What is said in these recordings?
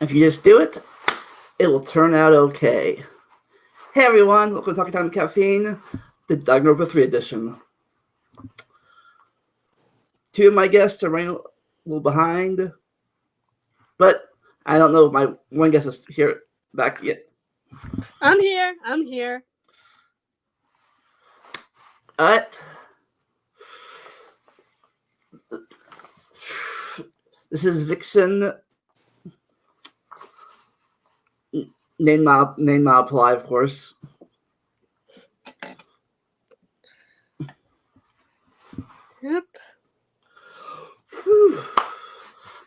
If you just do it, it will turn out okay. Hey everyone, welcome to Talking Time Caffeine, the Danganronpa 3 edition. Two of my guests are running a little behind, but I don't know if my one guest is here back yet. I'm here. Alright. This is Vixen. Name not apply, of course. Yep.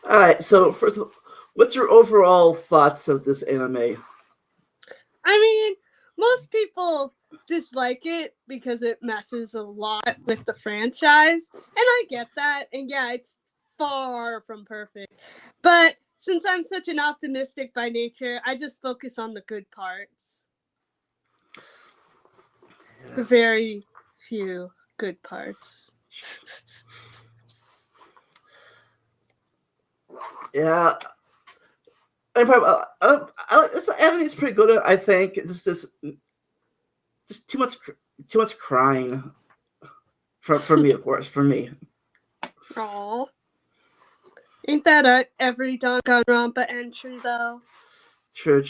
Alright, so first of all, what's your overall thoughts of this anime? I mean, most people dislike it because it messes a lot with the franchise, and I get that. And yeah, it's far from perfect. But since I'm such an optimistic by nature, I just focus on the good parts. Yeah. The very few good parts. Yeah. This anime is pretty good. I think it's just too much crying for me, of course. For me. Aww. Ain't that every Danganronpa entry though? True.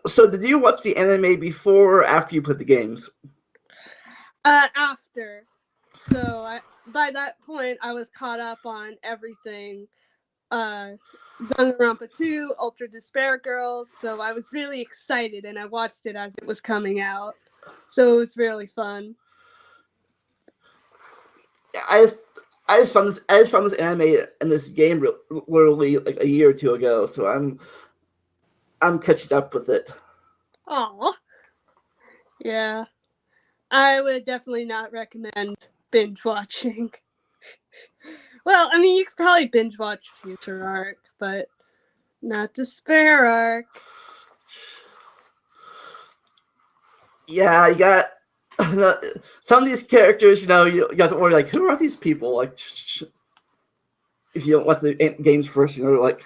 So did you watch the anime before or after you put the games? After. So by that point, I was caught up on everything. Danganronpa 2, Ultra Despair Girls. So I was really excited, and I watched it as it was coming out. So it was really fun. I just found this anime and this game literally like a year or two ago. So I'm catching up with it. Aw. Yeah. I would definitely not recommend binge watching. Well, I mean, you could probably binge watch Future Arc, but not Despair Arc. Yeah, you got some of these characters. You got to wonder like, who are these people? Like, if you don't watch the games first, like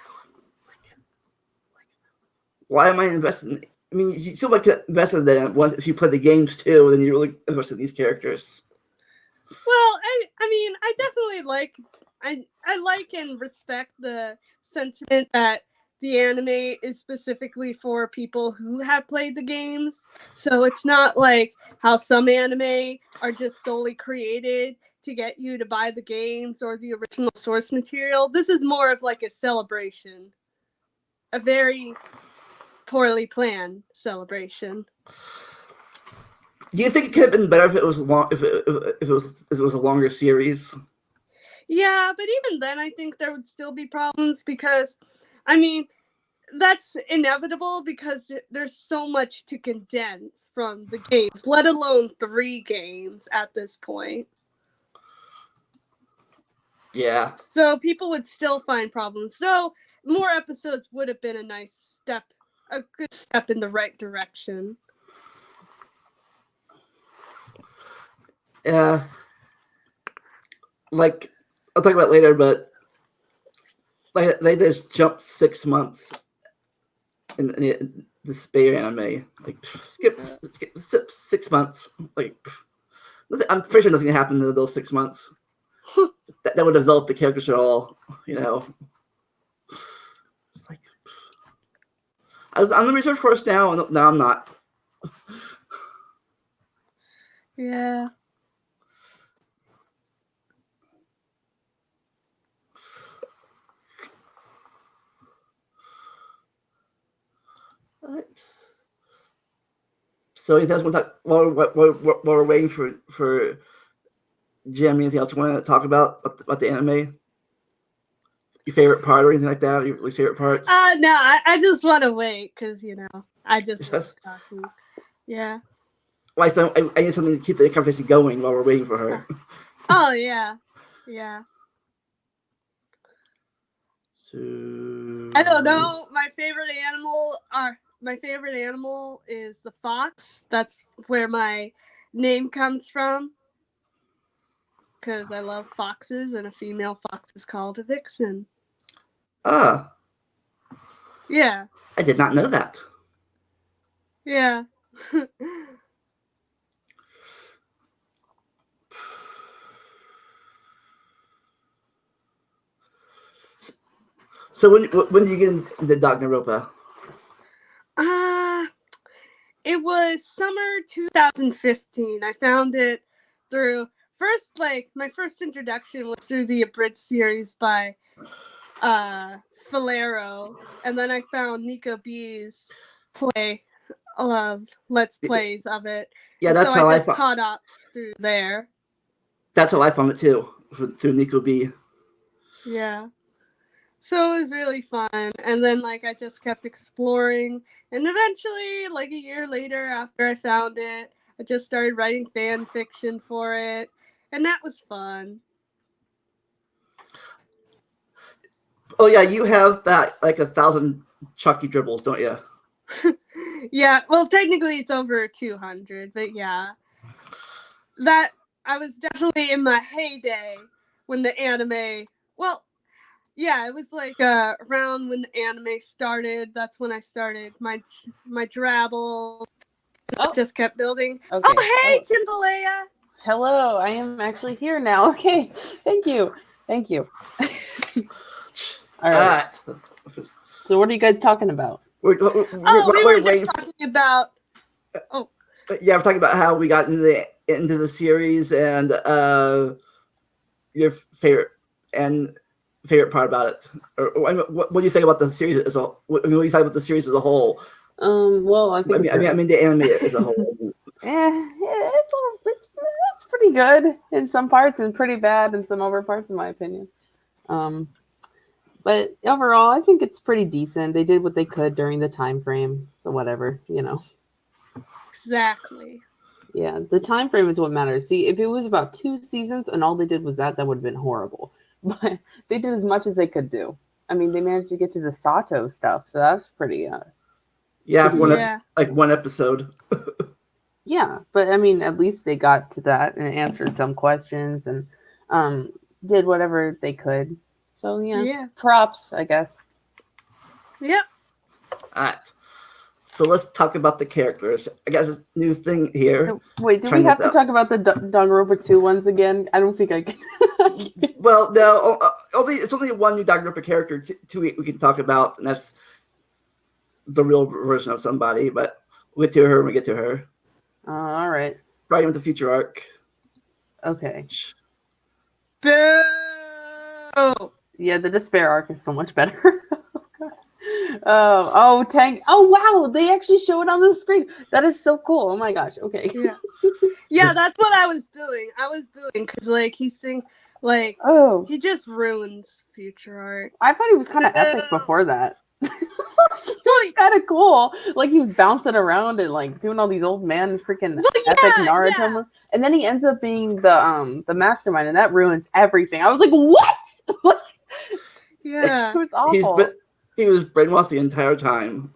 why am I investing? I mean, you still like to invest in them if you play the games too, then you really invest in these characters. Well, I mean, I definitely I like and respect the sentiment that the anime is specifically for people who have played the games. So it's not like how some anime are just solely created to get you to buy the games or the original source material. This is more of like a celebration. A very poorly planned celebration. Do you think it could have been better if it was long? If it was a longer series? Yeah, but even then, I think there would still be problems because, I mean, that's inevitable because there's so much to condense from the games, let alone 3 games at this point. Yeah. So people would still find problems. So more episodes would have been a good step in the right direction. Yeah. Like, I'll talk about it later, but like they just jumped 6 months in the Despair anime. Like, skip 6 months. Like, I'm pretty sure nothing happened in those 6 months that would develop the characters at all. It's like I'm the research course now, and now I'm not. Yeah. Right. So you guys want to talk while we're waiting for Jim? Anything else you want to talk about the anime? Your favorite part or anything like that? Your least favorite part? No, I just want to wait because I just was talking. Yeah. Well, I need something to keep the conversation going while we're waiting for her. Oh yeah. So I don't know. My favorite animal are my favorite animal is the fox. That's where my name comes from. Because I love foxes, and a female fox is called a vixen. Ah, Yeah, I did not know that. yeah. So when did you get into Danganronpa? It was summer 2015. I found it through first, like my first introduction was through the abridged series by Falero, and then I found Nico B's let's plays of it. Yeah, and that's so how I I just found. caught up through there. That's how I found it too, through Nico B. Yeah. So it was really fun. And then like I just kept exploring, and eventually, like a year later after I found it, I just started writing fan fiction for it. And that was fun. Oh yeah, you have that like 1,000 Chucky dribbles, don't you? Yeah, well technically it's over 200, but yeah. That I was definitely in my heyday when the anime, well, yeah, it was like around when the anime started. That's when I started my Drabble. Oh, Just kept building. okay. Oh, hey, Oh, Timbalea. hello. I am actually here now. Okay. Thank you. Thank you. All right. So what are you guys talking about? We were just talking about. Oh, yeah, we're talking about how we got into the series and your favorite part about it. Or what do you think about the series as a? What do you think about the series as a whole? Well, I think I mean the anime as a whole. It's pretty good in some parts and pretty bad in some other parts, in my opinion. But overall, I think it's pretty decent. They did what they could during the time frame, so whatever, Exactly. Yeah, the time frame is what matters. See, if it was about 2 seasons and all they did was that would have been horrible. But they did as much as they could do. I mean, they managed to get to the Sato stuff, so that's pretty. One episode. Yeah, but I mean, at least they got to that and answered some questions and did whatever they could. So yeah, props, I guess. Yep. All right. So let's talk about the characters. I got this new thing here. Wait, do we have to talk about the Danganronpa 2 ones again? I don't think I can. Well, no, it's only one new Danganronpa character we can talk about, and that's the real version of somebody. But we'll get to her when we get to her. All right. Right with the future arc. Okay. Boo! Yeah, the despair arc is so much better. Oh, Tank. Oh, wow. They actually show it on the screen. That is so cool. Oh, my gosh. Okay. Yeah, that's what I was doing. I was doing because, like, he he just ruins future art. I thought he was kind of epic before that. He's kind of cool. Like, he was bouncing around and, like, doing all these old man freaking epic Naruto moves. And then he ends up being the mastermind, and that ruins everything. I was like, what? Yeah. It was awful. He was brainwashed the entire time.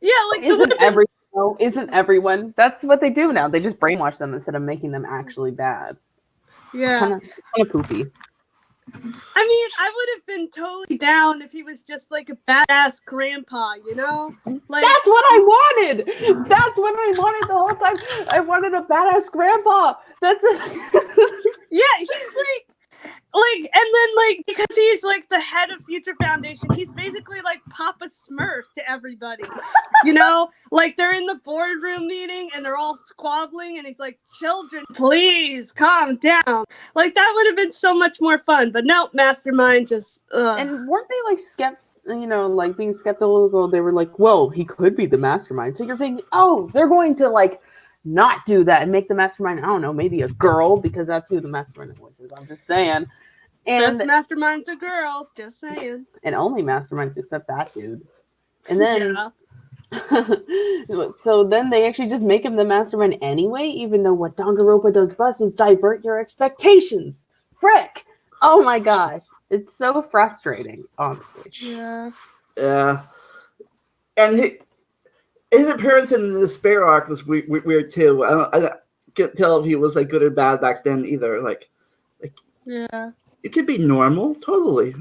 Yeah, like isn't everyone? That's what they do now. They just brainwash them instead of making them actually bad. Yeah. Kind of poopy. I mean, I would have been totally down if he was just like a badass grandpa, Like that's what I wanted. That's what I wanted the whole time. I wanted a badass grandpa. That's it. Yeah, he's and then because he's like the head of Future Foundation, he's basically like Papa Smurf to everybody. Like they're in the boardroom meeting and they're all squabbling and he's like, "Children, please calm down." Like that would have been so much more fun. But no, Mastermind just And weren't they being skeptical? They were like, "Well, he could be the mastermind." So you're thinking, "Oh, they're going to not do that and make the mastermind, I don't know, maybe a girl, because that's who the mastermind is." I'm just saying. And best masterminds are girls, just saying. And only masterminds except that dude. And then so then they actually just make him the mastermind anyway, even though what Danganronpa does best is divert your expectations. Frick! Oh my gosh. It's so frustrating, honestly. Yeah. Yeah. And his appearance in the Despair arc was weird too. I can't tell if he was like good or bad back then either. Like Yeah. it could be normal, totally.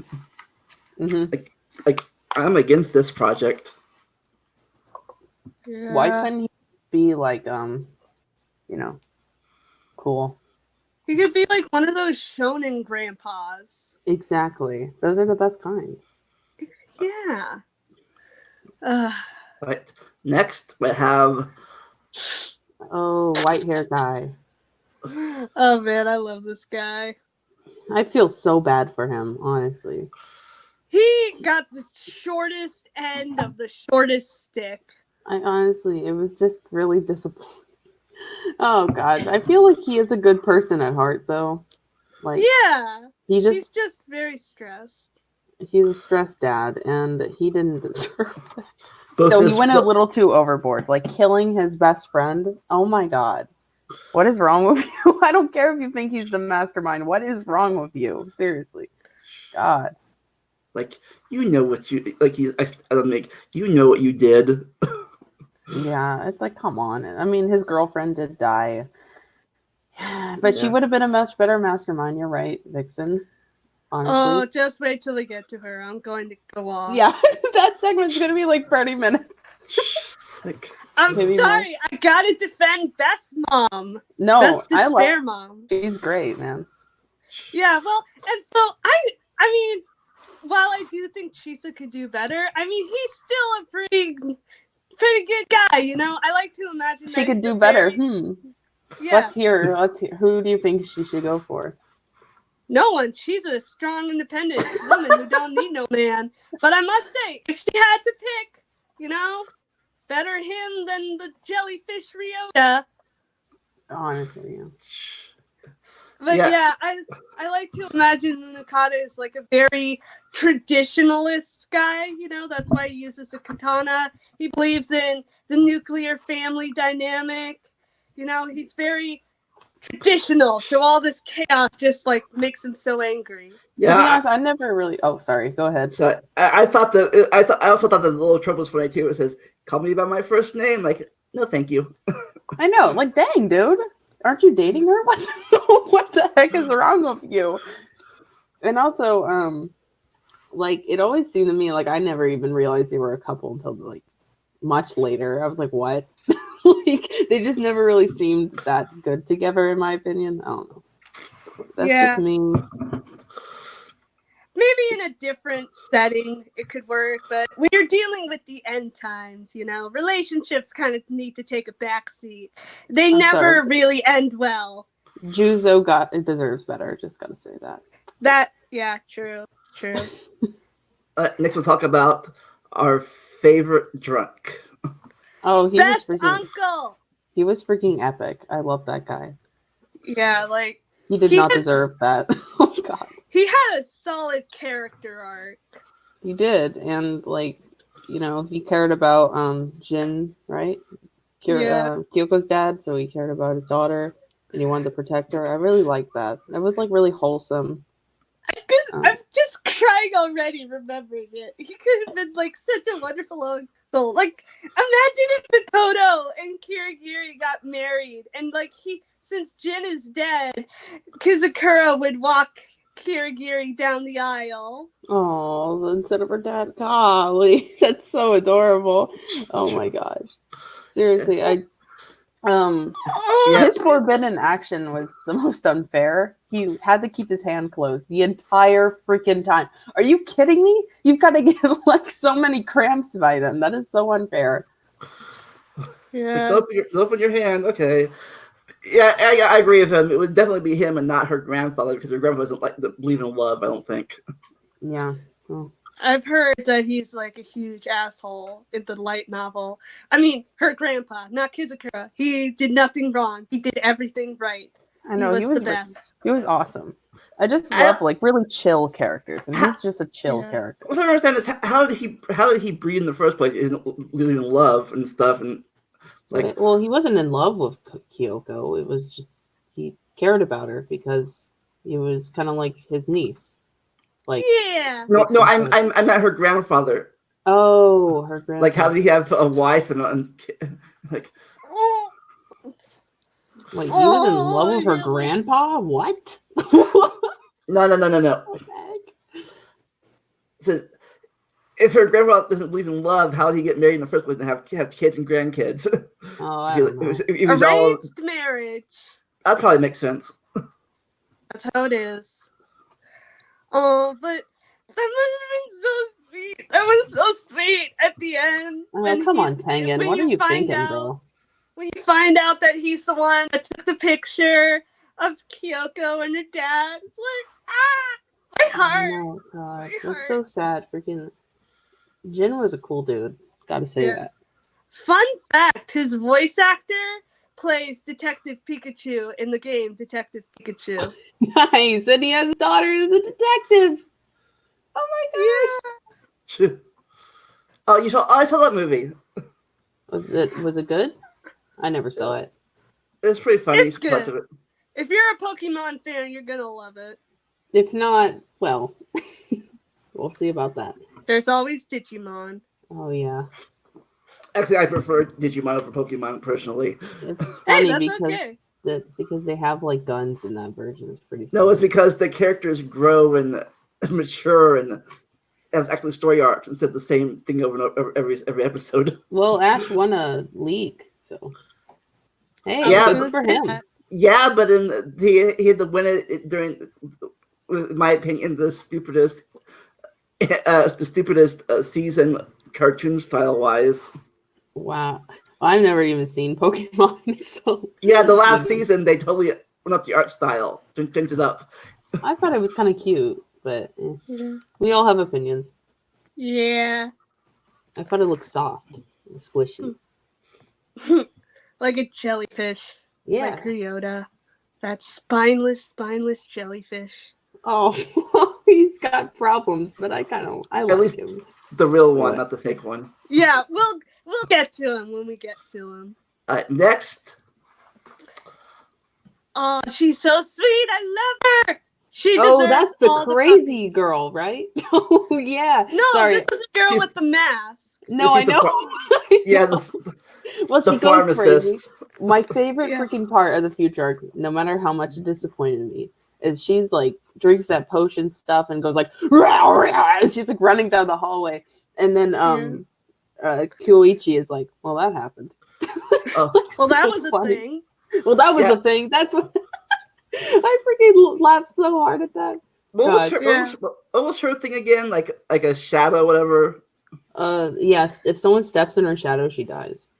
Mm-hmm. Like I'm against this project. Yeah. Why couldn't he be like, cool? He could be like one of those shonen grandpas. Exactly. Those are the best kind. Yeah. Right. Next, we have. Oh, white hair guy. Oh man, I love this guy. I feel so bad for him, honestly. He got the shortest end of the shortest stick. It was just really disappointing. Oh gosh, I feel like he is a good person at heart, though. Like, yeah, he's just very stressed. He's a stressed dad, and he didn't deserve that. So he went a little too overboard, like killing his best friend. Oh my god. What is wrong with you? I don't care if you think he's the mastermind. What is wrong with you? Seriously. God. Like, you know what you like. You know what you did. Yeah, it's like, come on. I mean, his girlfriend did die, but she would have been a much better mastermind. You're right, Vixen. Honestly. Oh, just wait till they get to her. I'm going to go off. Yeah, that segment's gonna be like 30 minutes. I'm sorry. I gotta defend Best Mom. No, Best Despair Mom. She's great, man. Yeah, well, and so I mean, while I do think Chisa could do better, I mean, he's still a pretty good guy, you know? I like to imagine she could do better. Yeah. Let's hear. Who do you think she should go for? No one. She's a strong, independent woman who don't need no man. But I must say, if she had to pick, you know, better him than the jellyfish Ryota. Honestly, yeah. But yeah, I like to imagine Nakata is like a very traditionalist guy, you know, that's why he uses the katana. He believes in the nuclear family dynamic. You know, he's very traditional, so all this chaos just like makes him so angry. Yeah, to be honest, I never really. Oh, sorry. Go ahead. So I also thought that the little trope was funny too. It says, "Call me by my first name." Like, no, thank you. I know. Like, dang, dude, aren't you dating her? What the heck is wrong with you? And also, like, it always seemed to me like I never even realized they were a couple until like much later. I was like, what? Like, they just never really seemed that good together, in my opinion. I don't know. That's just me. Maybe in a different setting it could work, but when you're dealing with the end times, you know, relationships kind of need to take a backseat. They never really end well. Juzo deserves better. Just gotta say that. Yeah, true. Next, we'll talk about our favorite drunk. Oh, Best uncle. He was freaking epic. I love that guy. Yeah, like he did not deserve that. Oh god. He had a solid character arc. He did, and like, you know, he cared about Jin, right? Kyoko's dad, so he cared about his daughter, and he wanted to protect her. I really liked that. That was like really wholesome. I'm just crying already remembering it. He could have been like such a wonderful uncle. Like, imagine if Mikoto and Kirigiri got married, and like since Jin is dead, Kizakura would walk Kirigiri down the aisle. Oh, instead of her dad. Golly, that's so adorable. Oh my gosh. Seriously, his forbidden action was the most unfair. He had to keep his hand closed the entire freaking time. Are you kidding me? You've got to get like so many cramps by then. That is so unfair. Yeah. Like, open your hand. Okay. Yeah, I agree with him. It would definitely be him and not her grandfather, because her grandfather doesn't like believe in love, I don't think. Yeah. Oh. I've heard that he's like a huge asshole in the light novel. I mean, her grandpa, not Kizakura. He did nothing wrong. He did everything right. I know, he was the best. He was awesome. I just love like really chill characters, and he's just a chill character. What I don't understand is how did he breed in the first place? He isn't really in love and stuff, and like, well, he wasn't in love with Kyoko. It was just he cared about her because he was kind of like his niece. Like, yeah. No, I met her grandfather. Oh, her grandpa. Like, how did he have a wife and like? Like, he was in love with her grandpa? What? No. So, if her grandpa doesn't believe in love, how did he get married in the first place and have kids and grandkids? Oh, I don't know. It was all arranged marriage. that probably makes sense. That's how it is. Oh, but that must have been so sweet. That was so sweet at the end. Oh, come on, Tengen. What are you thinking, bro? When you find out that he's the one that took the picture of Kyoko and her dad, it's like, my heart. Oh, God. That's so sad. Freaking Jin was a cool dude. Gotta say that. Fun fact, his voice actor plays Detective Pikachu in the game Detective Pikachu. Nice. And he has a daughter who's a detective. Oh my gosh. Oh, I saw that movie. Was it good? I never saw it. It's pretty funny. It's good. Parts of it. If you're a Pokemon fan, you're gonna love it. If not, well, we'll see about that. There's always Digimon. Oh yeah. Actually, I prefer Digimon over Pokemon personally. It's funny that's because they have like guns in that version. It's pretty funny. No, it's because the characters grow and mature and have actually story arcs instead of the same thing over and over every episode. Well, Ash won a league, so hey, Yeah, good for him. Yeah, but he had to win it during, in my opinion, the stupidest season, cartoon style wise. Wow, I've never even seen Pokemon. So yeah, the last season they totally went up the art style, changed it up. I thought it was kind of cute, but we all have opinions. Yeah. I thought it looked soft and squishy. Like a jellyfish. Yeah. Like Ryota. That spineless jellyfish. Oh, he's got problems, but I like him. The real one, not the fake one. Yeah, we'll get to him when we get to him. Next. Oh, she's so sweet. I love her. She deserves that's the all crazy girl, right? Oh, yeah. No, sorry. This is the girl with the mask. No, I know. Well, she goes crazy. My favorite freaking part of the future arc, no matter how much it disappointed me, is she's like drinks that potion stuff and goes like, rah, rah, and she's like running down the hallway, and then Kyoichi is like, well, that happened. Well, that was a thing. Well, that was a thing. That's what I freaking laughed so hard at that. What was her thing again? Like a shadow, whatever. Yes. If someone steps in her shadow, she dies.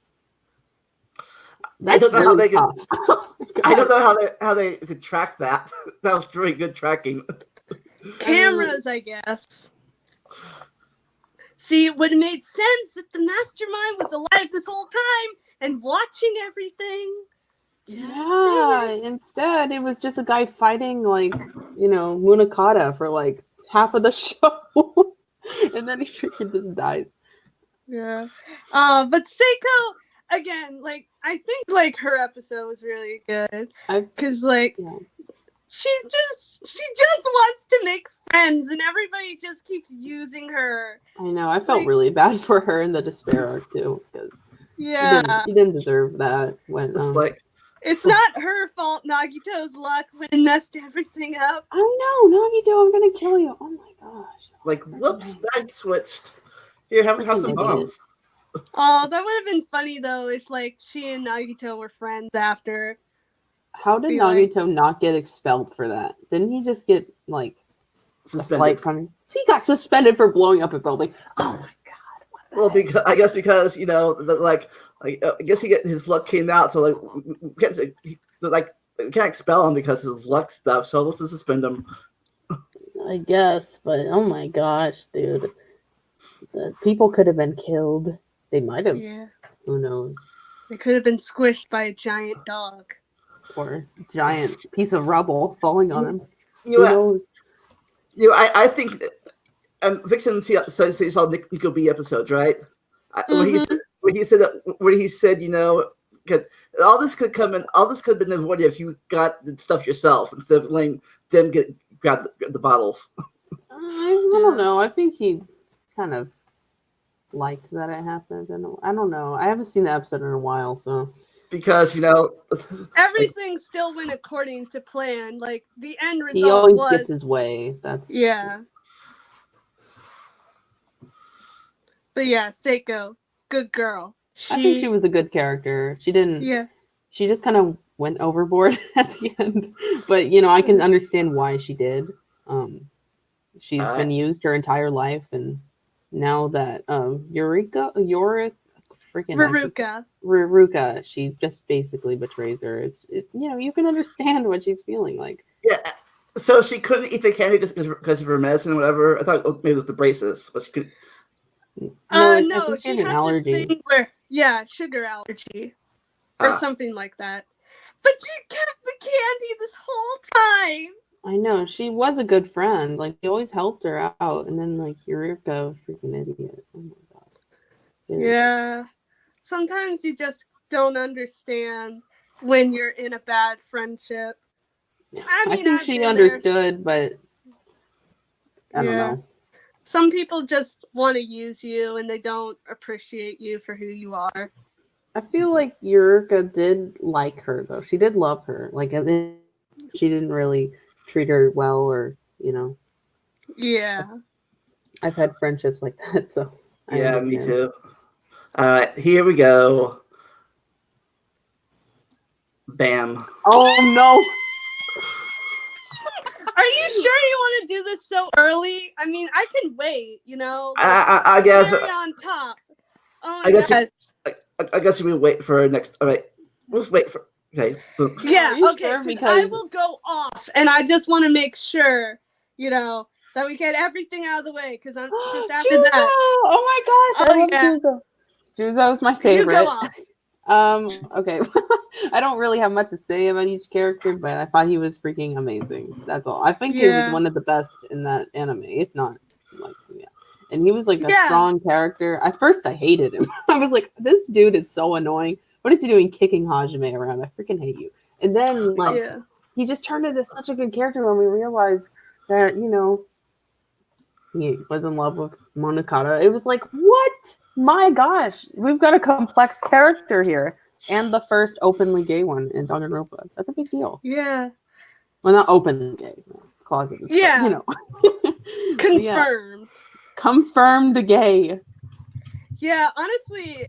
I don't know really how they could. I don't know how they could track that. That was really good tracking. Cameras, I guess. See, it would have made sense if the mastermind was alive this whole time and watching everything. Yeah, instead it was just a guy fighting like, Munakata for like half of the show. And then he freaking just dies. Yeah. But Seiko, again, like, I think like her episode was really good. Because she just wants to make friends and everybody just keeps using her. I know, I felt really bad for her in the despair arc too, because she didn't deserve that. When it's not her fault. Nagito's luck messed everything up. I know, Nagito, I'm gonna kill you. Oh my gosh! Like, whoops, bag switched. Here, have some bombs. Oh, that would have been funny though if like she and Nagito were friends after. How did Nagito not get expelled for that? Didn't he just get like suspended? So he got suspended for blowing up a building. Oh my god! Well, I guess because I guess his luck came out, so we can't expel him because of his luck stuff. So let's just suspend him. I guess, but oh my gosh, dude, the people could have been killed. They might have. Yeah. Who knows? They could have been squished by a giant dog. Or a giant piece of rubble falling on him. Who knows? I think Vixen saw Nico B episodes, right? Mm-hmm. When he said because all this could have been avoided if you got the stuff yourself instead of letting them grab the bottles. I don't know. I think he kind of liked that it happened. And I don't know. I haven't seen the episode in a while, so because Everything still went according to plan. Like the end result he always was gets his way. That's yeah. But yeah, Seiko, good girl. I think she was a good character. She didn't. Yeah. She just kind of went overboard at the end, but I can understand why she did. She's been used her entire life, and now that Ruruka, she just basically betrays her. You can understand what she's feeling like. Yeah. So she couldn't eat the candy because of her medicine or whatever. I thought maybe it was the braces, but she could. No, she had an allergy. This thing where, sugar allergy or something like that. But she kept the candy this whole time. I know, she was a good friend. Like, he always helped her out, and then like Eureka, freaking idiot. Oh my god. Seriously. Yeah. Sometimes you just don't understand when you're in a bad friendship. I think she understood, but I don't know. Some people just want to use you and they don't appreciate you for who you are. I feel like Eureka did like her, though. She did love her. Like, she didn't really treat her well, or Yeah. I've had friendships like that, so yeah, me too. All right, here we go. Bam. Oh no. Are you sure you want to do this so early? I mean, I can wait, I guess. On top. Oh, I guess. I guess we wait for next. All right, let's wait for. Okay. Yeah. Okay. Sure? Because I will go off, and I just want to make sure, that we get everything out of the way. Because I'm just after Juzo! that. Oh my gosh! I love Juzo. Juzo's my favorite. You go off. Okay. I don't really have much to say about each character, but I thought he was freaking amazing. That's all. I think he was one of the best in that anime, if not And he was like a strong character. At first, I hated him. I was like, this dude is so annoying. What is he doing kicking Hajime around? I freaking hate you. And then, he just turned into such a good character when we realized that, he was in love with Monokata. It was like, what? My gosh. We've got a complex character here. And the first openly gay one in Danganronpa. That's a big deal. Yeah. Well, not openly gay. Closeted. Yeah. But, Confirmed. Confirmed gay. Yeah, honestly,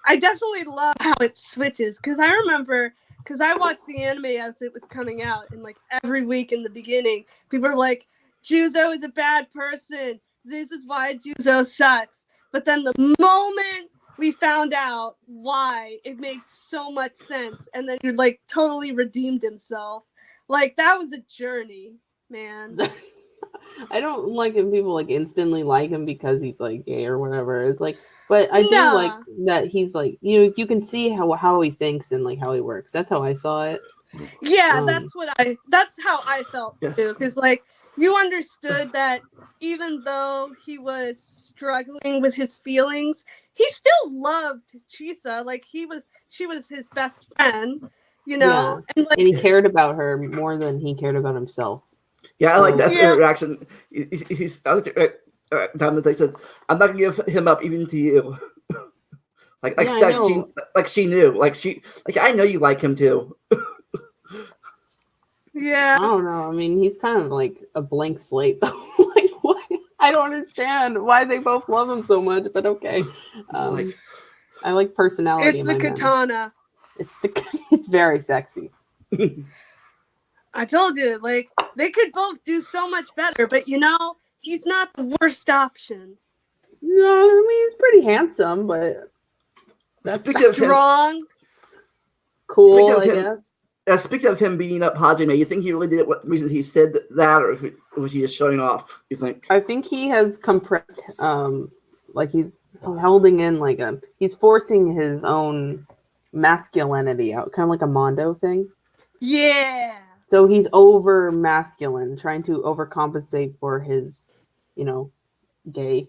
I definitely love how it switches, because I remember, because I watched the anime as it was coming out, and like every week in the beginning, people were like, Juzo is a bad person. This is why Juzo sucks. But then the moment we found out why, it made so much sense, and then he like totally redeemed himself. Like, that was a journey, man. I don't like when people like instantly like him because he's like gay or whatever. It's like, but I do like that he's like, you can see how he thinks and like how he works. That's how I saw it. Yeah, that's how I felt too. Because like, you understood that even though he was struggling with his feelings, he still loved Chisa. Like, she was his best friend, and he cared about her more than he cared about himself. Yeah, I like that reaction. He's Diamond said, "I'm not gonna give him up, even to you." she knew. I know you like him too. Yeah. I don't know. I mean, he's kind of like a blank slate. Like, what? I don't understand why they both love him so much, but okay. I like personality. It's the katana. It's very sexy. I told you, like, they could both do so much better, but he's not the worst option. No, I mean, he's pretty handsome, but that's strong. Cool, I guess. Speaking of him beating up Hajime, you think he really did it? What reason he said that, or was he just showing off? You think? I think he has compressed, like he's holding in he's forcing his own masculinity out, kind of like a Mondo thing. Yeah. So he's over masculine, trying to overcompensate for his, gay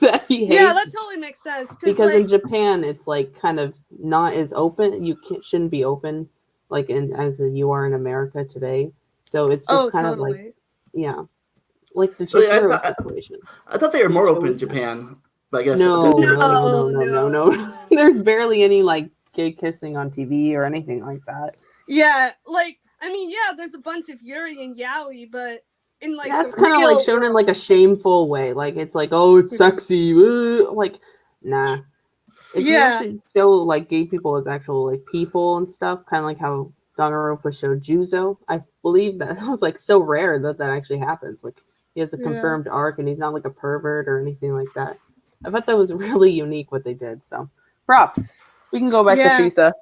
that he hates. Yeah, that totally makes sense. Because in Japan, it's like kind of not as open. You shouldn't be open as you are in America today. So it's just kind of like the Chihiro situation. I thought they were more open in Japan. But I guess No. There's barely any like gay kissing on TV or anything like that. Yeah, like I mean, yeah, there's a bunch of Yuri and Yaoi, but in like That's the kind of real like shown in world- like a shameful way. Like it's like, oh, it's sexy. Like, nah. If you Yeah. actually show like gay people as actual like people and stuff, kind of like how Danganronpa showed Juzo, I believe that was like so rare that actually happens. Like he has a Yeah. confirmed arc and he's not like a pervert or anything like that. I thought that was really unique what they did. So props. We can go back Yeah. to Chisa.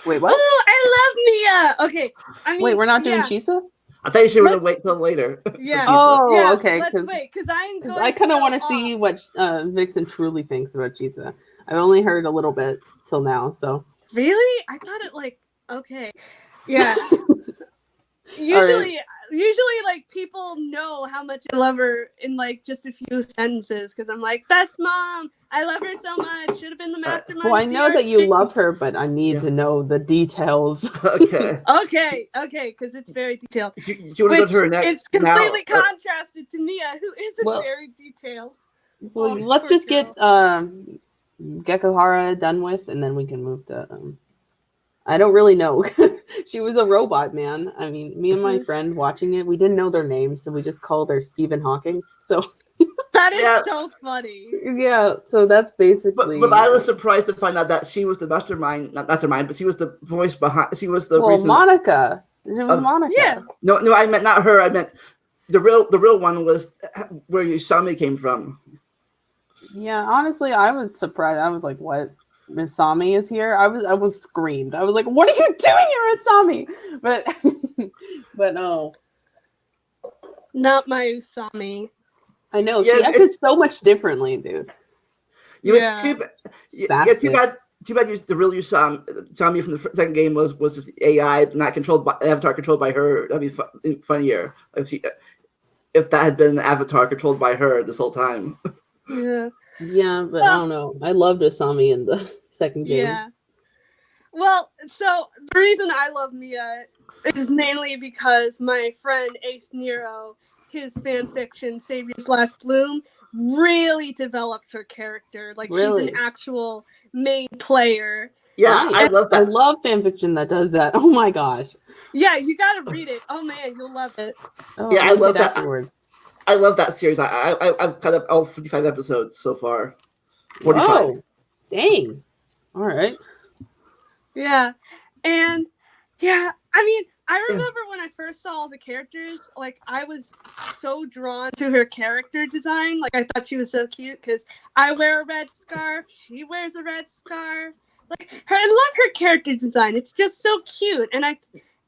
Wait, what? Oh, I love Mia. Okay, I mean, Wait, we're not doing yeah. Chisa? I thought you should Let's- wait till later. for Yeah. Chisa. Oh, Yeah, okay. let's Because wait, because I'm going. I kind of want to go see off. what Vixen truly thinks about Chisa. I've only heard a little bit till now, so. Really? I thought it like okay, yeah. Usually, like people know how much I love her in like just a few sentences because I'm like, best mom. I love her so much. Should have been the mastermind. Well, I know that you love her, but I need to know the details. Okay. Okay, because it's very detailed. You want to go to her next? It's completely now? contrasted to Mia, who isn't Well- very detailed. Well, Oh, let's poor just girl. get Gekuhara done with, and then we can move to. I don't really know. She was a robot, man. I mean, me and my friend watching it, we didn't know their names, so we just called her Stephen Hawking. So That is Yeah. so funny. yeah, so that's basically. But I was surprised to find out that she was the mastermind, not mastermind, but she was the voice behind. She was the well, reason. Monica. It was Monica. Yeah. No, I meant not her. I meant the real one was where Usami came from. Yeah, honestly, I was surprised. I was like, "What? Misami is here?" I was screamed. I was like, "What are you doing here, Misami?" But no, Not my Usami. I know Yeah, she acted so much differently, dude. You know, Yeah. it's too bad. Yeah, Spastic. too bad. Too bad the real Usami from the second game was just AI, not controlled by Avatar, controlled by her. That'd be funnier if that had been an Avatar controlled by her this whole time. Yeah. Yeah, but I don't know. I loved Asami in the second game. Yeah. Well, so the reason I love Mia is mainly because my friend Ace Nero, his fan fiction Savior's Last Bloom, really develops her character. Like Really? she's an actual main player. Yeah, Right. I love I that. love fanfiction that does that. Oh my gosh. Yeah, you gotta read it. Oh man, you'll love it. Oh, Yeah, I I'll read love it that. afterwards. I love that series. I've cut up all 55 episodes so far. 45. Whoa. Dang. All right. Yeah. And yeah, I mean, I remember when I first saw all the characters, like I was so drawn to her character design. Like I thought she was so cute because I wear a red scarf, she wears a red scarf. Like I love her character design. It's just so cute. And I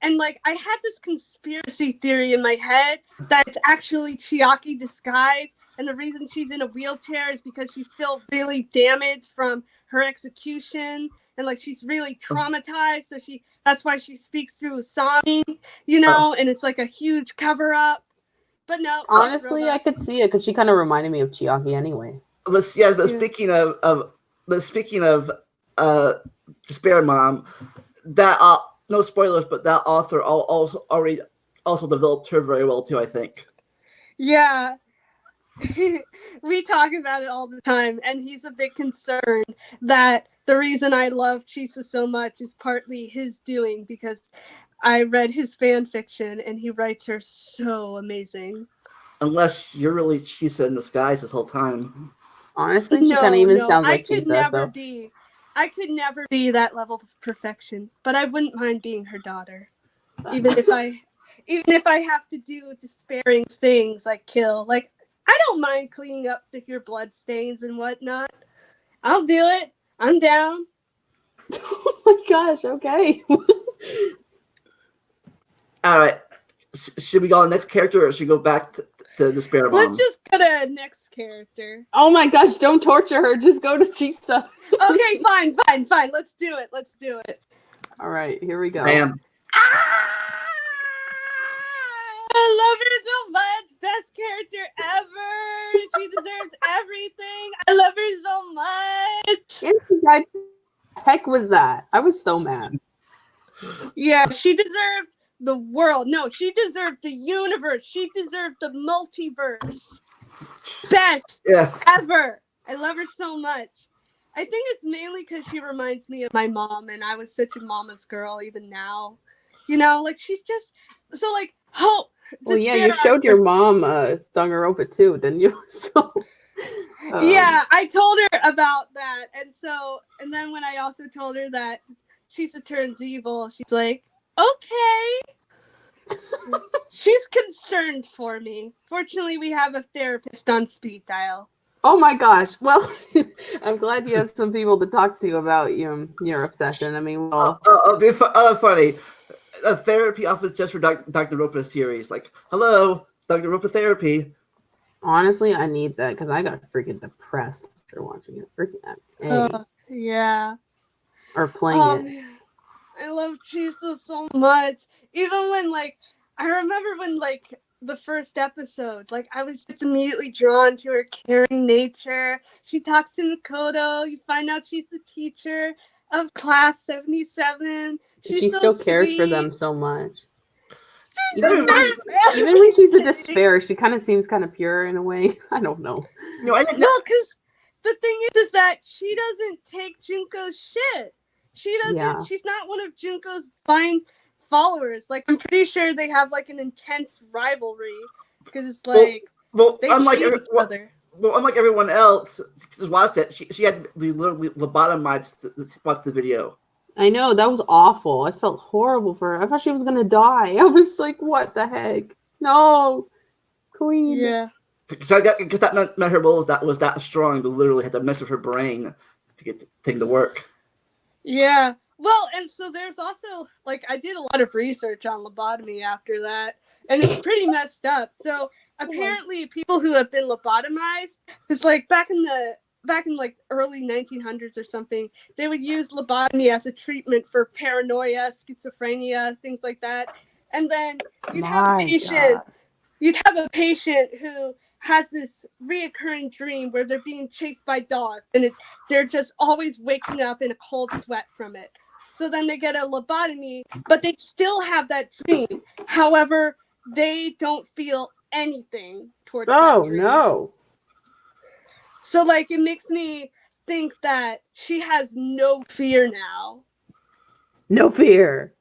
had this conspiracy theory in my head that it's actually Chiaki disguised, and the reason she's in a wheelchair is because she's still really damaged from her execution, and like she's really traumatized, so that's why she speaks through Usami, and it's like a huge cover up. But no, Honestly, I could see it because she kind of reminded me of Chiaki anyway. But speaking of Despair Mom, that no spoilers, but that author also developed her very well too, I think. Yeah. We talk about it all the time, and he's a big concern that the reason I love Chisa so much is partly his doing, because I read his fan fiction and he writes her so amazing. Unless you're really Chisa in disguise this whole time. Honestly, she kind of even sounds like I Chisa, could never be that level of perfection, but I wouldn't mind being her daughter, even if I have to do despairing things like kill. Like I don't mind cleaning up your blood stains and whatnot. I'll do it. I'm down. Oh my gosh, okay. All right. Should we go on the next character, or should we go back to Despair Mom? Let's just go to next character. Oh my gosh, don't torture her. Just go to Chisa. Okay, fine. Let's do it. All right, here we go. Bam. I love her so much. Best character ever. She deserves everything. I love her so much. And she died. Heck was that? I was so mad. Yeah, she deserved the world. No, she deserved the universe. She deserved the multiverse. Best Yeah. ever. I love her so much. I think it's mainly because she reminds me of my mom, and I was such a mama's girl even now. You know, like she's just so like hope. Well, yeah, despair you showed your mom Danganronpa too, didn't you? So yeah, I told her about that, and then when I also told her that Chisa turns evil, she's like, okay. She's concerned for me. Fortunately, we have a therapist on speed dial. Oh my gosh. Well, I'm glad you have some people to talk to about your obsession. I mean, well, funny. A therapy office just for Dr. Ropa series. Like, hello, Dr. Ropa therapy. honestly, I need that because I got freaking depressed after watching it. Freaking Yeah. or playing it. Man. I love Chisa so much. Even when I remember when the first episode, I was just immediately drawn to her caring nature. She talks to Makoto. You find out she's the teacher of class 77. She So still cares sweet. for them so much. Even when she's a despair, she kind of seems kind of pure in a way. I don't know. No, I didn't know. No, because the thing is that she doesn't take Junko's shit. She doesn't. Yeah. She's not one of Junko's blind followers. I'm pretty sure they have an intense rivalry because it's they unlike hate each other. Well, unlike everyone else, just watched it. She had to literally lobotomize to watch the video. I know, that was awful. I felt horrible for her. I thought she was gonna die. I was like, what the heck? No, Queen. Yeah. Because that meant her will was that strong. They literally had to mess with her brain to get the thing to work. Yeah. Well, and so there's also I did a lot of research on lobotomy after that, and it's pretty messed up. So apparently, people who have been lobotomized, because back in early 1900s or something, they would use lobotomy as a treatment for paranoia, schizophrenia, things like that. And then you'd have a patient who has this reoccurring dream where they're being chased by dogs, and they're just always waking up in a cold sweat from it. So then they get a lobotomy, but they still have that dream. However, they don't feel anything towards that dream. No. So it makes me think that she has no fear now. No fear.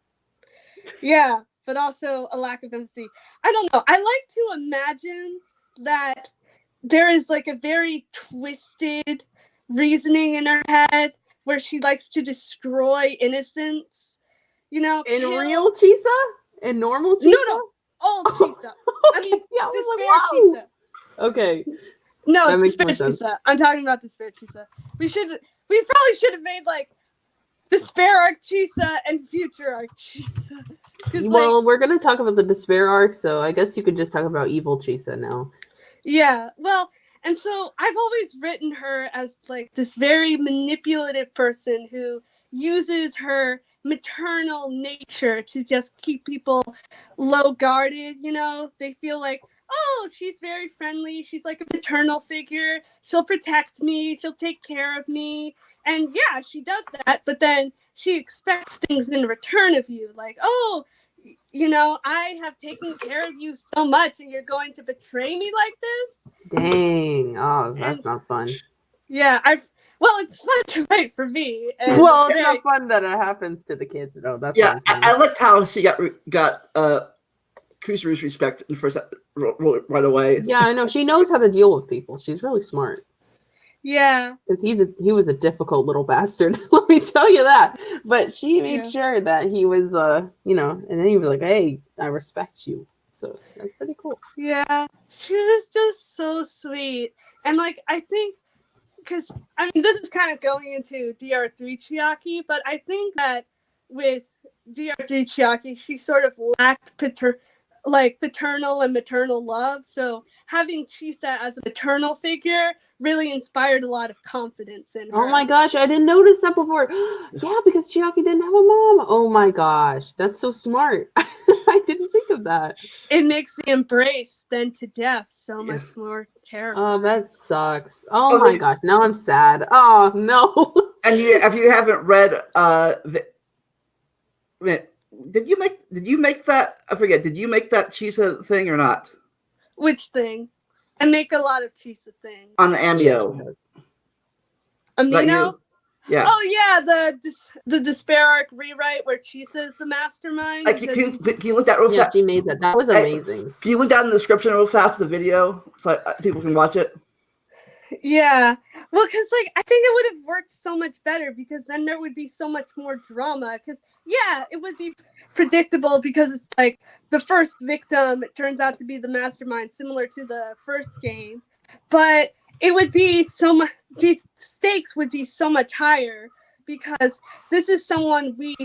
Yeah, but also a lack of empathy. I don't know. I like to imagine that there is a very twisted reasoning in her head where she likes to destroy innocence. In real Chisa? In normal Chisa? No. Old Chisa. Okay. I mean, yeah, Despair Chisa. Okay. No, Despair Chisa. I'm talking about Despair Chisa. We probably should have made Despair Arc Chisa and Future Arc Chisa. Well, we're gonna talk about the Despair arc, so I guess you could just talk about Evil Chisa now. Yeah, well, and so I've always written her as this very manipulative person who uses her maternal nature to just keep people low guarded. They feel oh, she's very friendly. She's a maternal figure. She'll protect me. She'll take care of me. And yeah, she does that, but then she expects things in return of you. Oh, I have taken care of you so much and you're going to betray me like this? Dang. Oh, that's not fun. Yeah, it's fun to write for me. It's not fun that it happens to the kids. No, that's I liked how she got Kusuru's respect in the first right away. Yeah, I know. She knows how to deal with people. She's really smart. Yeah. Because he was a difficult little bastard, let me tell you that. But she made sure that he was, and then he was like, hey, I respect you. So that's pretty cool. Yeah. She was just so sweet. And, I think, because, this is kind of going into DR3 Chiaki, but I think that with DR3 Chiaki, she sort of lacked paternal and maternal love. So having Chisa as a maternal figure really inspired a lot of confidence in her. Oh my gosh, I didn't notice that before. Yeah, because Chiaki didn't have a mom. Oh my gosh, that's so smart. I didn't think of that. It makes the embrace then to death so much more terrible. Oh, that sucks. Oh my gosh, now I'm sad. Oh no. And if you haven't read did you make that? I forget. Did you make that Chisa thing or not? Which thing? I make a lot of Chisa things. On the Amio. Amino? Yeah. Oh yeah, the Despair arc rewrite where Chisa is the mastermind. Can you look that real fast? Yeah, she made that. That was amazing. Can you look down in the description real fast of the video so people can watch it? Yeah. Well, because I think it would have worked so much better because then there would be so much more drama. Because yeah, it would be predictable because it's like the first victim it turns out to be the mastermind, similar to the first game, but it would be so much. The stakes would be so much higher because this is someone we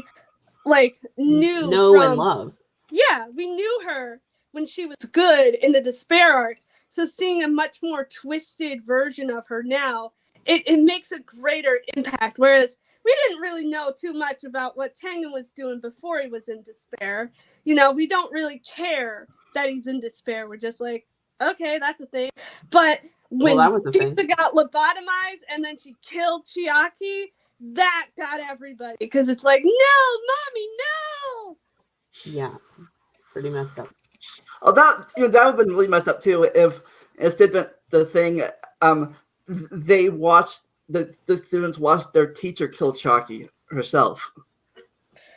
knew and love. Yeah, we knew her when she was good in the Despair arc. So seeing a much more twisted version of her now, it makes a greater impact. Whereas we didn't really know too much about what Tengen was doing before he was in Despair. We don't really care that he's in Despair. We're just like, okay, that's a thing. But when Chisa got lobotomized and then she killed Chiaki, that got everybody. Because it's like, no, mommy, no! Yeah, pretty messed up. Oh, that would have been really messed up too if instead the thing they watched the students watched their teacher kill Chiaki herself.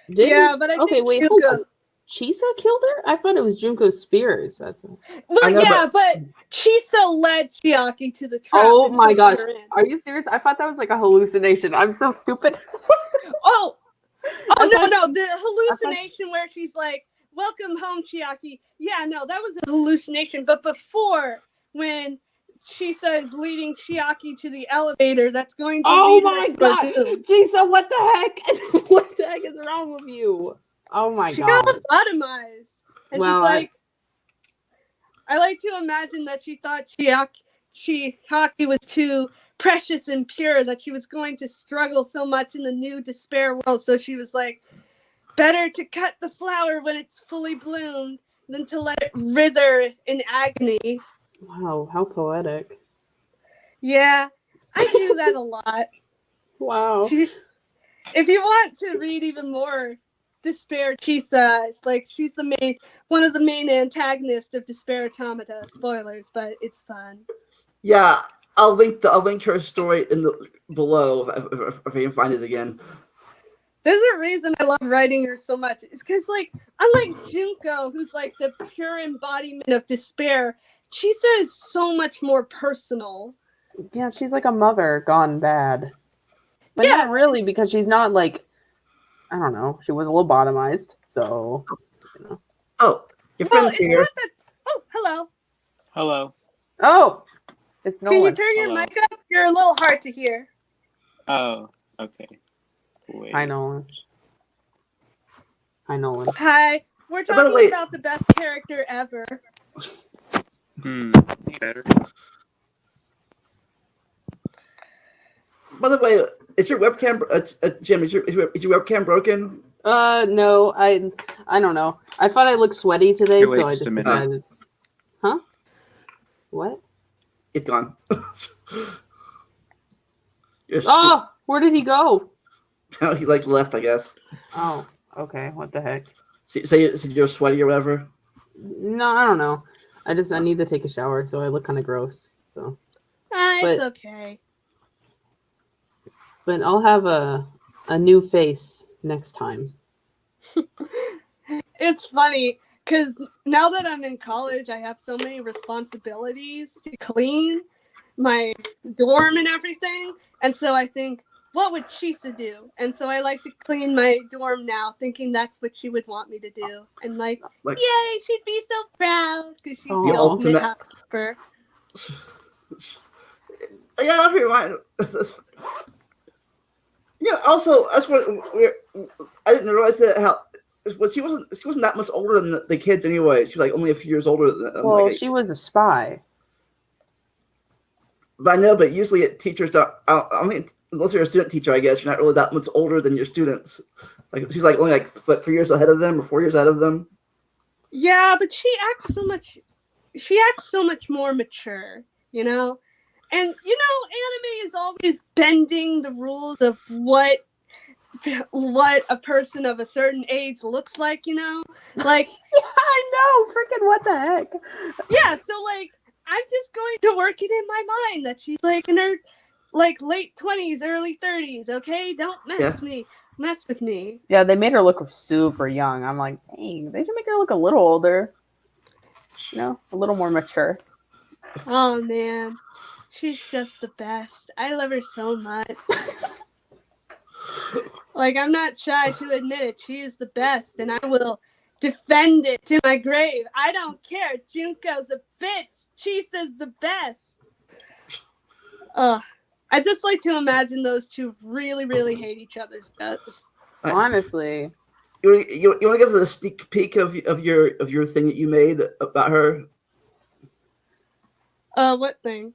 But I think wait, hold on. Chisa killed her? I thought it was Junko Spears. That's but Chisa led Chiaki to the trap. Oh my gosh. Are you serious? I thought that was like a hallucination. I'm so stupid. no. The hallucination where she's like, welcome home, Chiaki. Yeah, no, that was a hallucination. But before, when Chisa is leading Chiaki to the elevator that's going to lead her to her doom. Chisa, what the heck? What the heck is wrong with you? Oh my god. She got lobotomized. And she's like, I like to imagine that she thought Chiaki was too precious and pure, that she was going to struggle so much in the new Despair world. So she was like, better to cut the flower when it's fully bloomed than to let it wither in agony. Wow, how poetic. Yeah, I do that a lot. Wow. If you want to read even more Despair Chisa, it's like she's one of the main antagonists of Despair Automata. Spoilers, but it's fun. Yeah, I'll link her story below if I can find it again. There's a reason I love writing her so much. It's because, unlike Junko, who's the pure embodiment of despair, Chisa is so much more personal. Yeah, she's like a mother gone bad. But not really, because she's not I don't know. She was lobotomized, so. Oh, your friend's here. Oh, hello. Hello. Oh, it's Nolan. Can you turn your mic up? You're a little hard to hear. Oh, okay. Wait. Hi, Nolan. Hi. We're talking about the best character ever. Better. By the way, is your webcam, Jim? Is your webcam broken? No, I don't know. I thought I looked sweaty today, so I just decided. Huh? What? It's gone. Oh, where did he go? No, he left, I guess. Oh, okay. What the heck? Say you're sweaty or whatever. No, I don't know. I need to take a shower, so I look kind of gross. So. It's okay. But I'll have a new face next time. It's funny because now that I'm in college, I have so many responsibilities to clean my dorm and everything. And so I think, what would Chisa do? And so I like to clean my dorm now, thinking that's what she would want me to do. And yay, she'd be so proud because she's the ultimate housekeeper. Yeah, I'll rewind. Yeah. Also, that's what I didn't realize that she wasn't that much older than the kids anyway. She was only a few years older than them. Well, she was a spy. But I know, but usually teachers don't. I mean, unless you're a student teacher, I guess you're not really that much older than your students. She's only 3 years ahead of them or 4 years ahead of them. Yeah, but she acts so much more mature, And anime is always bending the rules of what a person of a certain age looks like, Yeah, I know. Freaking what the heck? Yeah, so I'm just going to work it in my mind that she's like in her like late 20s, early 30s. Okay, don't mess with me. Yeah, they made her look super young. I'm like, dang, they should make her look a little older. You know, a little more mature. Oh man, she's just the best. I love her so much. Like, I'm not shy to admit it. She is the best, and I will defend it to my grave. I don't care. Junko's a bitch. Chisa's the best. I just like to imagine those two really, really hate each other's guts. Honestly. You want to give us a sneak peek of your thing that you made about her? What thing?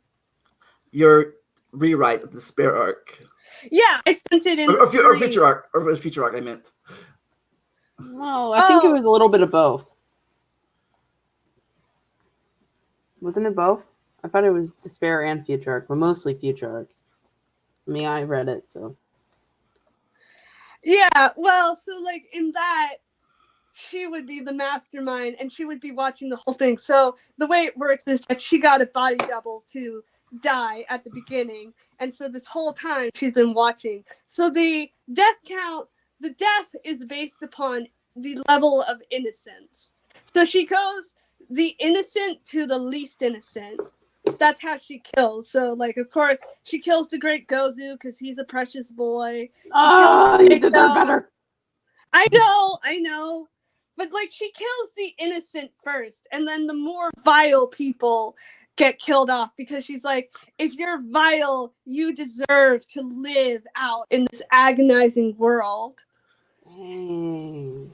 Your rewrite of the Despair arc. Yeah, I sent it in. Or future arc. Or future arc, I meant. Well, I think it was a little bit of both. Wasn't it both? I thought it was Despair and Future Arc, but mostly Future Arc. I mean, I read it, so. Yeah, well, so like in that, she would be the mastermind and she would be watching the whole thing. So the way it works is that she got a body double to die at the beginning. And so this whole time she's been watching. So the death is based upon the level of innocence. So she goes the innocent to the least innocent. That's how she kills. So, like, of course, she kills the great Gozu because he's a precious boy. You deserve better. I know. But, like, she kills the innocent first. And then the more vile people get killed off because she's like, if you're vile, you deserve to live out in this agonizing world. Dang.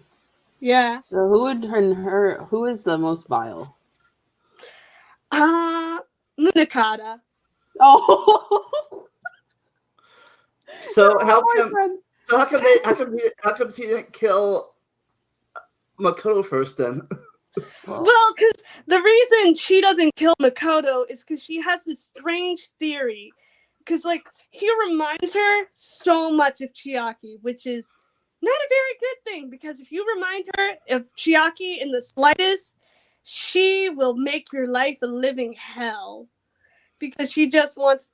Yeah. So who is the most vile? Munakata. Oh. So how come she didn't kill Makoto first then? Well, because the reason she doesn't kill Makoto is because she has this strange theory. Because, like, he reminds her so much of Chiaki, which is not a very good thing. Because if you remind her of Chiaki in the slightest, she will make your life a living hell. Because she just wants...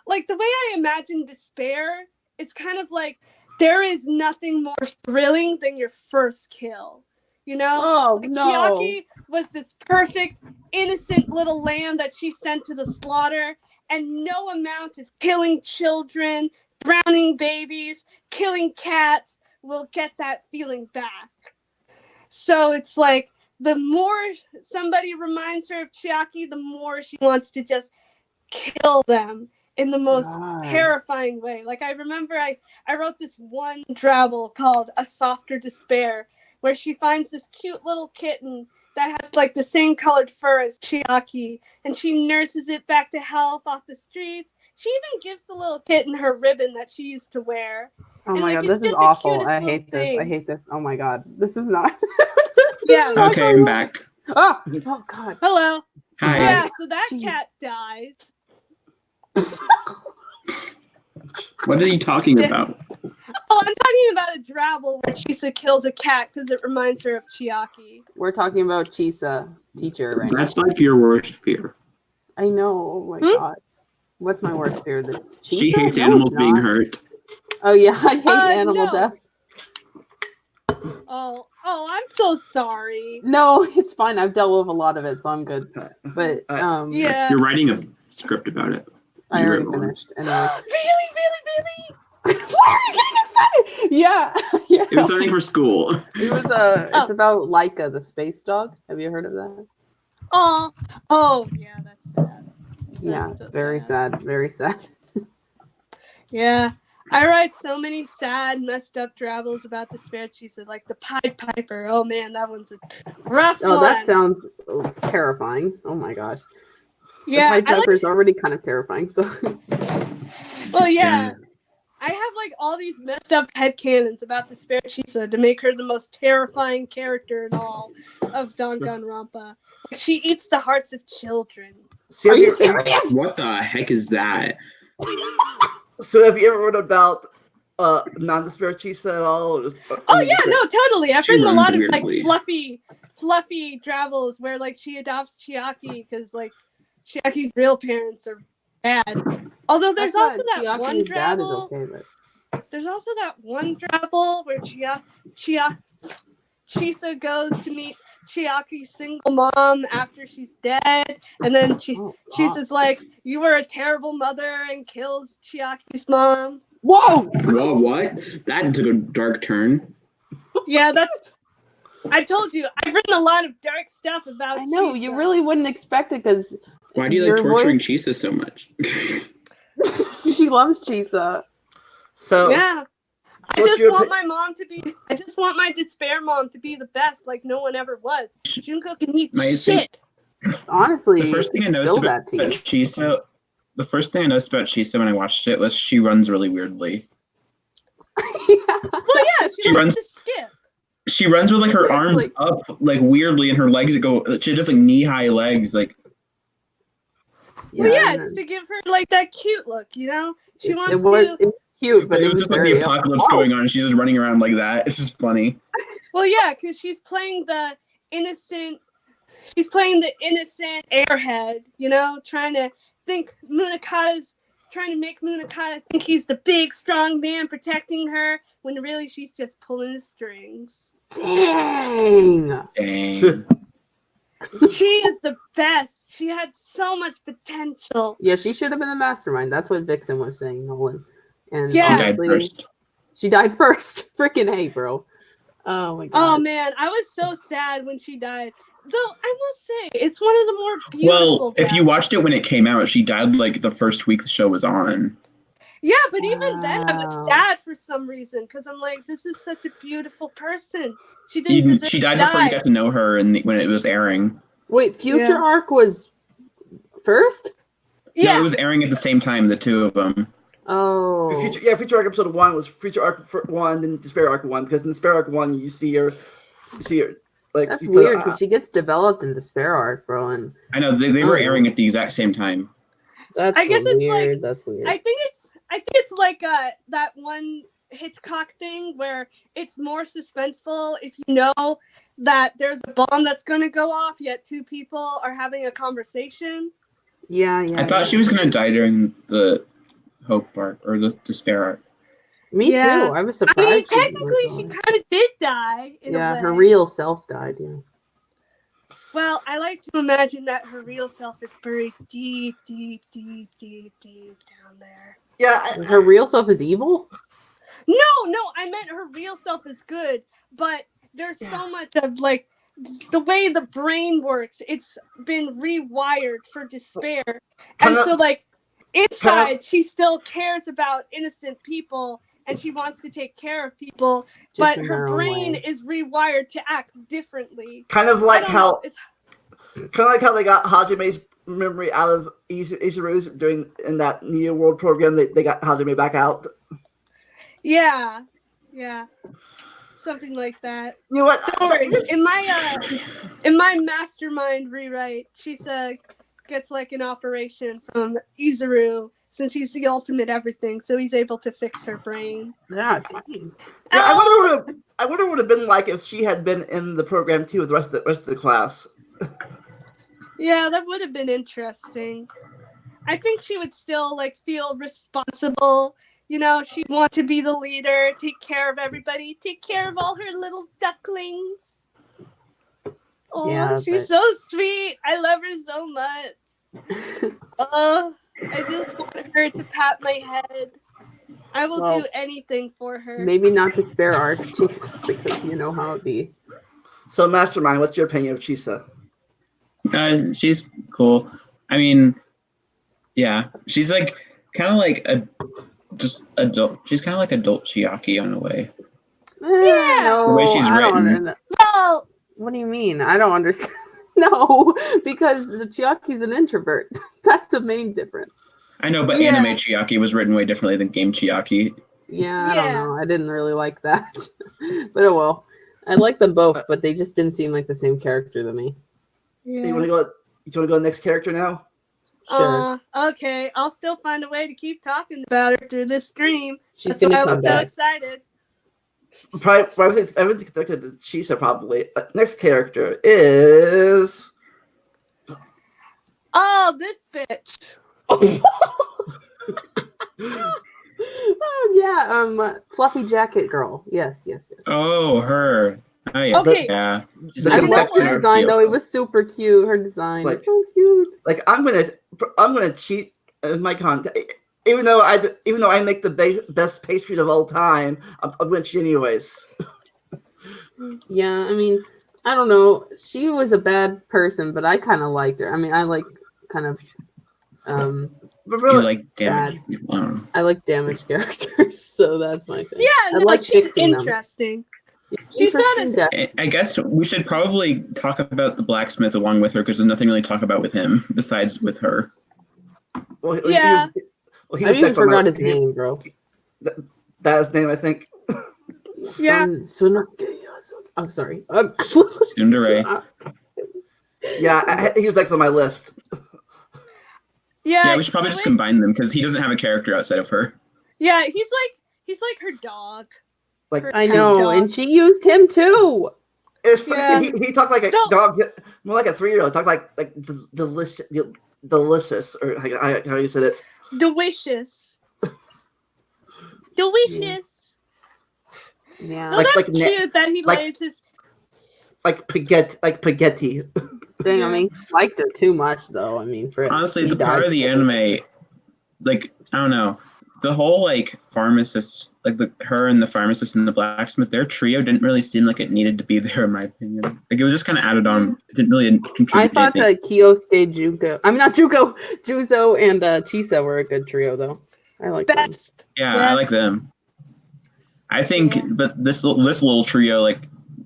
Like, the way I imagine Despair, it's kind of like there is nothing more thrilling than your first kill. You know? Oh, like, no. Chiaki was this perfect, innocent little lamb that she sent to the slaughter, and no amount of killing children, browning babies, killing cats will get that feeling back. So it's like, the more somebody reminds her of Chiaki, the more she wants to just kill them in the most terrifying way. Like, I remember I wrote this one travel called A Softer Despair, where she finds this cute little kitten that has like the same colored fur as Chiaki, and she nurses it back to health off the streets. She even gives the little kitten her ribbon that she used to wear. Oh and, my like, god, this is awful. I hate this. I hate this. Oh my god. This is not. Yeah. Okay, I'm back. Oh god. Hello. Hi. Yeah, so that cat dies. What are you talking about? Oh, I'm talking about a Drabble where Chisa kills a cat because it reminds her of Chiaki. We're talking about Chisa, teacher, right now. That's like your worst fear. I know. Oh my god. What's my worst fear? She hates animals being hurt. Oh yeah, I hate animal death. Oh, I'm so sorry. No, it's fine. I've dealt with a lot of it, so I'm good. But yeah. You're writing a script about it. I already finished. Anyway. Really? Why are you getting excited? Yeah. It was something for school. It was it's about Laika, the space dog. Have you heard of that? Oh yeah, that's sad. That's very sad. Very sad. Yeah. I write so many sad, messed up travels about Despair Chisa, like the Pied Piper. Oh man, that one's a rough one. Oh, that sounds terrifying. Oh my gosh. Yeah, the Pied Piper is already kind of terrifying. So. Well, yeah. I have like all these messed up headcanons about Despair Chisa to make her the most terrifying character in all of Danganronpa. Like, she eats the hearts of children. Are you serious? What the heck is that? So have you ever read about non-Despair Chisa at all? Oh yeah, no, totally. I've written a lot of like fluffy fluffy travels where like she adopts Chiaki because like Chiaki's real parents are bad. Although there's also that one Chiaki's dad is travel. okay, but There's also that one travel where Chisa goes to meet Chiaki's single mom after she's dead, and then Chisa's like, "You were a terrible mother," and kills Chiaki's mom. Whoa! Whoa, what? That took a dark turn. Yeah, I told you, I've written a lot of dark stuff about. I know Chisa. you really wouldn't expect it because Why do you like torturing Chisa so much? she loves Chisa. So Yeah. I what's just your want my despair mom to be the best, like no one ever was. Junko can eat shit. Honestly, The first thing I noticed about Chisa, when I watched it was she runs really weirdly. Well, yeah, she runs to skip. She runs with like her arms like, up like weirdly, and her legs go. She has like knee-high legs, like. Well, yeah, it's to give her like that cute look, you know. She wants it was cute, but it was just like the apocalypse going on, and she's just running around like that. It's just funny. Well, yeah, because she's playing the innocent. She's playing the innocent airhead, you know, trying to make Munakata think he's the big, strong man protecting her, when really she's just pulling the strings. Dang. She is the best. She had so much potential. Yeah, she should have been the mastermind. That's what Vixen was saying, Nolan. And yeah, she died first. She died first. Freaking hey, bro. Oh my god. Oh man, I was so sad when she died. Though I will say, it's one of the more beautiful. Well, if you watched it when it came out, she died like the first week the show was on. Yeah, but even then, I was sad for some reason because I'm like, this is such a beautiful person. She didn't. She died before you got to know her, and when it was airing. Wait, Future Arc was first? Yeah, no, it was airing at the same time. The two of them. Oh. Future Arc episode 1 was Future Arc 1, then Despair Arc 1. Because in Despair Arc 1, you see her like. That's weird because she gets developed in Despair Arc, bro. And I know they were airing at the exact same time. That's I guess weird. it's like That's weird. I think it's like that one Hitchcock thing where it's more suspenseful if you know that there's a bomb that's gonna go off, yet two people are having a conversation. Yeah. I thought she was gonna die during the Hope arc or the Despair arc. Me too. I was surprised. I mean, technically, she kind of did die. Yeah, her real self died. Yeah. Well, I like to imagine that her real self is buried deep, deep, deep, deep, deep down there. Yeah. Her real self is evil? No, I meant her real self is good, but there's so much of like the way the brain works. It's been rewired for despair, and so like inside, she still cares about innocent people and she wants to take care of people, but her brain is rewired to act differently. Kind of like how they got Hajime's memory out of Izuru's in that Neo World program. They got Hajime back out. Yeah, something like that. You know what? Don't worry. In my mastermind rewrite, Chisa gets like an operation from Izuru since he's the ultimate everything, so he's able to fix her brain. Yeah. I wonder what it would have been like if she had been in the program too with the rest of the class. Yeah, that would have been interesting. I think she would still like feel responsible. You know, she'd want to be the leader, take care of everybody, take care of all her little ducklings. Oh, yeah, she's so sweet. I love her so much. Oh, I just want her to pat my head. I will do anything for her. Maybe not Despair Arc, Chisa, because you know how it be. So, Mastermind, what's your opinion of Chisa? She's cool. I mean, yeah, she's like kind of like just adult. She's kind of like adult Chiaki in a way. Yeah. The way she's written. Well, what do you mean? I don't understand. No, because Chiaki's an introvert. That's the main difference. I know, but anime Chiaki was written way differently than game Chiaki. Yeah, I don't know. I didn't really like that. But oh well. I like them both, but they just didn't seem like the same character to me. Yeah. You want to go to the next character now? Sure. Okay. I'll still find a way to keep talking about her through this stream. She's going to come back. I'm so excited. Probably everything's connected to Chisa, probably. Next character is. Oh, this bitch. Oh yeah, fluffy jacket girl. Yes. Oh, her. Oh yeah. Okay. Yeah. The I You know loved her what? design though. It was super cute. Her design Like- is so cute. Like I'm gonna cheat in my content. Even though I make the best pastries of all time, I'm gonna cheat anyways. Yeah, I mean, I don't know. She was a bad person, but I kind of liked her. I mean, I like kind of But You really, like damage. I like damaged characters, so that's my thing. Yeah, I no, like she's fixing them. interesting. She's not Interesting a death. I guess we should probably talk about the blacksmith along with her because there's nothing really to talk about with him besides with her. well, Yeah. he I was even next on my- forgot his name, bro. That's his name, I think. Yeah. I'm sorry. Tsundere. Yeah, he was next on my list. Yeah, Yeah, we should probably just combine them because he doesn't have a character outside of her. Yeah, he's like her dog. Like Her I cat know, dog. and she used him too. it's funny. Yeah. He talked like a No. dog, more like a 3-year-old. Talked like delicious, or how you said it. Delicious. Delicious. Yeah, Oh, Like- that's like na- cute that he like- lays his. Like spaghetti. thing. I mean, liked her too much though. I mean, for Honestly, he the part died of the for- anime, like I don't know, the whole like pharmacist, like her and the pharmacist and the blacksmith, their trio didn't really seem like it needed to be there, in my opinion. Like it was just kind of added on. It didn't really contribute. I thought anything. that Kyosuke, Juzo, and Chisa were a good trio though. I like them. Best. Yeah, Yes. I like them. I think, Yeah. but this little trio, like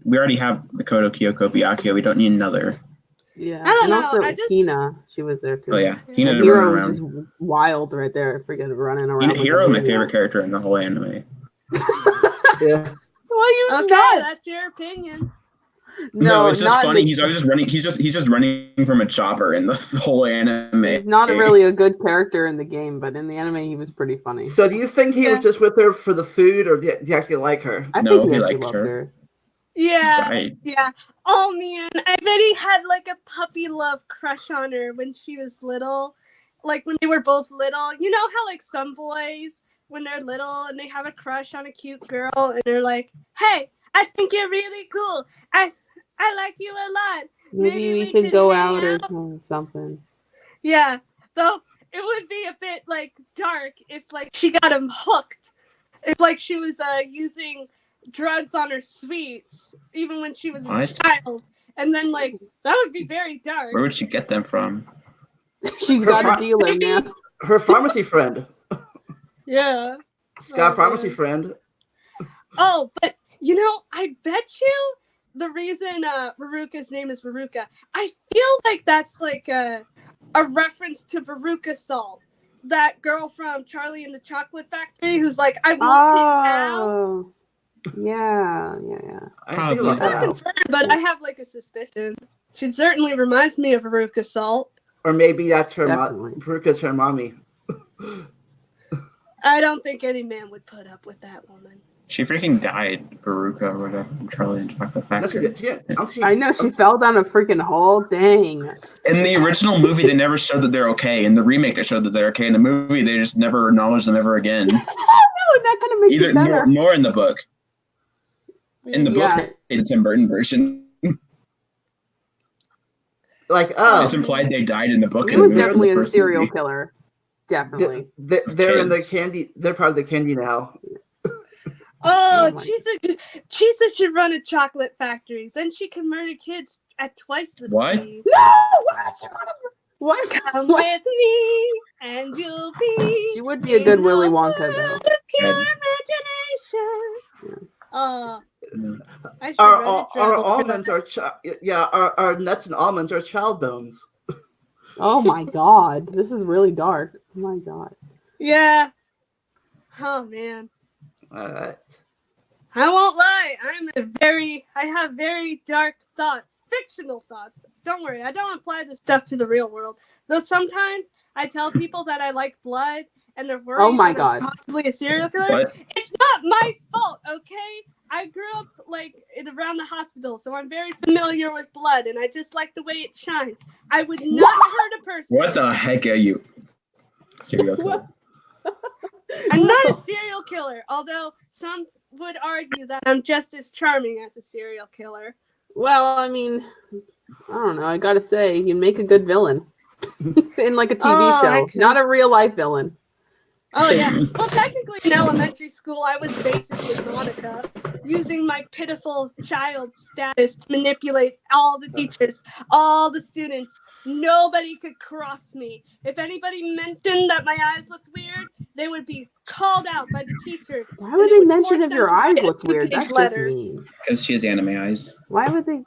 we already have Makoto, Kyoko, Byakuya. We don't need another. Yeah, I don't and know, also I just- Hina, she was there too. Oh yeah, Yeah. Hina And to run Hero was around. just wild right there, freaking running around. like a Hero is my maniac. favorite character in the whole anime. Yeah. Well, you Okay, nuts. that's your opinion. No, it's just not funny. the- He's always just running. He's just running from a chopper in the whole anime. He's not really a good character in the game, but in the anime, he was pretty funny. So do you think he Yeah. was just with her for the food, or do you actually like her? I No, think he he actually liked loved her. her. Yeah. Right. Yeah. Oh man, I bet he had like a puppy love crush on her when she was little. Like when they were both little. You know how like some boys when they're little and they have a crush on a cute girl and they're like, "Hey, I think you're really cool. I like you a lot." Maybe Maybe we we should could go hang out or out. something. Yeah. Though it would be a bit like dark if like she got him hooked. If like she was using drugs on her sweets even when she was a What? child. And then like that would be very dark. Where would she get them from? She's got a dealer, man. Her pharmacy friend. Yeah. Scott Oh, pharmacy man. friend. Oh, but you know, I bet you the reason Veruca's name is Veruca, I feel like that's like a reference to Veruca Salt, that girl from Charlie and the Chocolate Factory who's like, I want it now. Oh, yeah. I didn't think about Probably. Not that. confirmed, but I have like a suspicion. She certainly reminds me of Veruca Salt. Or maybe that's her Definitely. Veruca's her mommy. I don't think any man would put up with that woman. She freaking died, Baruka or whatever, from Charlie and Chocolate No, she Factory. did- she didn't- I know, she fell down a freaking hole. Dang. In the original movie, they never showed that they're okay. In the remake, they showed that they're okay. In the movie, they just never acknowledged them ever again. No, that kind of makes Either it better. nor in the book. In the Yeah. book, it's Tim Burton version. Like, It's implied they died in the book. He and was the movie, definitely the a first serial movie. killer. Definitely. they're in the kids. candy. They're part of the candy now. Oh, Oh my Chisa should run a chocolate factory. Then she can murder kids at twice the What? speed. No! What? Come What? with me, and you'll be. She would be a good in Willy the Wonka, world though. of pure Good. imagination. I should Our run a our travel almonds trailer. are our nuts and almonds are child bones. Oh my god. This is really dark. Oh my god. Yeah. Oh man. All right. I won't lie. I have very dark thoughts, fictional thoughts. Don't worry, I don't apply this stuff to the real world. Though sometimes I tell people that I like blood, and they're worried Oh my that I'm God. possibly a serial killer, What? it's not my fault, okay? I grew up like around the hospital, so I'm very familiar with blood, and I just like the way it shines. I would not hurt a person. What the heck are you? Serial killer. I'm not a serial killer, although some would argue that I'm just as charming as a serial killer. Well, I mean, I don't know. I gotta say, you make a good villain in like a TV show, not a real life villain. Oh yeah. Well, technically in elementary school, I was basically Monica, using my pitiful child status to manipulate all the teachers, all the students. Nobody could cross me. If anybody mentioned that my eyes looked weird, they would be called out by the teachers. Why would they mention if your eyes look weird? That's just mean. Because she has anime eyes. Why would they?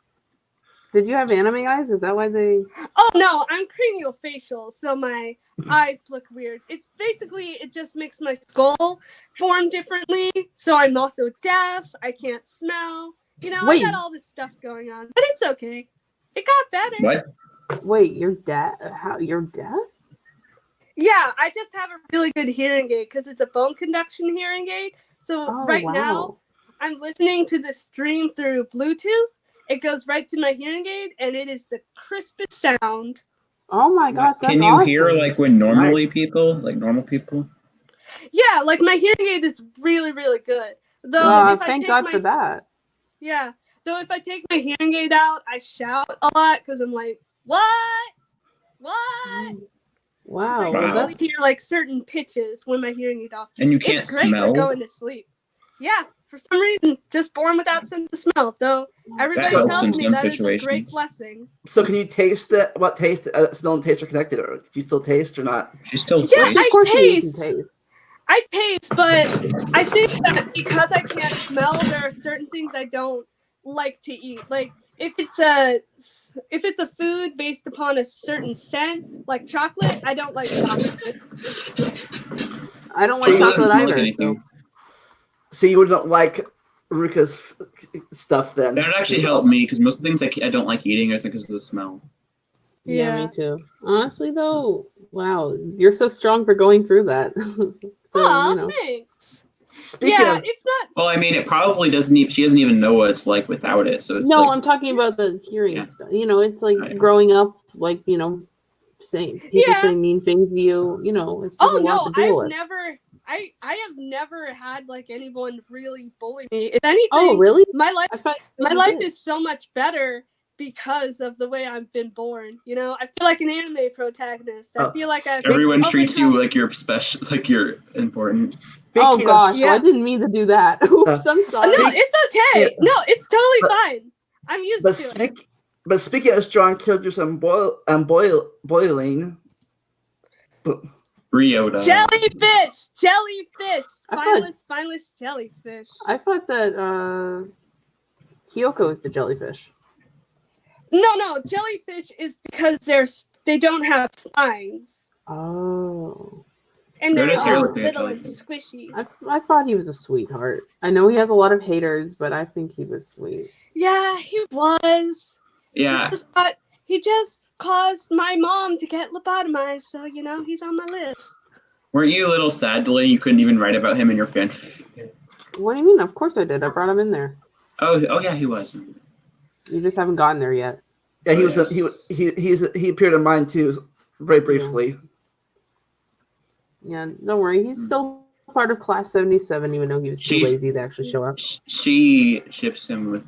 Did you have anime eyes? Is that why they? Oh no, I'm craniofacial, so my eyes look weird. It's basically, it just makes my skull form differently. So I'm also deaf. I can't smell. You know, Wait. I got all this stuff going on, but it's okay. It got better. What? Wait, you're deaf? How? You're deaf? Yeah, I just have a really good hearing aid because it's a bone conduction hearing aid. So Oh, right wow. now, I'm listening to the stream through Bluetooth. It goes right to my hearing aid, and it is the crispest sound. Oh my gosh, that's Can you awesome. hear like when normal people? Yeah, like my hearing aid is really, really good. Though if I Thank take God my, for that. Yeah, though if I take my hearing aid out, I shout a lot because I'm like, what? Wow, I well, can only that's hear like certain pitches when my hearing aid off. And you can't It's great smell? for going to sleep. Yeah, for some reason, just born without sense of smell. Though everybody helps in tells me some that is a great situations. blessing. So can you taste that? What taste? Smell and taste are connected, or do you still taste or not? She's still Yeah, tastes. of course you can taste. taste. I taste, but I think that because I can't smell, there are certain things I don't like to eat. Like if it's a food based upon a certain scent, like chocolate, I don't like chocolate. I don't So like you chocolate doesn't smell either. like anything. So you wouldn't like Ruka's stuff then? That would actually help me because most of the things I don't like eating, I think, is the smell. Yeah, me too. Honestly, though, wow, you're so strong for going through that. So, Aw, you know. thanks. Speaking Yeah, of, it's not. Well, I mean, it probably doesn't even. She doesn't even know what it's like without it. So it's No, like, I'm talking about the hearing Yeah. stuff. You know, it's like Oh, yeah. growing up, like, you know, saying people Yeah. saying mean things to you. You know, it's just Oh a lot no, to deal I've with. never. I have never had like anyone really bully me. If anything, Oh, really? my life I thought my you life did. is so much better because of the way I've been born. You know, I feel like an anime protagonist. I feel like I've everyone treats you overcome- like you're special, like you're important. Oh speaking gosh, Yeah. well, I didn't mean to do that. Oops, I'm Oh, sorry. no, it's okay. Yeah. No, it's totally But- fine. I'm used to it. but speaking of strong characters and boiling, Ryota. Jellyfish, I thought- spineless jellyfish. I thought that Kyoko is the jellyfish. No, jellyfish is because they don't have spines Oh. and they're Ryota's hair all looked like a little and jellyfish. squishy. I thought he was a sweetheart. I know he has a lot of haters, but I think he was sweet. Yeah, he was. Yeah, He just caused my mom to get lobotomized, so you know he's on my list. weren't you a little sad, Delay? You couldn't even write about him in your fan. What do you mean? Of course I did. I brought him in there. Oh yeah, he was. You just haven't gotten there yet. yeah, he Oh, was yeah. he appeared in mine too, very briefly. Yeah, don't worry. He's still part of Class 77, even though he was too She- lazy to actually show up. She ships him with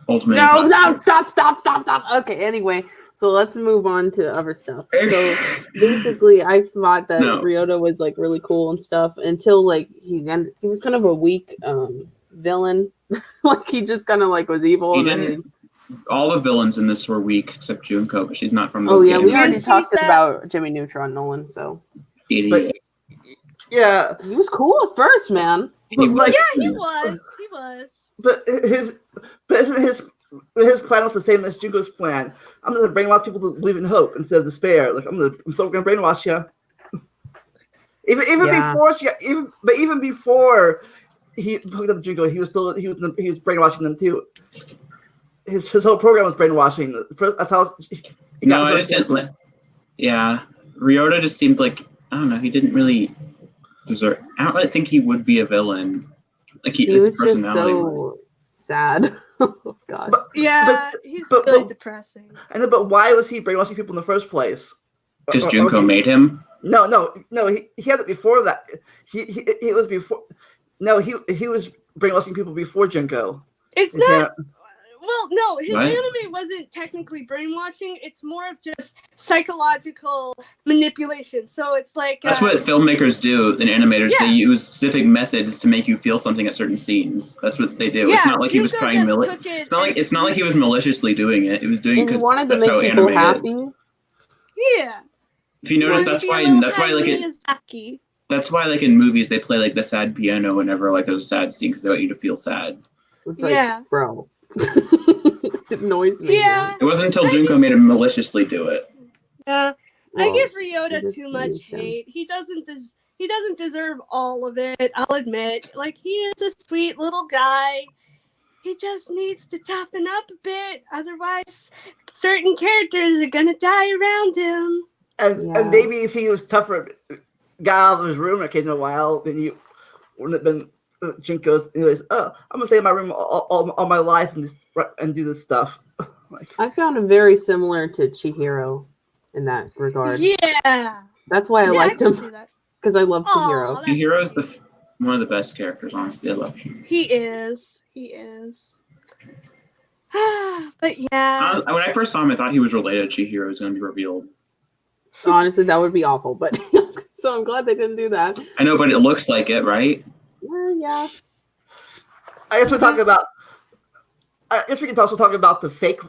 Ultimate. No, Imposter. stop. Okay, anyway, so let's move on to other stuff. So basically, I thought that No. Ryota was like really cool and stuff until like he was kind of a weak villain. Like he just kind of like was evil. He And then didn't. All the villains in this were weak except Junko, but she's not from the oh yeah, we anime. already And she talked said- about Jimmy Neutron Nolan. So Idiot. But yeah, he was cool at first, man. but like, Yeah, he was. but isn't his plan was the same as Junko's plan? I'm gonna brainwash people to believe in hope instead of despair. Like I'm still gonna brainwash you. Even Yeah. even before he hooked up Junko, he was brainwashing them too. His whole program was brainwashing. That's how he No, got I just didn't. Yeah, Ryota just seemed like I don't know. He didn't really. I don't really think he would be a villain. Like He his was just personality. so sad. Oh God. Yeah, he's really depressing. And then, but why was he brainwashing people in the first place? Because Or Junko was he- made him. No. He had it before that. He was before. No, he was brainwashing people before Junko. It's His not. Well, no, his What? anime wasn't technically brainwashing. It's more of just psychological manipulation. So it's like That's what filmmakers do and animators. Yeah. They use specific methods to make you feel something at certain scenes. That's what they do. Yeah, It's not like he was Junko trying just took it It's not like he was maliciously doing it. It was doing And he because wanted to that's how make people anime happy. is. Yeah. If you notice, Wanted to that's be a why little like that's why like in movies they play like the sad piano whenever like there's a sad scene because they want you to feel sad. It's Yeah. like, bro. It annoys me. Yeah. It wasn't until Junko made him maliciously do it. I Well, give he Ryota just too much used him. hate. He doesn't deserve all of it. I'll admit. Like he is a sweet little guy. He just needs to toughen up a bit. Otherwise, certain characters are gonna die around him. And Yeah. maybe if he was tougher, got out of his room in a while, then you wouldn't have been Junko's. Anyways, I'm gonna stay in my room all my life and just and do this stuff. Like, I found him very similar to Chihiro in that regard. Yeah. That's why I liked can him, see that. because I love Aw, Chihiro. that's Chihiro's sweet. one of the best characters, honestly. I love Chihiro. He is. But yeah. When I first saw him, I thought he was related to Chihiro. It was going to be revealed. Honestly, that would be awful, but so I'm glad they didn't do that. I know, but it looks like it, right? Well, yeah. I guess we're talking about. I guess we can also talk about the fake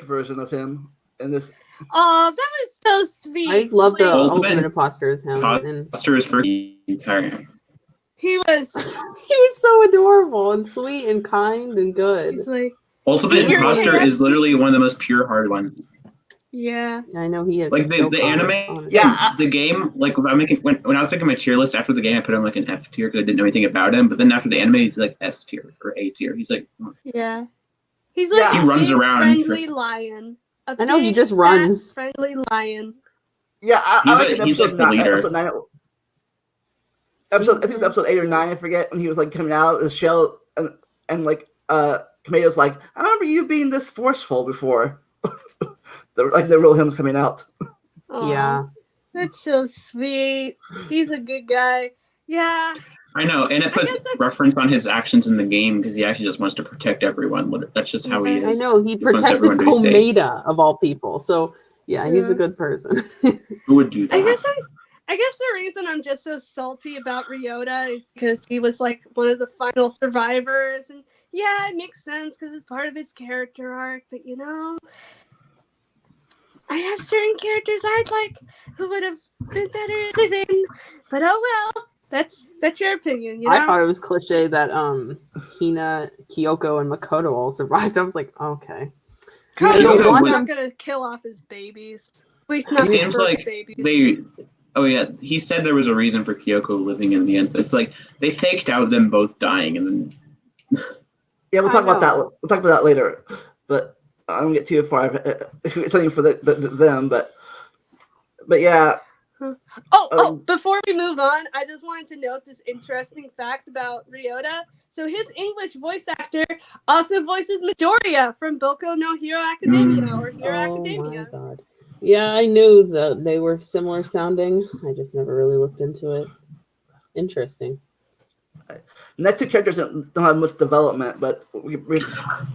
version of him in this. Oh, that was so sweet. I love the Like, ultimate imposter as him. And Imposter is for entire. he was. he was so adorable and sweet and kind and good. He's like, Ultimate You're Imposter right. is literally one of the most pure-hearted ones. yeah. I know he is. Like He's the so anime, kind, honestly. Yeah. the game. Like when I was making my tier list after the game, I put him like an F tier because I didn't know anything about him. But then after the anime, he's like S tier or A tier. He's like, Yeah. He's like Yeah. a He runs big, around. friendly lion. A I know, he big, just fat, runs. Friendly lion. Yeah, I like in he's episode like the 9. leader. Episode 9. I think it was episode 8 or 9. I forget when he was like coming out of the shell and like Tomato's like, I remember you being this forceful before. the real him coming out. Aw, Yeah. That's so sweet. He's a good guy. Yeah. I know, and it puts guess I- reference on his actions in the game because he actually just wants to protect everyone. That's just how he is. I know, he Just wants protected everyone to be safe. Komeda of all people. So, yeah, he's a Yeah. good person. Who would do that? I guess the reason I'm just so salty about Ryota is because he was like one of the final survivors, and yeah, it makes sense because it's part of his character arc. But you know, I have certain characters I'd like who would have been better living. But oh well, that's your opinion. You know, I thought it was cliche that Hina, Kyoko, and Makoto all survived. I was like, okay. Koto's Kyoko not would- gonna kill off his babies. At least not It his seems first like babies. Oh yeah, he said there was a reason for Kyoko living in the end. But it's like they faked out them both dying, and then Yeah, we'll talk I about that. know. We'll talk about that later. But I don't get too far. It's something for them, but yeah. Before we move on, I just wanted to note this interesting fact about Ryota. So his English voice actor also voices Midoriya from Boku no Hero Academia or Hero Academia. My god. Yeah, I knew that they were similar sounding. I just never really looked into it. Interesting. Next two characters don't have much development, but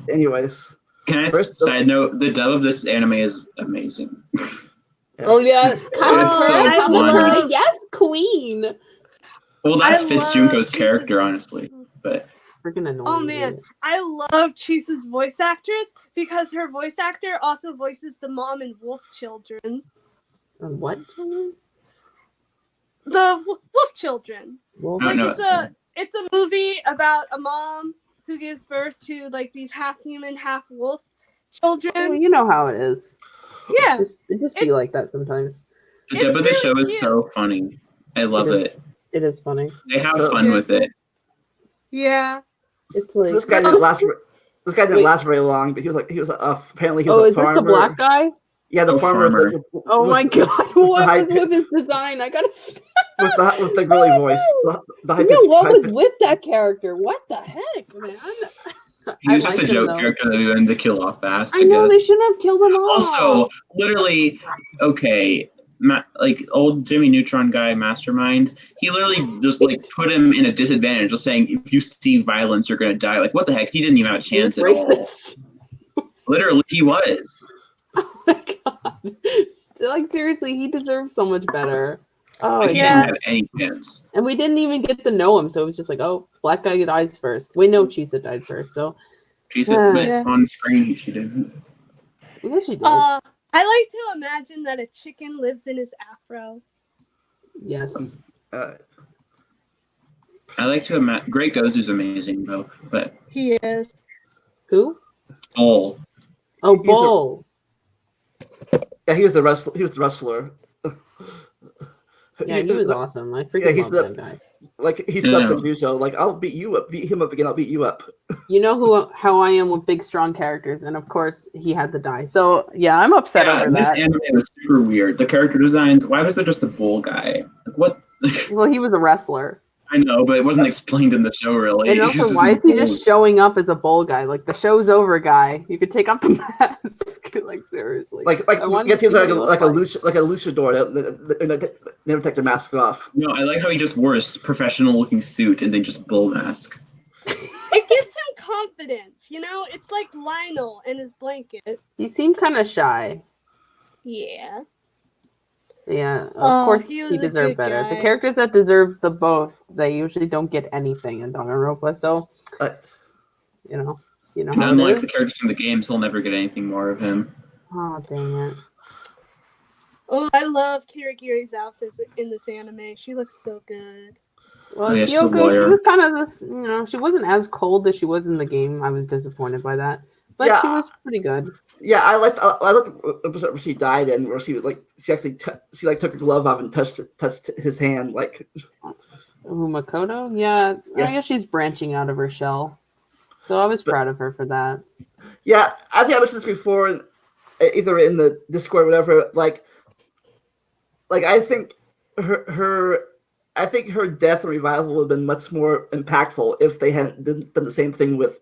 anyways. can I First- side note the dub of this anime is amazing. Oh yeah, It's so I fun. love- Yes, queen. Well, that I fits love Junko's Chisa's- character, honestly. But Freaking annoying. Oh man, I love Chisa's voice actress because her voice actor also voices the mom in Wolf Children. What? The Wolf Children. Wolf? I don't Like know. it's a movie about a mom who gives birth to like these half human, half wolf Well, children. you know how it is. Yeah. It just be It's- like that sometimes. The It's dub of the really show is cute. so funny. I love It is. it. It is funny. They have So- fun Yeah. with it. Yeah. It's So like, this guy didn't last. This guy didn't Wait. last very long, but he was apparently he was oh, a is this farmer. the black guy? Yeah, the Oh, farmer. farmer. Oh my god, what high was with his design? I gotta stop. with the girly voice. The You know what was with that character? What the heck, man? He was just a joke character that we wanted to kill off fast. I know, they shouldn't have killed him off. Also, literally, okay, like old Jimmy Neutron guy, Mastermind, he literally just like put him in a disadvantage, just saying if you see violence, you're gonna die. Like, what the heck? He didn't even have a chance at all. Literally, he was. Oh my god! Like seriously, he deserves so much better. Oh He didn't have any chance. And we didn't even get to know him, so it was just like, oh, black guy dies first. We know Chisa died first, so. Chisa, but on screen she didn't. Yeah, she did. I like to imagine that a chicken lives in his afro. Yes. I like to imagine. Great Gozu's amazing though, but he is. Who? Bull. Oh, Bull. Yeah, he was the wrestler. He was the wrestler. Yeah, he was awesome. I freaking love that guy. Like he's tough as usual. Like I'll beat you up, beat him up again. I'll beat you up. You know how I am with big, strong characters, and of course he had to die. So yeah, I'm upset over this that. This anime was super weird. The character designs. Why was there just a bull guy? Like, what? Well, he was a wrestler. I know, but it wasn't explained in the show really. And also, why is he just showing up as a bull guy? Like the show's over, guy. You could take off the mask. Like seriously. Like I guess he's like a luchador. Never take the mask off. No, I like how he just wore a professional looking suit and then just bull mask. It gives him confidence, you know. It's like Lionel and his blanket. He seemed kind of shy. Yeah. Yeah, of course he deserved better. The characters that deserve the most, they usually don't get anything in Danganronpa. So, you know and how unlike it is. the characters from the games, he'll never get anything more of him. Oh dang it! Oh, I love Kirigiri's outfit in this anime. She looks so good. Well, Kyoko, she was kind of this. She wasn't as cold as she was in the game. I was disappointed by that. But she was pretty good. Yeah, I liked the episode where she died and where she was like she took her glove off and touched his hand like. Makoto, yeah, I guess she's branching out of her shell, so I was proud of her for that. Yeah, I think I mentioned this before, either in the Discord or whatever. Like I think her death and revival would have been much more impactful if they hadn't done the same thing with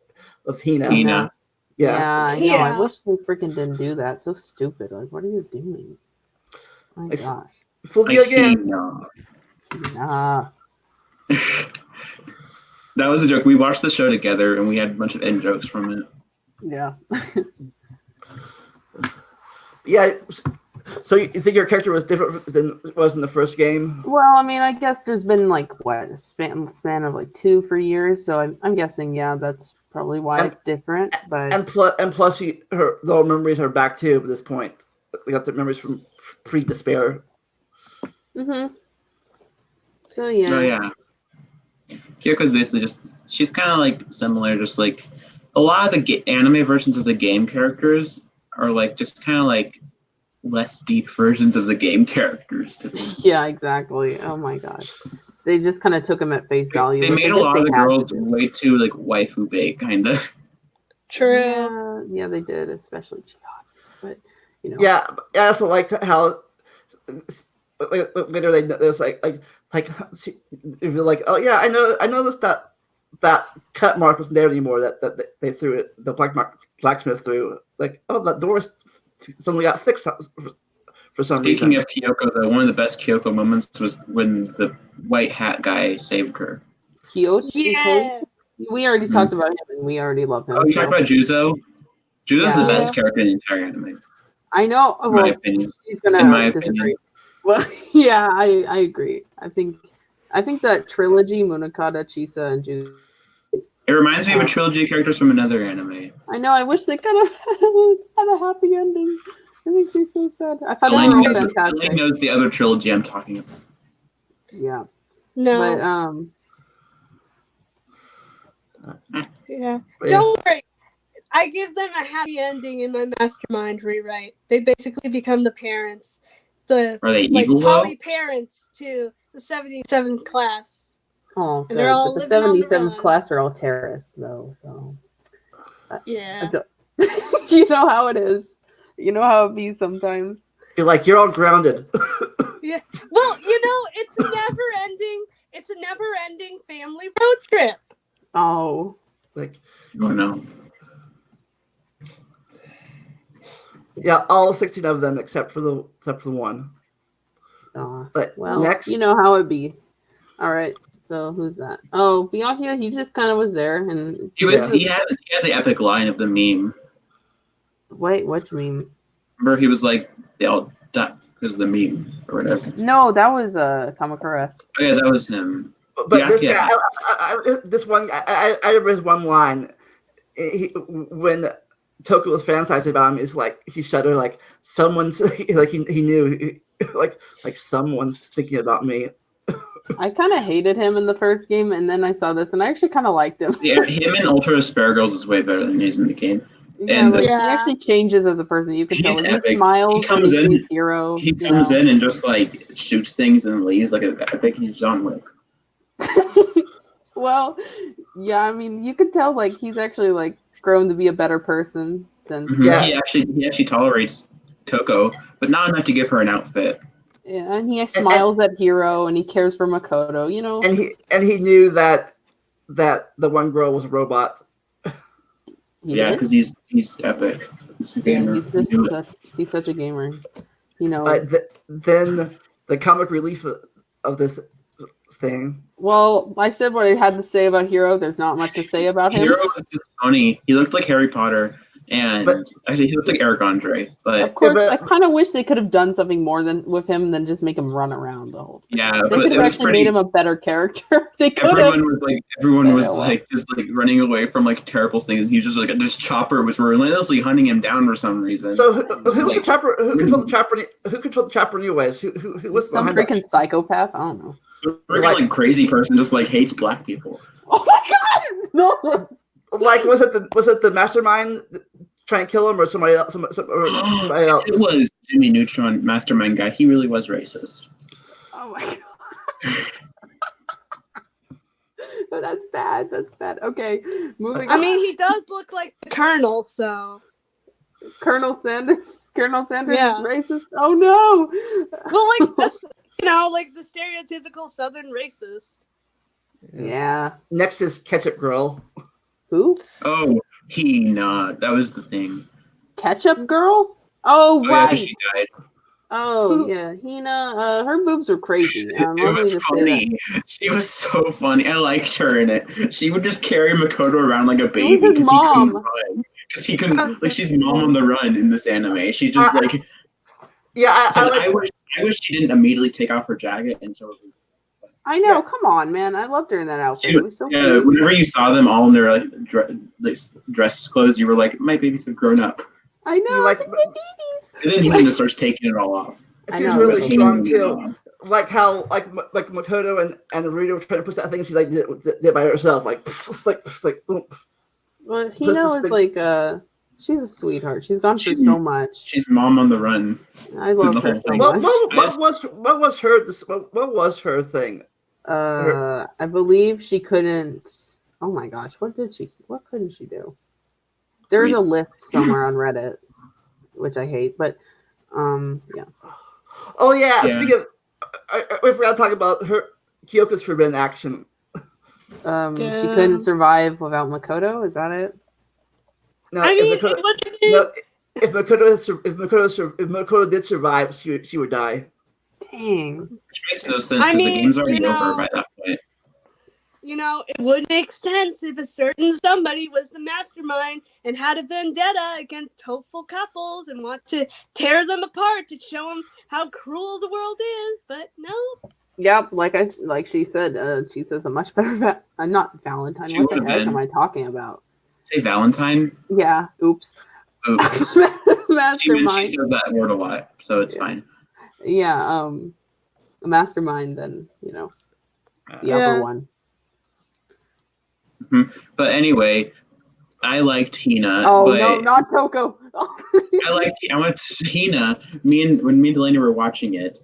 Hina. Yeah, I know. I wish they freaking didn't do that. So stupid. Like, what are you doing? My gosh. Fooled you again. Nah. That was a joke. We watched the show together and we had a bunch of in jokes from it. Yeah. Yeah. So you think your character was different than it was in the first game? Well, I mean, I guess there's been like a span of like 2 for years. So I'm guessing, that's probably why it's different, but plus, the old memories are back too at this point. We got the memories from pre-despair. Mm-hmm. So yeah. Oh yeah. Kyoko's basically she's kind of like similar, just like a lot of the anime versions of the game characters are like just kind of like less deep versions of the game characters. Yeah, exactly. Oh my gosh. They just kind of took him at face value. They made a lot of the girls way too like waifu bait, kind of. True. Yeah, they did, especially Chihaya. But Yeah, I also liked how later there's like if you're like, oh yeah, I noticed that cut mark wasn't there anymore. That they threw it, the blacksmith threw. Like, oh, that door suddenly got fixed for some reason. Speaking of Kyoko, though, one of the best Kyoko moments was when the white hat guy saved her. Kyochi? Yeah. We already talked about him, and we already love him. Oh, you talked about Juzo? Juzo's the best character in the entire anime. I know. In my opinion. He's gonna disagree. Well, yeah, I agree. I think that trilogy, Munakata, Chisa, and Juzo. It reminds me of a trilogy of characters from another anime. I know. I wish they could have had a happy ending. It makes me so sad. I thought they were all fantastic. Link knows the other trilogy I'm talking about. Yeah. No. But yeah. Don't worry. I give them a happy ending in my mastermind rewrite. They basically become the parents. Are they evil poly parents to the 77th class. Oh, good. But the 77th class are all terrorists, though. So. Yeah. You know how it is. You know how it be sometimes. You're all grounded. Yeah. Well, it's a never-ending family road trip. Oh. Like, Oh no. yeah, all 16 of them except for the one. But Well, next, you know how it be. All right. So who's that? Oh, Bianca. He just kind of was there, and He had the epic line of the meme. Wait, what meme? Remember, he was like, "They all died because of the meme or whatever." No, that was Kamakura. Oh yeah, that was him. but Yeah, this yeah. guy, this one, I remember his one line. When Toko was fantasizing about him, is like he shuddered, like someone's like he knew, like someone's thinking about me. I kind of hated him in the first game, and then I saw this, and I actually kind of liked him. Yeah, him in Ultra Asparagus is way better than he's in the game. Yeah, And like, Yeah. he actually changes as a person. You can tell. He's Like, epic. he smiles He comes when in- he sees Hero. He comes in and just like shoots things and leaves like an epic. He's John Wick. Well, yeah, I mean, you could tell like he's actually like grown to be a better person since. Mhm. Yeah. He actually tolerates Toko, but not enough to give her an outfit. Yeah, and he smiles at Hero, and he cares for Makoto. You know, And he knew that the one girl was a robot. he Yeah, did? because he's epic. He's a Yeah, gamer. he's He just knew it. he's such a gamer. You know. Then the comic relief of this thing. Well, I said what I had to say about Hero. There's not much to say about him. Hero was just funny. He looked like Harry Potter, and actually he looked like Eric Andre. But Of course, Yeah, I but- kind of wish they could have done something more with him than just make him run around the whole time. yeah, They but could it have was actually pretty. made him a better character. They could have. Everyone was well. like just like running away from like terrible things. And he was just like this chopper was relentlessly hunting him down for some reason. So who was the Like- chopper? Who controlled the chopper? Who controlled the chopper anyways? Who was Some behind freaking psychopath. I don't know. like crazy person just like hates black people. Oh my god! No. that? Like was it the mastermind trying to kill him or somebody else? Somebody else. It was Jimmy Neutron, mastermind guy. He really was racist. Oh my god. Oh, that's bad. That's bad. Okay, moving. I on. mean, he does look like the Colonel, so. Colonel Sanders. Colonel Sanders Yeah. is racist. Oh no. Well, like this, like the stereotypical Southern racist. Yeah. Next is Ketchup Girl. Who? Oh, that was the thing. Ketchup Girl? Oh, Oh, yeah, 'cause right. she died. Oh yeah, Hina. Her boobs are crazy. It Let me was just say that. funny. She was so funny. I liked her in it. She would just carry Makoto around like a was baby his because mom. he couldn't like she's mom on the run in this anime. She just like Yeah, said, I I wish she didn't immediately take off her jacket and show her. I know. Yeah. Come on, man. I loved her in that outfit. She- It was so yeah, cute. whenever you saw them all in their like dress clothes, you were like, my babies have grown up. I know. You like- they're babies. And then he just starts taking it all off. I she's know, really but- strong too. Like how like Makoto and Rita were trying to push that thing. She like did by herself. Like boom. Well, Just Hina this was big- like she's a sweetheart. She's gone through She's- so much. She's mom on the run. I love the her whole so thing. much. What was her thing? I believe she couldn't. Oh my gosh, what couldn't she do? There's a list somewhere on Reddit, which I hate, but yeah. Oh yeah. Yeah. Speaking of, I forgot to talk about her Kyoko's forbidden action. She Yeah. couldn't survive without Makoto. Is that it? No, I mean, if Makoto, it would be, no, if Makoto did survive, she would die. Dang. Which makes no sense I because the mean, game's already you over know- by that point. it would make sense if a certain somebody was the mastermind and had a vendetta against hopeful couples and wants to tear them apart to show them how cruel the world is. But no, Yep, like she said, she says a much better. Not Valentine. She What the would've heck been. am I talking about? Say Valentine. Yeah. Oops. Oops. she Mastermind. says that word a lot, so it's Yeah. fine. Yeah. A mastermind. Then the Yeah. upper one. But anyway, I liked Hina. Oh but no, not Coco. I went to Hina. When me and Delaney were watching it,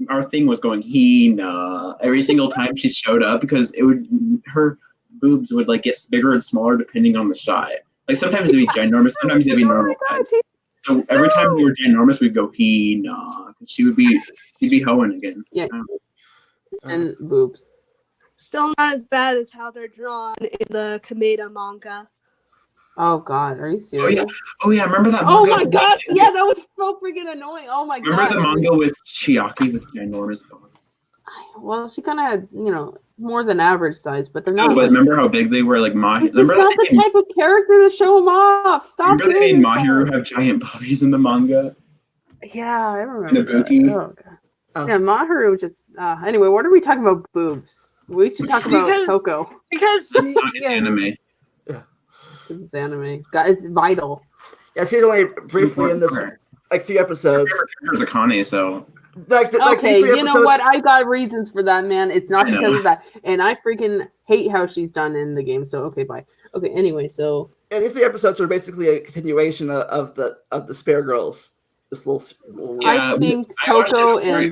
our thing was going Hina every single time she showed up because her boobs would like get bigger and smaller depending on the shot. Like sometimes it'd be ginormous, sometimes it'd be Oh my normal gosh, size. So every time we were ginormous, we'd go Hina. She'd be hoeing again. Yeah. And boobs. Still not as bad as how they're drawn in the Kameda manga. Oh God, are you serious? Oh yeah, remember that? Oh manga? my God, yeah, that was so freaking annoying. Oh my God. Remember the manga with Chiaki with ginormous body? Well, she kind of had, more than average size, but they're No, not. but remember how big they were? Like Mahi. This is Remember not the type of character to show them off. Stop Remember they doing made this. Mahiru have giant bodies in the manga? Yeah, I remember Ibuki. that. Oh God. Yeah, Mahiru just. Anyway, what are we talking about? Boobs. We should talk about Toko. Because It's anime. It's anime. It's vital. Yeah, she's only briefly in this, like 3 episodes. There's Akane, so. Okay, these 3 you know episodes- what? I got reasons for that, man. It's not because of that. And I freaking hate how she's done in the game. So, okay, bye. Okay, anyway, so. Yeah, these 3 episodes are basically a continuation of the Spare Girls. This little I think Toko and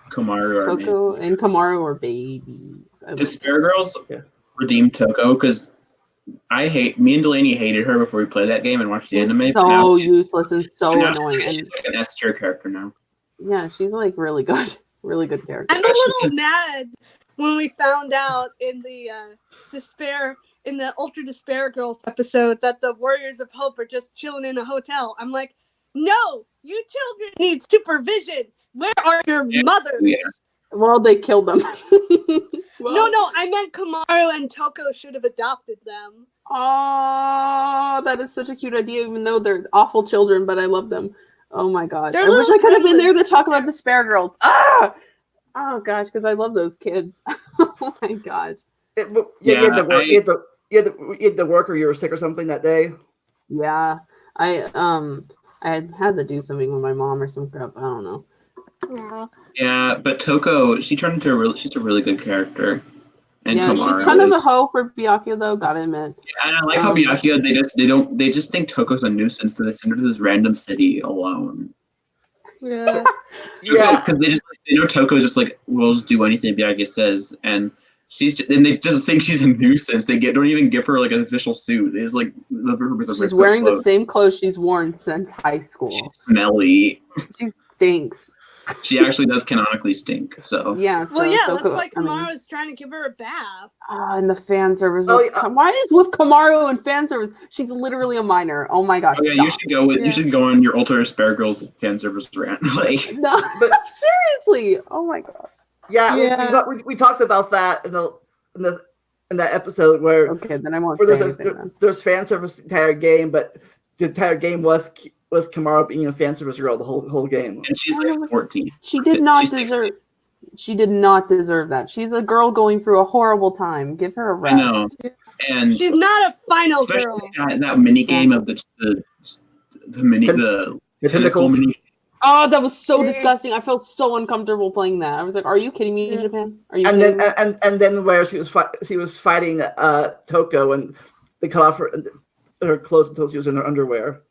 Komaru and Kamaru are babies. The Spare Girls redeemed Toko because me and Delaney hated her before we played that game and watched the anime. So useless and so annoying. She's like an S tier character now. Yeah, she's like really good character. I'm a little mad when we found out in the Ultra Despair Girls episode that the Warriors of Hope are just chilling in a hotel. I'm like, no, you children need supervision. Where are your mothers? Yeah. Well, they killed them. No, I meant Komaru and Toko should have adopted them. Oh, that is such a cute idea, even though they're awful children, but I love them. Oh my God. They're I wish I could have been there to privileged. talk about the Spare Girls. Ah! Oh gosh, because I love those kids. Oh my gosh. You had to work or you were sick or something that day. Yeah. I had to do something with my mom or some crap. I don't know. Aww. Yeah, but Toko, she's a really good character. And yeah, Komaru she's kind of a hoe for Byakuya though, gotta admit. Yeah, and I like how Byakuya, they just think Toko's a nuisance, so they send her to this random city alone. Yeah. Yeah. Because they know Toko's just like, we'll just do anything Byakuya says, and they just think she's a nuisance. They don't even give her like an official suit. They just like leave her with a She's wearing the same clothes she's worn since high school. She's smelly. She stinks. She actually does canonically stink. So yeah. So Well, yeah, Toko, that's why Kamaru is trying to give her a bath. And the fan service. Why is with Kamaru and fan service? She's literally a minor. Oh my gosh. Oh, yeah, you should go on your Ultra Spare Girls fan service rant. Like, no, but seriously. Oh my God. Yeah. We talked about that in that episode where then I won't say anything. There's fan service the entire game, but the entire game was Kamaru being a fan service girl the whole game. And she's like 14. She did not deserve. She did not deserve that. She's a girl going through a horrible time. Give her a rest. I know. And she's not a final girl. That mini game of the tentacles. Oh, that was so disgusting. I felt so uncomfortable playing that. I was like, "Are you kidding me, Japan? Are you?" And then where she was fighting Toko and they cut off her clothes until she was in her underwear.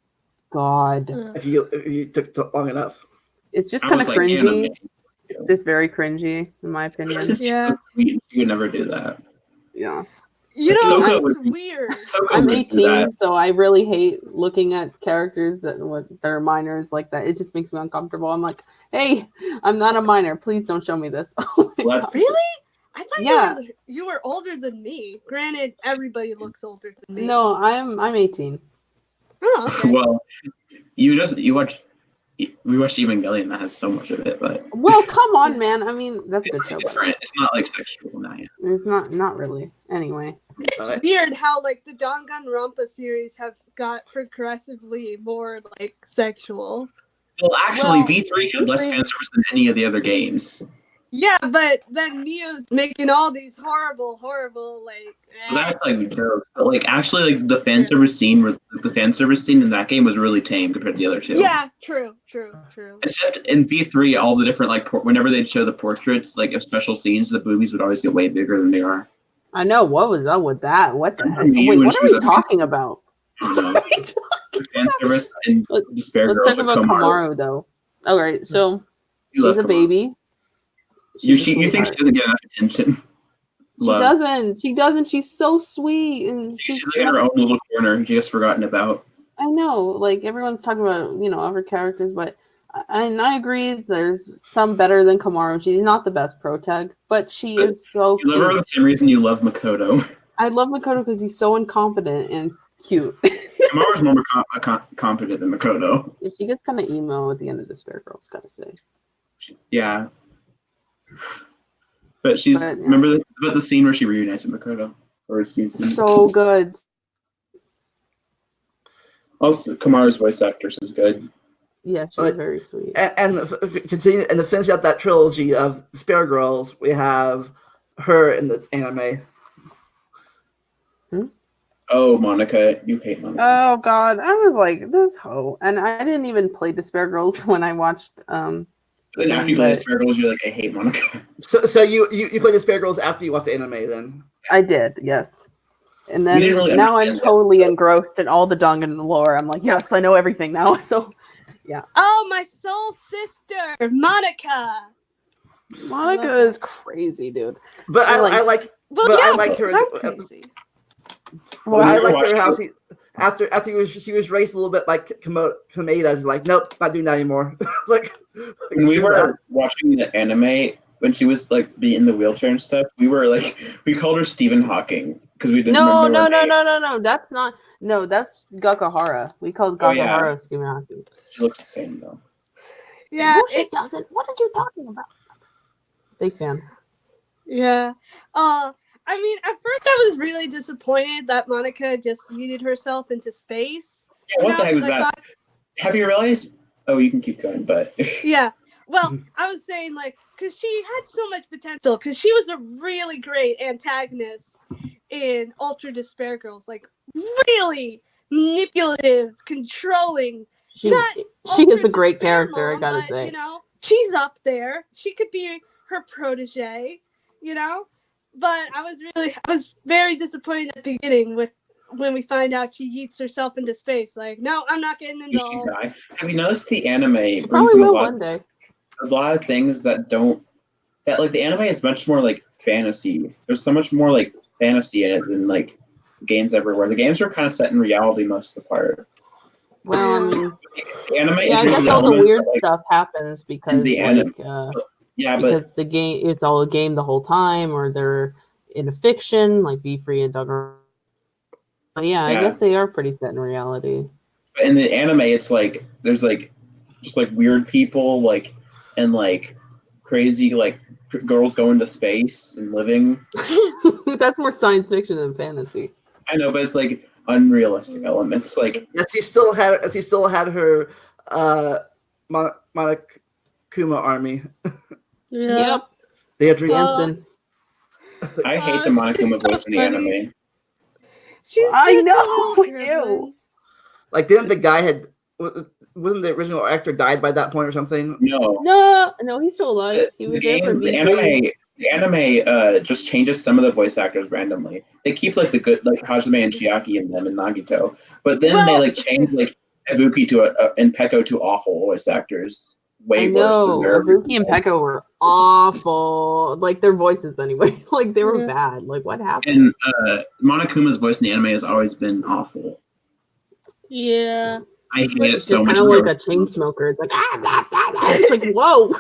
God, if you took long enough, it's just kind of cringy. It's just very cringy, in my opinion. Yeah, you would never do that. Yeah. You know, it's weird. I'm 18, so I really hate looking at characters that are minors like that. It just makes me uncomfortable. I'm like, hey, I'm not a minor. Please don't show me this. Oh really? I thought you were older than me. Granted, everybody looks older than me. No, I'm 18. Oh, okay. Well, we watched Evangelion that has so much of it, but well, come on, man. I mean, that's a good show. Different. It's not like sexual now. It's not really. Anyway, it's weird how like the Danganronpa series have got progressively more like sexual. Well, actually, V3 had less fan service than any of the other games. Yeah, but then Neo's making all these horrible like. Well, that's like jokes, but like actually, like the fan service scene in that game was really tame compared to the other two. Yeah, true. Except in V3, all the different like whenever they'd show the portraits, like of special scenes, the boobies would always get way bigger than they are. I know. What was up with that? What the heck? Wait, what are we talking about? Fan service and Despair Girls. Let's talk about Kamaru though. All right, so she's a baby. You think she doesn't get enough attention? She doesn't. She's so sweet, and she's like in her own little corner. She gets forgotten about. I know, like everyone's talking about, other characters, but I agree. There's some better than Kamaru. She's not the best protag, but she is so You love her for cute. the same reason you love Makoto. I love Makoto because he's so incompetent and cute. Kamaru's more competent than Makoto. She gets kind of emo at the end of Despair Girls, gotta say. Yeah. But remember about the scene where she reunites with Makoto? Or season? So good. Also, Kamaru's voice actress is good. Yeah, she's very sweet. And continue and to finish up that trilogy of Spare Girls, we have her in the anime. Oh, Monica, you hate Monica. Oh God, I was like this hoe, and I didn't even play Despair Girls when I watched. Then after you play Despair Girls, you're like, I hate Monica. So you played Despair Girls after you watched the anime, then? I did, yes. And then now I'm totally engrossed in all the Dangan lore. I'm like, yes, I know everything now. So, yeah. Oh, my soul sister, Monica. Monica is crazy, dude. But I liked her. Crazy. Well, I liked her how after she was raised a little bit like Kameda's like, nope, not doing that anymore. like when we were watching the anime, when she was like being in the wheelchair and stuff, we called her Stephen Hawking because we didn't. No. That's not. No, that's Gakahara. We called Gakahara Stephen Hawking. She looks the same though. Yeah, no, she doesn't. What are you talking about? Big fan. Yeah. I mean, at first I was really disappointed that Monica just yeeted herself into space. Yeah, what the heck was that? Have you realized? Oh, you can keep going, but yeah. Well, I was saying because she had so much potential, because she was a really great antagonist in Ultra Despair Girls, really manipulative, controlling. She is a great character, I gotta say. She's up there. She could be her protege, But I was very disappointed at the beginning when we find out she yeets herself into space. Like, no, I'm not getting into all. Have you noticed the anime brings in a lot of things that the anime is much more like fantasy. There's so much more like fantasy in it than like games everywhere. The games are kind of set in reality most of the part. Well, I mean, the anime I guess all the weird stuff happens because because the game, it's all a game the whole time, or they're in a fiction like Be Free and Dogger. But I guess they are pretty set in reality. But in the anime, it's like there's just weird people and crazy girls going to space and living. That's more science fiction than fantasy. I know, but it's unrealistic elements. Yes, he still had her Monokuma army. Yeah. Yep. They are dancing. I hate the Monokuma voice in the anime. I know. Ew. Didn't the guy wasn't the original actor died by that point or something? No, he's still alive. He was there for the anime just changes some of the voice actors randomly. They keep the good Hajime and Chiaki in them and Nagito, but then they change Ibuki and Peko to awful voice actors. Way worse than their Ibuki and Peko were awful. Their voices anyway. They were bad. What happened? And Monokuma's voice in the anime has always been awful. Yeah. I hate it so much. Kind of like a chain smoker. It's it's whoa.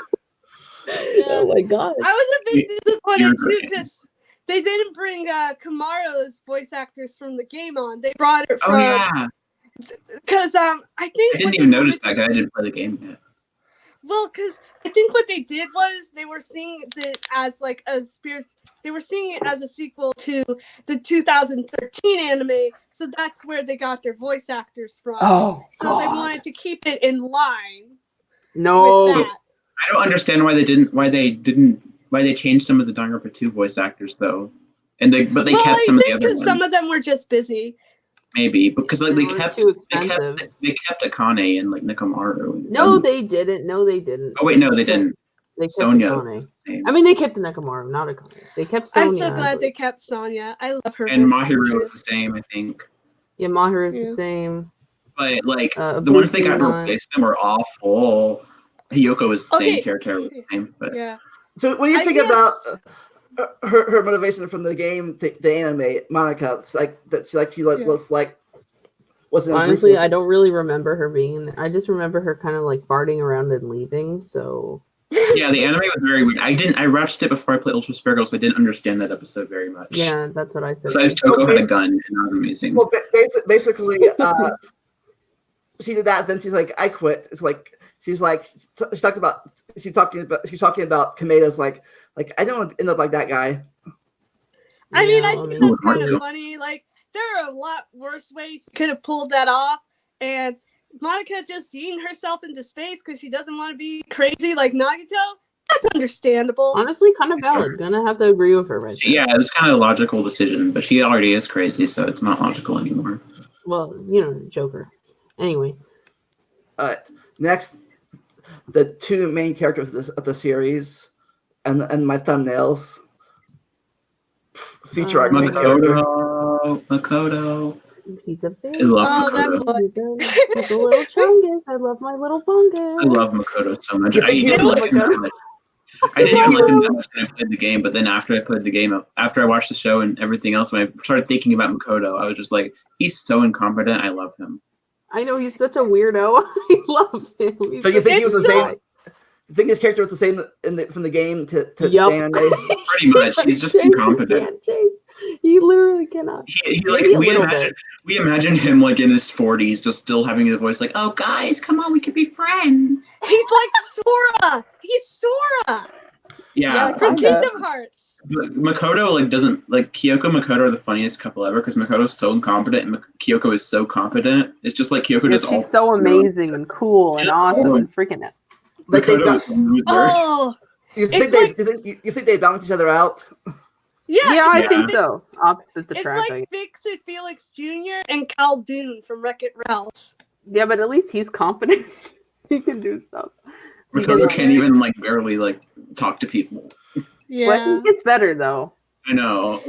Yeah. Oh my god. I was a bit disappointed too because they didn't bring Kamaro's voice actors from the game on. They brought it from. Oh yeah. Because I didn't even notice that guy. I didn't play the game yet. Well, because I think what they did was they were seeing it as a spirit. They were seeing it as a sequel to the 2013 anime, so that's where they got their voice actors from. Oh, so God. They wanted to keep it in line. No, with that. I don't understand why they changed some of the Danganronpa 2 voice actors though, but they kept some of the other ones. Some of them were just busy. Maybe because they kept Akane and Nekomaru. No, they didn't. Oh wait, no, they didn't. They kept Sonya. I mean, they kept Nekomaru, not Akane. They kept Sonya. I'm so glad they kept Sonya. I love her. And Mahiru is the same, I think. Yeah, Mahiru is the same. But the ones they got replaced them were awful. Hiyoko is the same character, but yeah. So what do you think about her motivation from the game, the anime, Monica? It's she looks like wasn't as Honestly, ruthless. I don't really remember her being in there. I just remember her kind of like farting around and leaving. So Yeah, the anime was very weird. I watched it before I played Ultra Sparkle, so I didn't understand that episode very much. yeah, that's what I said. Besides, Toko had a gun, and that was amazing. Well, basically, she did that. Then she's like, "I quit." It's like she's talking about Kameda's like I don't want to end up like that guy. I mean, I Yeah, think that's kind Mario. of funny. Like, there are a lot worse ways you could have pulled that off. And Monica just eating herself into space because she doesn't want to be crazy like Nagito. That's understandable. honestly, kind of valid. Gonna have to agree with her right there. Yeah, it was kind of a logical decision, but she already is crazy, so it's not logical anymore. Well, you know, Joker. Anyway, Next, the two main characters of the series, and my thumbnails feature our main character. Makoto. he's a I baby. love that Makoto. boy. He's a little chungus. I love my little fungus. I love Makoto so much. You I think he didn't would like him that much. I didn't even like him that much when I played the game, but then after I played the game, after I watched the show and everything else, when I started thinking about Makoto, I was just like, he's so incompetent. I love him. I know he's such a weirdo. I love him. He's So you think he was the It's same? You think his character was the same from the game to Yup. the anime? Pretty much. He's just incompetent. He literally cannot. He Maybe a we little imagine him like in his 40s, just still having his voice like, "Oh, guys, come on, we could be friends." He's like Sora. He's Sora Yeah, from Kinda. Kingdom Hearts. but Makoto like doesn't like Kyoko and Makoto are the funniest couple ever because Makoto's so incompetent and Kyoko is so competent. It's just like Kyoko Yeah, does all. she's so amazing and cool and awesome and freaking it. Like they, Makoto is a loser. Oh, you think It's they like- you think they balance each other out? yeah. Yeah, I Yeah. think so. Opposites It's attract. like Fix It Felix Jr. and Cal Dune from Wreck-It Ralph. Yeah, but at least he's competent. He can do stuff. He can- Makoto can't even like barely like talk to people. Yeah. But he gets better though. I know.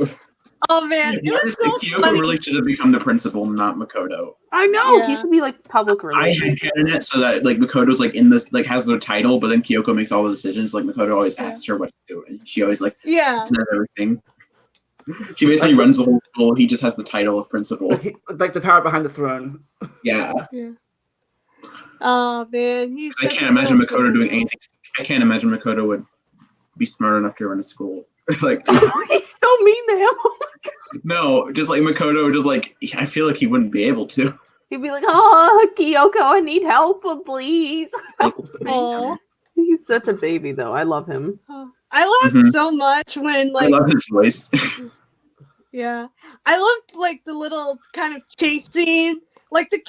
Oh man, it was Honestly, so Kyoko funny. really should have become the principal, not Makoto. I know. He Yeah. should be like public I relations. had canon it so that like Makoto's like in this like has their title, but then Kyoko makes all the decisions. Like Makoto always asks her what to do, and she always like Yeah. says everything. She basically runs the whole school. He just has the title of principal. Like the power behind the throne. Yeah, Oh man, he's. I can't imagine Makoto doing anything. I can't imagine Makoto would be smart enough to run a school. Like He's so mean to him. no, just like Makoto, just like I feel like he wouldn't be able to. He'd be like, "Oh, Kyoko, I need help, please." Oh, He's such a baby, though. I love him. I laughed Mhm. so much when I like love his voice. yeah, I loved like the little kind of chase scene, like the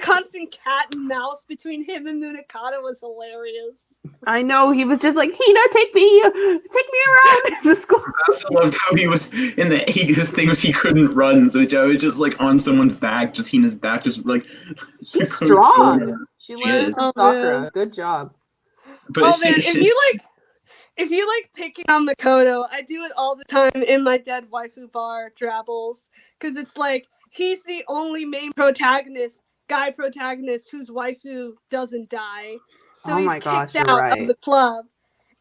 constant cat and mouse between him and Munakata was hilarious. I know. He was just like, "Hina, take me around the school." I also loved how he was in his thing was he couldn't run, so I was just like on someone's back, just Hina's back, just like She's strong. She She learned is. from Oh, Sakura. yeah. Good job. But Oh she- man, she- if you like picking on Makoto, I do it all the time in my Dead Waifu Bar Drabbles, because it's like he's the only main guy protagonist whose waifu doesn't die, so Oh he's my gosh, kicked you're out right. of the club,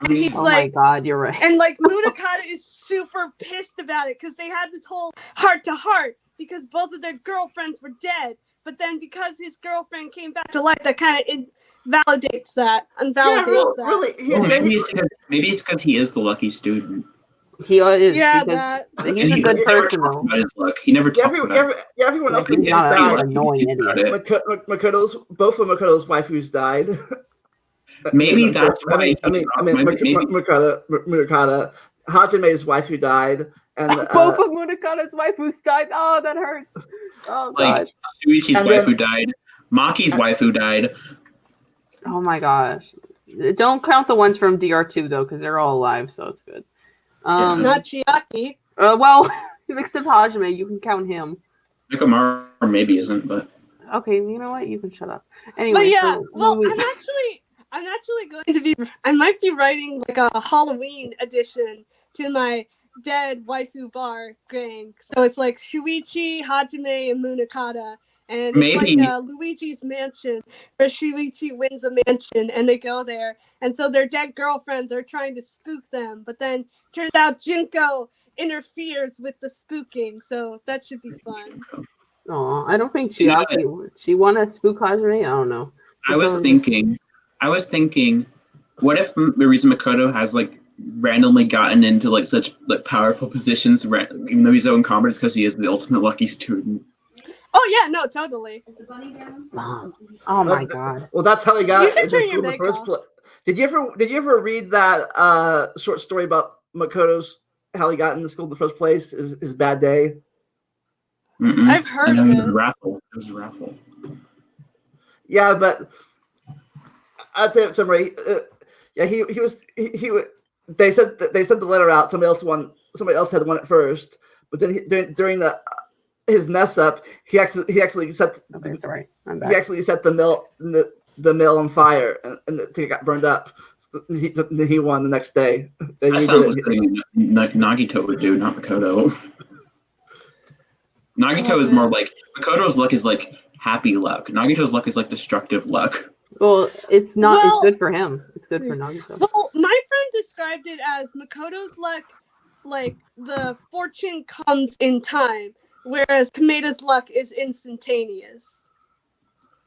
and he's Oh my like, god, you're right. and like Munakata is super pissed about it because they had this whole heart to heart because both of their girlfriends were dead, but then because his girlfriend came back to life, that kind of invalidates that. Yeah, really. well, maybe it's because he is the lucky student. He is. Yeah, because that. he's And a good he never person, talks though. about his luck. He never talks about it. Everyone else He's is not died. an annoying About idiot. it. Both of Makoto's waifus died. Maybe that's why. Murakata. Hajime's waifu died, and Both of Munakata's waifus died. Oh, that hurts. Oh Like gosh. Shuichi's And then- waifu died. Maki's waifu died. Oh my gosh. Don't count the ones from DR2 though, because they're all alive, so it's good. Not Chiaki. Well, except Hajime, you can count him. Nekomaru maybe isn't, but Okay, you know what? You can shut up. Anyway, But yeah, so well, we- I'm actually going to be. I might be writing like a Halloween edition to my Dead Waifu Bar gang. So it's like Shuichi, Hajime, and Munakata, and it's Maybe- like Luigi's mansion, where Shuichi wins a mansion, and they go there, and so their dead girlfriends are trying to spook them, but then turns out Junko interferes with the spooking, so that should be fun. Oh, I don't think You know Chiaki. She want to spook Hajime. I don't know. I was thinking, what if the reason Makoto has like randomly gotten into like such like powerful positions, even though he's so incompetent, because he is the ultimate lucky student. Oh yeah, no, totally. Mom. Oh my god. Well, that's how he You got can into turn school your in the mic first off. place. Did you ever read that short story about Makoto's how he got into school in the first place? His bad day. Mm-mm. I've heard I know of it it. was a raffle. Yeah, but I think summary. Yeah, he was. They sent the letter out. Somebody else had won it first. But then during his mess up, he actually set. Okay, sorry. I'm He back. actually set the mill on fire, and the thing got burned up. So he won the next day. They That sounds redid like it. something Nagito would do, not Makoto. Nagito Oh, is more man. like Makoto's luck is like happy luck. Nagito's luck is like destructive luck. Well, it's not. Well- it's good for him. It's good for Nagito. Well, my friend described it as Makoto's luck, like the fortune comes in time, whereas Kameda's luck is instantaneous.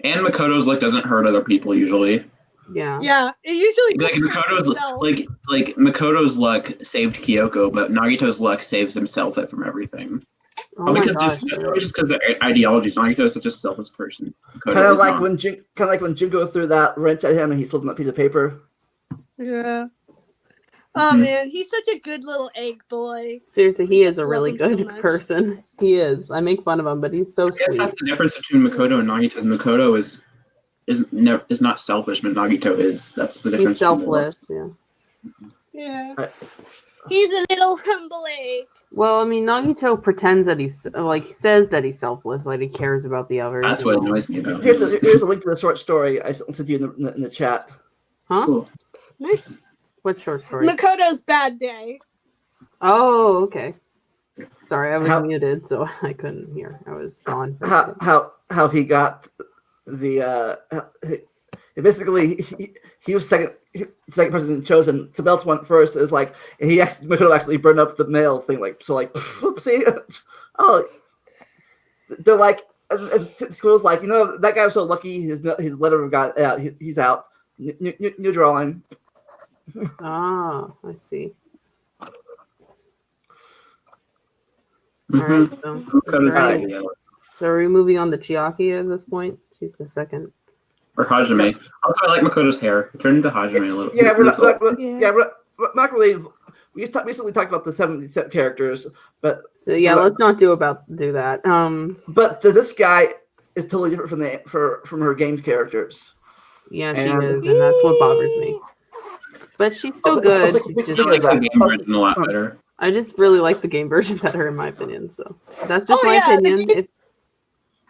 And Makoto's luck doesn't hurt other people usually. Yeah. Yeah, it usually Like just hurts Makoto's itself. like Makoto's luck saved Kyoko, but Nagito's luck saves himself from everything. Oh Probably my because gosh. because of the ideologies. Nagito is such a selfless person. Makoto Kind of is like not. when Junko threw that wrench at him and he slipped on that piece of paper. Yeah. Oh Mhm. man, he's such a good little egg boy. Seriously, he is just a love really him so good much. person. He is. I make fun of him, but he's so I guess sweet. that's the difference between Makoto and Nagito. Makoto is not selfish, but Nagito is. That's the difference. He's selfless. Yeah. Yeah. Right. He's a little humble egg. Well, I mean, Nagito pretends that he's like says that he's selfless, like he cares about the others. That's and what all. annoys me about Here's him. a link to the short story I sent you in the chat. Huh? Cool. Nice. What short story? Makoto's bad day. Oh, okay. Sorry, I was How- muted, so I couldn't hear. I was gone. For a second. How he got the basically he was second person chosen. Tabelt went first. Is like Makoto actually burned up the mail thing. Like so, like see, oh, they're like school's like that guy was so lucky. His letter got out. He's out. New drawing. Ah, I see. Mhm. All right. So, Makoto's Alright. idea. so are we moving on to Chiaki at this point? She's the second. Or Hajime. Also, I like Makoto's hair. It turned into Hajime a little. Yeah, It looks old. we're not really. We recently talked about the 70 characters, but So yeah, So, let's not do that. but this guy is totally different from her games characters. Yeah, she And- is, and that's what bothers me. But she's still good. She's I just, like the game version a lot better. I just really like the game version better, in my opinion. So that's just Oh, my yeah, the opinion. game-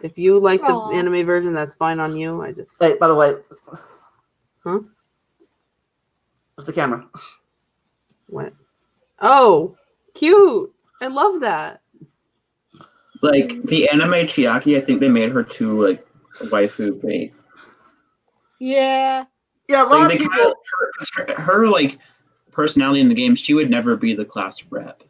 If you like the Aw. anime version, that's fine on you. I just Hey, by the way, Huh? What's the camera? what? Oh, cute! I love that. Like the anime Chiaki, I think they made her too like waifu bait. Yeah. Yeah, a lot Like of they people. kind of her like personality in the game, she would never be the class rep.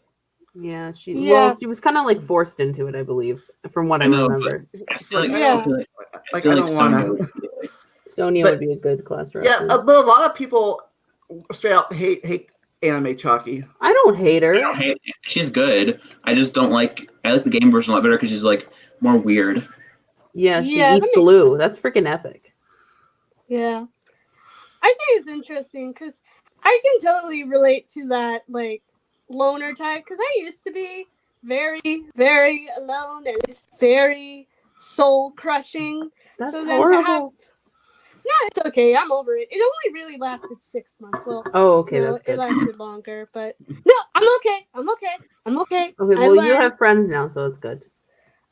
Yeah, she Yeah. well, she was kind of like forced into it, I believe, from what I, I know, remember. I feel like Yeah. I feel like, Like, feel I like don't Sonya wanna. would be like, Sonya But- would be a good class rep. Yeah, but a lot of people straight out hate anime Chalky. I don't hate her. I don't hate it. She's good. I just don't like. I like the game version a lot better because she's like more weird. Yeah, she Yeah, that eats makes blue. That's freaking epic. Yeah. I think it's interesting because I can totally relate to that, like, loner type. Because I used to be very, very alone and it's very soul crushing. That's So then to horrible. have- No, it's okay. I'm over it. It only really lasted 6 months. Well, Oh, okay, no, that's it good. lasted longer. But no, I'm okay. I'm okay. I'm okay. Okay, I well, you learned. have friends now, so it's good.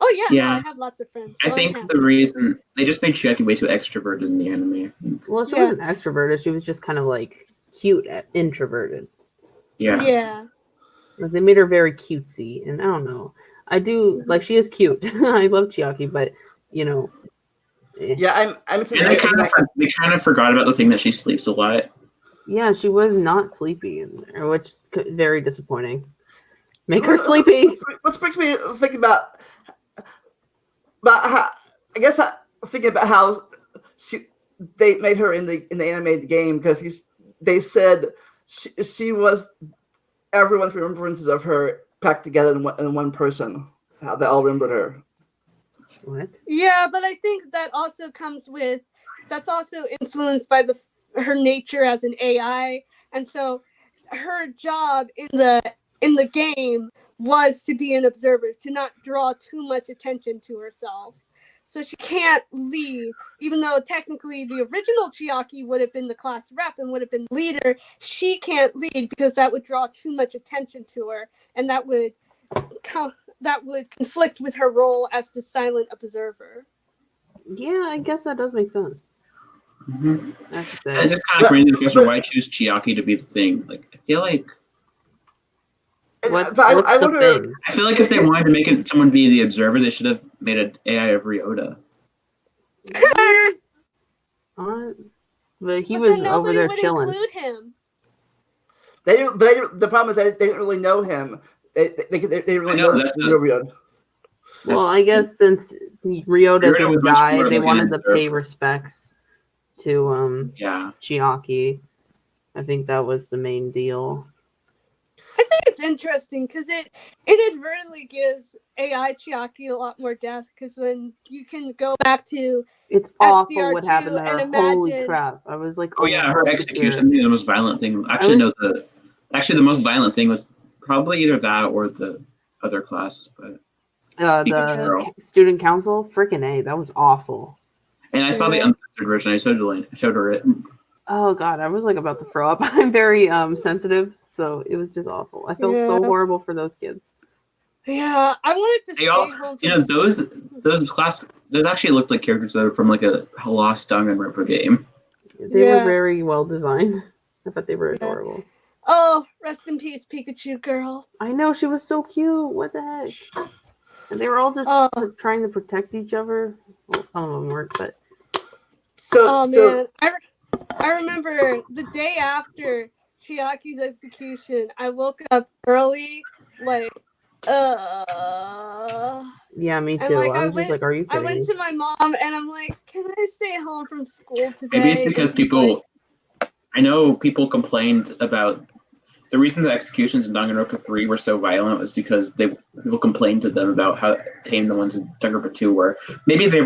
Oh, yeah. No, Yeah. I have lots of friends. I so I'm think happy. the reason they just made Chiaki way too extroverted in the anime. I think. Well, she Yeah. wasn't extroverted. She was just kind of like cute, introverted. Yeah. Yeah. Like they made her very cutesy, and I don't know. I do like she is cute. I love Chiaki, but you know, Yeah, I'm And they kind of forgot about the thing that she sleeps a lot. yeah, she was not sleepy in there, which is very disappointing. Make her sleepy. What brings me to think about I guess thinking about how they made her in the animated game because they said she was everyone's remembrances of her packed together in one person. How they all remembered her. What? Yeah, but I think that also comes with that's also influenced by her nature as an AI, and so her job in the game was to be an observer, to not draw too much attention to herself. So she can't lead, even though technically the original Chiaki would have been the class rep and would have been leader. She can't lead because that would draw too much attention to her, and that would conflict with her role as the silent observer. Yeah, I guess that does make sense. Mm-hmm. I have to It say. just kind of brings the question: why choose Chiaki to be the thing? Like, I feel like What's I the wonder. thing? I feel like if they wanted to make someone be the observer, they should have made an AI of Ryota. But he But was then over nobody there would chilling. include him. The problem is that they didn't really know him. They didn't really know Ryota. Well, I guess since Ryota Ryota was much died, more they like an wanted to pay observer. respects to Yeah. Chiaki. I think that was the main deal. I think it's interesting because it inadvertently gives AI Chiaki a lot more depth because then you can go back to It's awful SDR2 what happened to her. and Holy imagine. crap! I was like, Oh yeah, her my execution being the most violent thing. Actually, no, the most violent thing was probably either that or the other class. But the student council, freaking A, that was awful. And I saw the uncensored version. I showed her it. Oh god, I was like about to throw up. I'm very sensitive, so it was just awful. I felt so horrible for those kids. Yeah, I wanted to stay home. You know, those actually looked like characters that are from like a Lost Danganronpa game. They were very well designed. I thought they were adorable. Oh, rest in peace, Pikachu girl. I know, she was so cute. What the heck? And they were all just trying to protect each other. Well, some of them weren't, but. Man, I remember the day after Chiaki's execution, I woke up early, like, Yeah, me too. And, like, I was just like, are you kidding I went me? to my mom and I'm like, can I stay home from school today? Maybe it's because I know people complained about the reason the executions in Danganronpa 3 were so violent was because people complained to them about how tame the ones in Danganronpa 2 were. Maybe they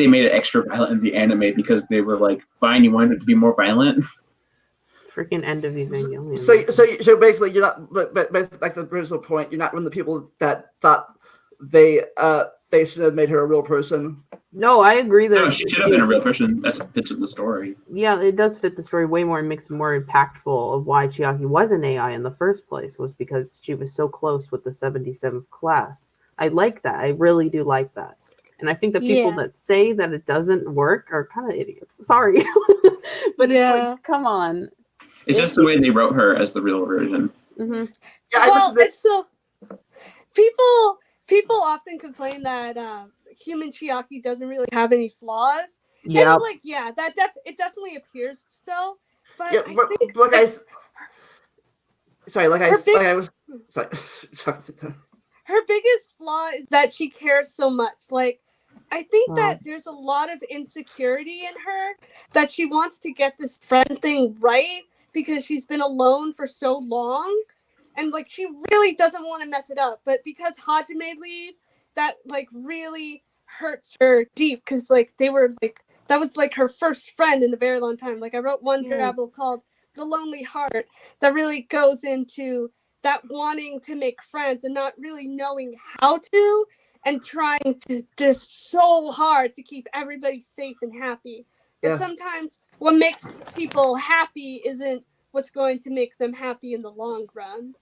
made it extra violent in the anime because they were like, fine, you wanted it to be more violent. Freaking end of Evangelion. So basically, you're not. But back to the original point, you're not one of the people that thought they should have made her a real person. No, I agree that No, she should have been a real person. That fits with the story. Yeah, it does fit the story way more and makes it more impactful of why Chiaki was an AI in the first place, was because she was so close with the 77th class. I like that. I really do like that. And I think the people that say that it doesn't work are kind of idiots. Sorry. But it's like, come on. It's just the way they wrote her as the real version. Mm-hmm. Yeah, it's so people often complain that human Chiaki doesn't really have any flaws. Yeah. And like, it definitely appears so. But yeah, I think her biggest flaw is that she cares so much. Like, I think that there's a lot of insecurity in her, that she wants to get this friend thing right because she's been alone for so long. And like, she really doesn't want to mess it up. But because Hajime leaves, that like really hurts her deep, because like they were like, that was like her first friend in a very long time. Like, I wrote one travel called The Lonely Heart that really goes into that wanting to make friends and not really knowing how to, and trying to just so hard to keep everybody safe and happy. But sometimes what makes people happy isn't what's going to make them happy in the long run.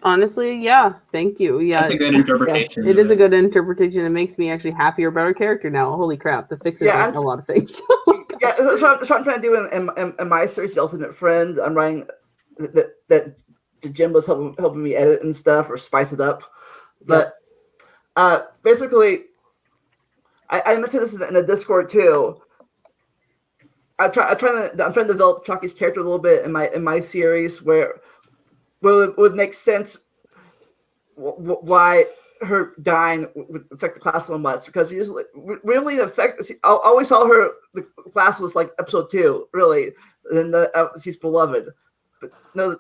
Honestly, yeah. Thank you. Yeah, that's a good interpretation. It is a good interpretation. It makes me actually happier about our character now. Holy crap! The fixes a lot of things. That's what I'm trying to do in my series, The Ultimate Friend. I'm writing that Jim was helping me edit and stuff or spice it up. But basically, I mentioned this in the Discord too. I'm trying to develop Chucky's character a little bit in my series where it would make sense why her dying would affect the class so much because usually really I always saw her. The class was like episode 2, really, and she's beloved, but no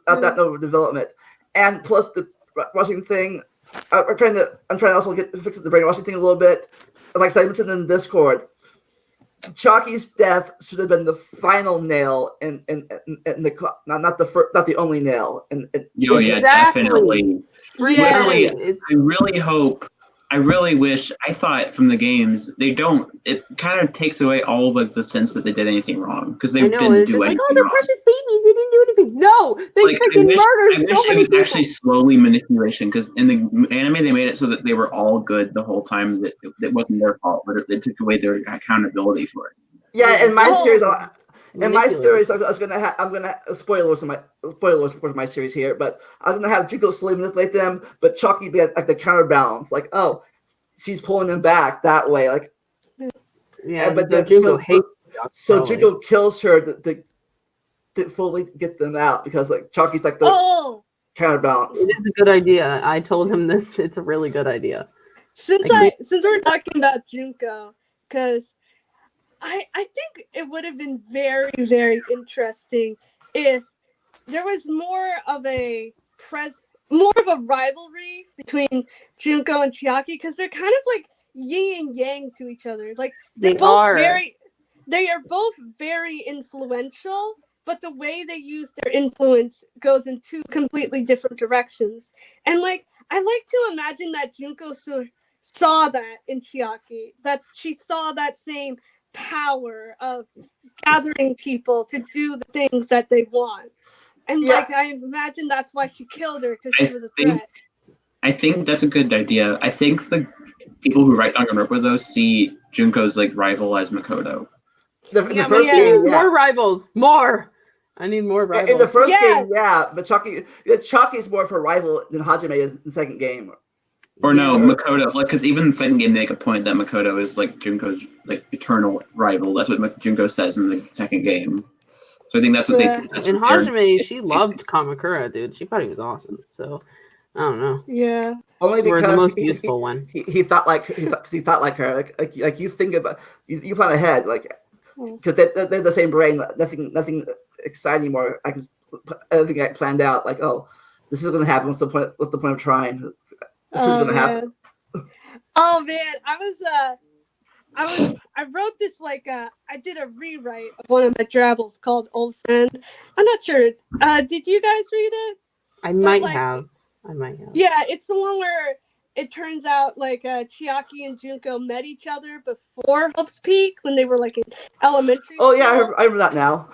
development, and plus the brainwashing thing. I'm trying to also fix the brainwashing thing a little bit. Like I mentioned in Discord, Chalky's death should have been the final nail in the not the only nail. Oh yeah, definitely. Literally, Yeah. I really wish. I thought from the games it kind of takes away all of the sense that they did anything wrong because they didn't do anything like, wrong. they're precious babies. They didn't do anything. No, they freaking murdered I wish so many it was people. actually slowly manipulation because in the anime they made it so that they were all good the whole time. That it wasn't their fault, but they took away their accountability for it. Yeah, in my series. I'm gonna spoilers for my series here, but I'm gonna have Junko slowly manipulate them, but Chalky be like the counterbalance, like, oh, she's pulling them back that way, like, yeah. but then Junko hates. So Junko kills her to fully get them out because like Chalky's like the counterbalance. It is a good idea. I told him this. It's a really good idea. Since we're talking about Junko, because I think it would have been very, very interesting if there was more of a rivalry between Junko and Chiaki, because they're kind of like yin and yang to each other. Like they are both very influential, but the way they use their influence goes in 2 completely different directions. And like I like to imagine that Junko saw that in Chiaki, that she saw that same power of gathering people to do the things that they want. And like I imagine that's why she killed her, because she was a threat. I think that's a good idea. I think the people who write Danganronpa though see Junko's like rival as Makoto. The first game, more rivals. More. I need more rivals. In the first game, but Chalky's more of a rival than Hajime is in the second game. Or no, Makoto, like, because even in the second game, they make a point that Makoto is like Junko's like eternal rival. That's what Junko says in the second game. So I think that's what they. That's in Hajime, she loved Kamakura, dude. She thought he was awesome. So I don't know. Yeah. Only because the most useful one. He thought like her. Like you think about you plan ahead, like because they're the same brain. Nothing exciting more. I can everything I planned out. Like, oh, this is going to happen. What's the point of trying? This is going to happen. Oh man, I wrote this I did a rewrite of one of my travels called Old Friend. I'm not sure. Did you guys read it? I might have. Yeah, it's the one where it turns out like Chiaki and Junko met each other before Hope's Peak when they were like in elementary school. Oh yeah, I remember that now.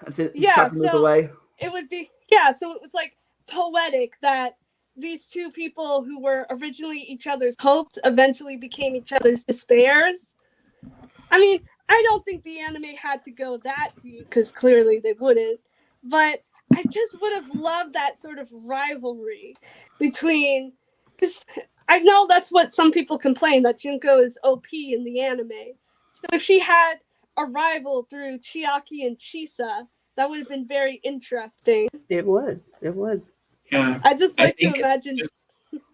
That's it. Yeah, so away. It would be so it was like poetic that these 2 people who were originally each other's hopes eventually became each other's despairs. I mean, I don't think the anime had to go that deep because clearly they wouldn't, but I just would have loved that sort of rivalry between, because I know that's what some people complain, that Junko is OP in the anime. So if she had a rival through Chiaki and Chisa, that would have been very interesting. It would. Yeah. I just like to imagine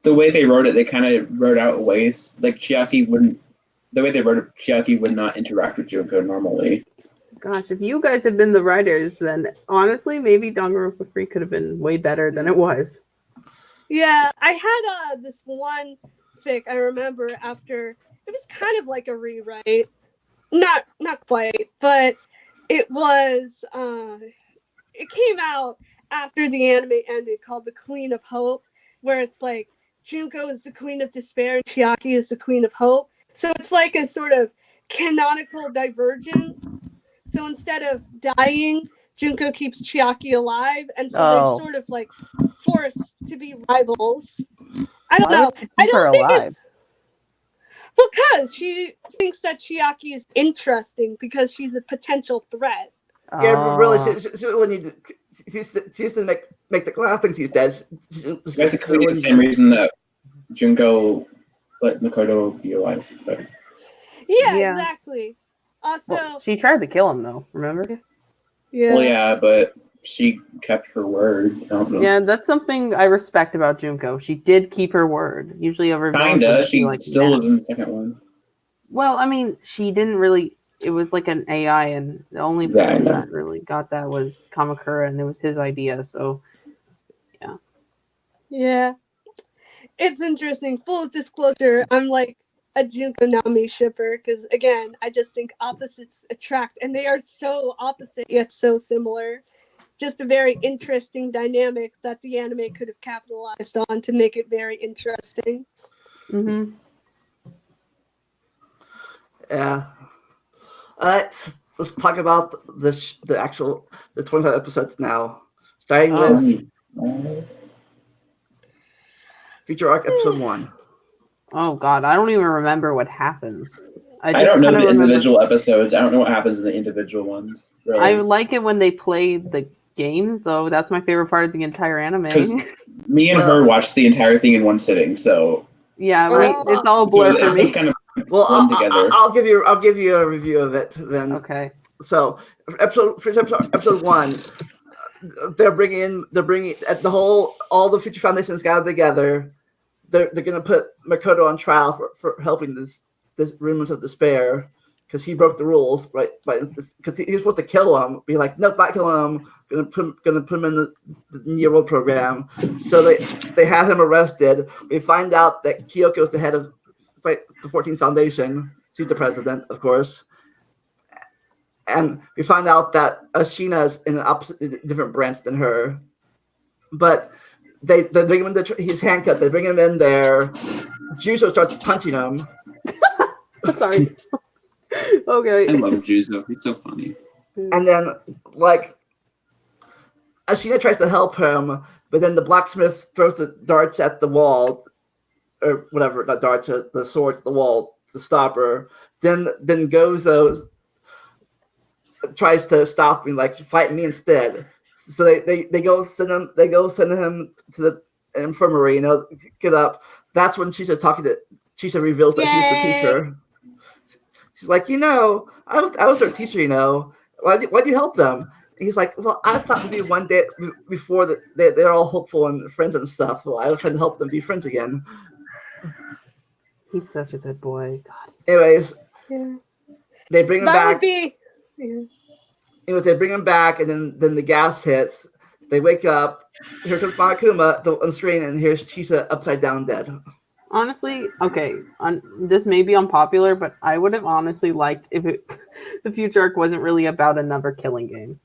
the way they wrote it. They kind of wrote out ways like Chiaki wouldn't. The way they wrote it, Chiaki would not interact with Junko normally. Gosh, if you guys had been the writers, then honestly, maybe Danganronpa 3 could have been way better than it was. Yeah, I had this one fic I remember after. It was kind of like a rewrite, not quite, but it was. It came out after the anime ended, called The Queen of Hope, where it's like Junko is the Queen of Despair and Chiaki is the Queen of Hope. So it's like a sort of canonical divergence. So instead of dying, Junko keeps Chiaki alive, and so they're sort of like forced to be rivals. I don't know. I don't think it's because she thinks that Chiaki is interesting because she's a potential threat. Yeah, but really, she really need to make the class thinks he's dead. That's basically the same reason that Junko let Makoto be alive. But... Yeah, exactly. Also, she tried to kill him though. Remember? Yeah. Well, yeah, but she kept her word. I don't know. Yeah, that's something I respect about Junko. She did keep her word. Usually every Kinda. would She be like, still nah. was in the second one. Well, I mean, she didn't really. It was like an AI, and the only Yeah, I person know. that really got that was Kamakura, and it was his idea. So, Yeah. It's interesting. Full disclosure, I'm like a Junko Nami shipper because, again, I just think opposites attract, and they are so opposite yet so similar. Just a very interesting dynamic that the anime could have capitalized on to make it very interesting. mm-hmm. Yeah. Let's talk about the 25 episodes now. Starting with Future Arc Episode 1. Oh God, I don't even remember what happens. I just don't know kinda the remember. individual episodes. I don't know what happens in the individual ones. Really. I like it when they play the games, though. That's my favorite part of the entire anime. Because me and her watched the entire thing in one sitting, so yeah, Oh. it's all a blur for it's me. just kind of Well, blend together. I'll give you a review of it then. Okay. So, episode 1, they're bringing all the Future Foundations gathered together. They're gonna put Makoto on trial for helping this Rumors of Despair because he broke the rules, right? Because he was supposed to kill him. Be like, nope, not killing him. Gonna put him in the Neo program. So they had him arrested. We find out that Kyoko's the head of the 14th Foundation. She's the president, of course. And we find out that Ashina's in an different branch than her. But they bring him he's handcuffed. They bring him in there. Juso starts punching him. Sorry. Okay. I love Juzo. He's so funny. And then, like, Ashina tries to help him, but then the blacksmith throws the darts at the wall, or whatever, not darts, the swords at the wall to stop her. Then Gozo tries to stop me, like, fight me instead. So they go send him to the infirmary, get up. That's when Chisa reveals that she's the teacher. She's like, I was their teacher, why'd you help them? And he's like, well, I thought maybe one day before that they're all hopeful and friends and stuff. Well, I was trying to help them be friends again. He's such a good boy. God. Anyways, Yeah. they bring him That back. would be. Yeah. Anyways, they bring him back, and then the gas hits. They wake up. Here comes Monokuma on the screen, and here's Chisa upside down dead. Honestly, okay, this may be unpopular, but I would have honestly liked if the future arc wasn't really about another killing game.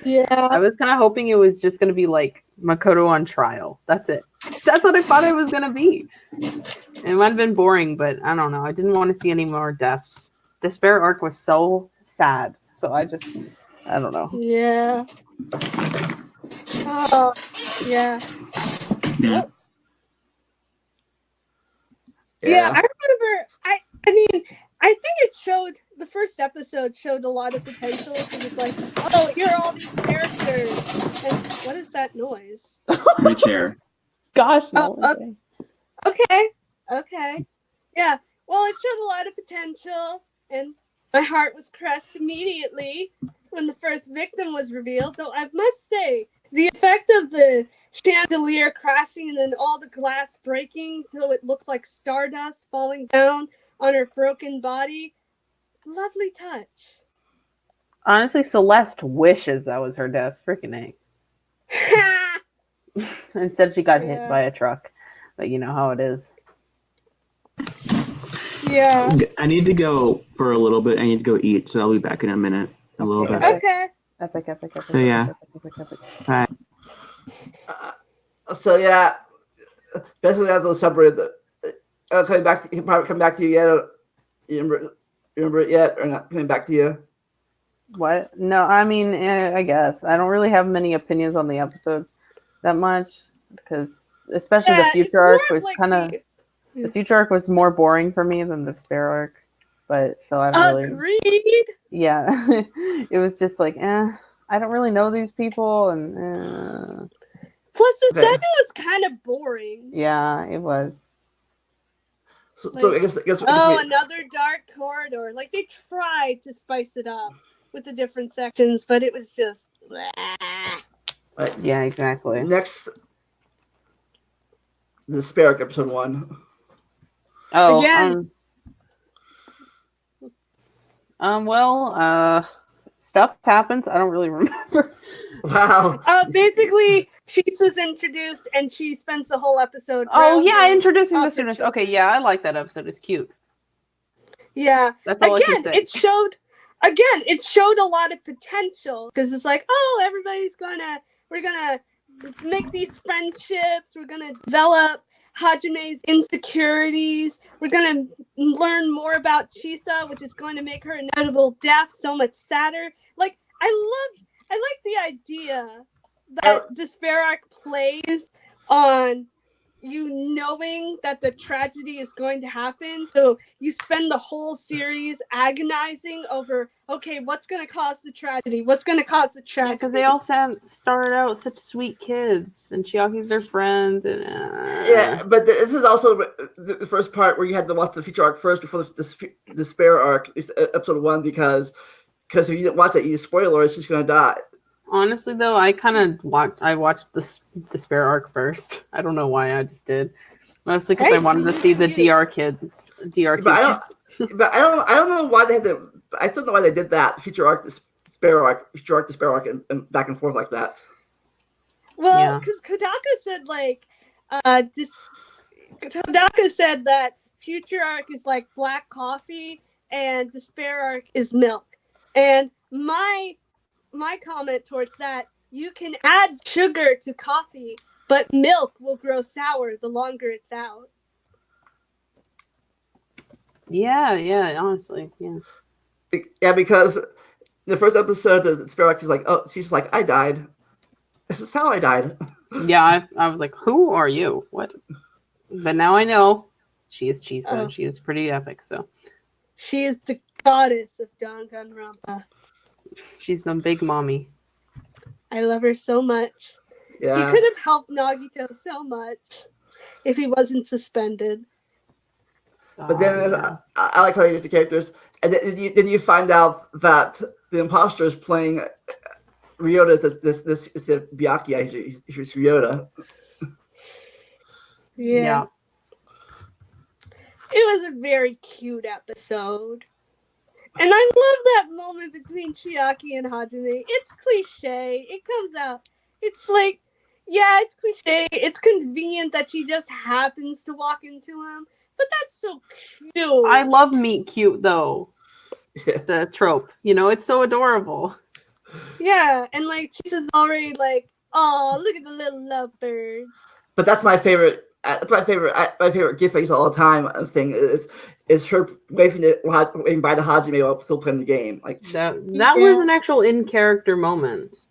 Yeah. I was kind of hoping it was just going to be like Makoto on trial. That's it. That's what I thought it was going to be. It might have been boring, but I don't know. I didn't want to see any more deaths. Despair arc was so sad. So I don't know. Yeah. Oh, yeah. Yeah. Yeah, I remember. I mean, I think the first episode showed a lot of potential. It was like, oh, here are all these characters, and what is that noise? My chair. Gosh, Oh, no. okay, yeah. Well, it showed a lot of potential, and my heart was crushed immediately when the first victim was revealed. Though I must say, the effect of the chandelier crashing and then all the glass breaking till it looks like stardust falling down on her broken body. Lovely touch. Honestly, Celeste wishes that was her death. Freaking A. Instead, she got hit by a truck. But you know how it is. Yeah. I need to go for a little bit. I need to go eat, so I'll be back in a minute. A little bit. Okay. Epic. So, yeah. Bye. So yeah, basically that's a separate. Coming back to you yet? You remember it yet, or not coming back to you? What? No, I mean, I guess I don't really have many opinions on the episodes that much because, especially the future arc was the future arc was more boring for me than the despair arc. But so I don't really. Agreed. Yeah, it was just like, I don't really know these people, and. Plus, the setting was kind of boring. Yeah, it was. So I guess another dark corridor. Like they tried to spice it up with the different sections, but it was just Right. Yeah, exactly. Next, the Despair Arc episode 1. Oh, Again. well, stuff happens. I don't really remember. Wow. Basically, Chisa's introduced, and she spends the whole episode. Oh yeah, rounding introducing up the her students. children. Okay, yeah, I like that episode. It's cute. Yeah. That's all I can Again, say. it showed a lot of potential because it's like, oh, we're gonna make these friendships. We're gonna develop Hajime's insecurities. We're gonna learn more about Chisa, which is going to make her inevitable death so much sadder. Like, I like the idea that Despair Arc plays on you knowing that the tragedy is going to happen. So you spend the whole series agonizing over, okay, what's going to cause the tragedy? What's going to cause the Yeah, tragedy? because they all started out such sweet kids, and Chiaki's their friend. And, Yeah, but this is also the first part where you had to watch the feature arc first before the Despair Arc, episode 1, because if you didn't watch it, you spoiler, it's just going to die. Honestly, though, I watched the Despair Arc first. I don't know why, I just did. Mostly because I wanted to see the DR kids. But I don't know why they had to. I still know why they did that. Feature arc, Despair Arc, and back and forth like that. Well, because Kodaka said Kodaka said that Future Arc is like black coffee and Despair Arc is milk. And my comment towards that, you can add sugar to coffee, but milk will grow sour the longer it's out. Yeah, honestly, yeah. Yeah, because the first episode of Despair Arc is like, oh, she's like, I died. This is how I died. Yeah, I was like, who are you? What? But now I know she is Chisa. Oh. She is pretty epic, so. She is the goddess of Danganronpa. She's the big mommy. I love her so much. Yeah. He could have helped Nagito so much if he wasn't suspended. But then I like how he gets the characters, and then you find out that the imposter is playing Ryota. This is Byakuya. He's Ryota. Yeah. It was a very cute episode. And I love that moment between Chiaki and Hajime. It's cliche. It comes out. It's like, yeah, it's cliche. It's convenient that she just happens to walk into him. But that's so cute. I love meet cute, though. Yeah. The trope. You know, it's so adorable. Yeah, and like, she's already like, oh, look at the little lovebirds. But that's my favorite. My favorite gift I use all the time. Thing is her waving by the Hajime while still playing the game. Like That was an actual in character moment.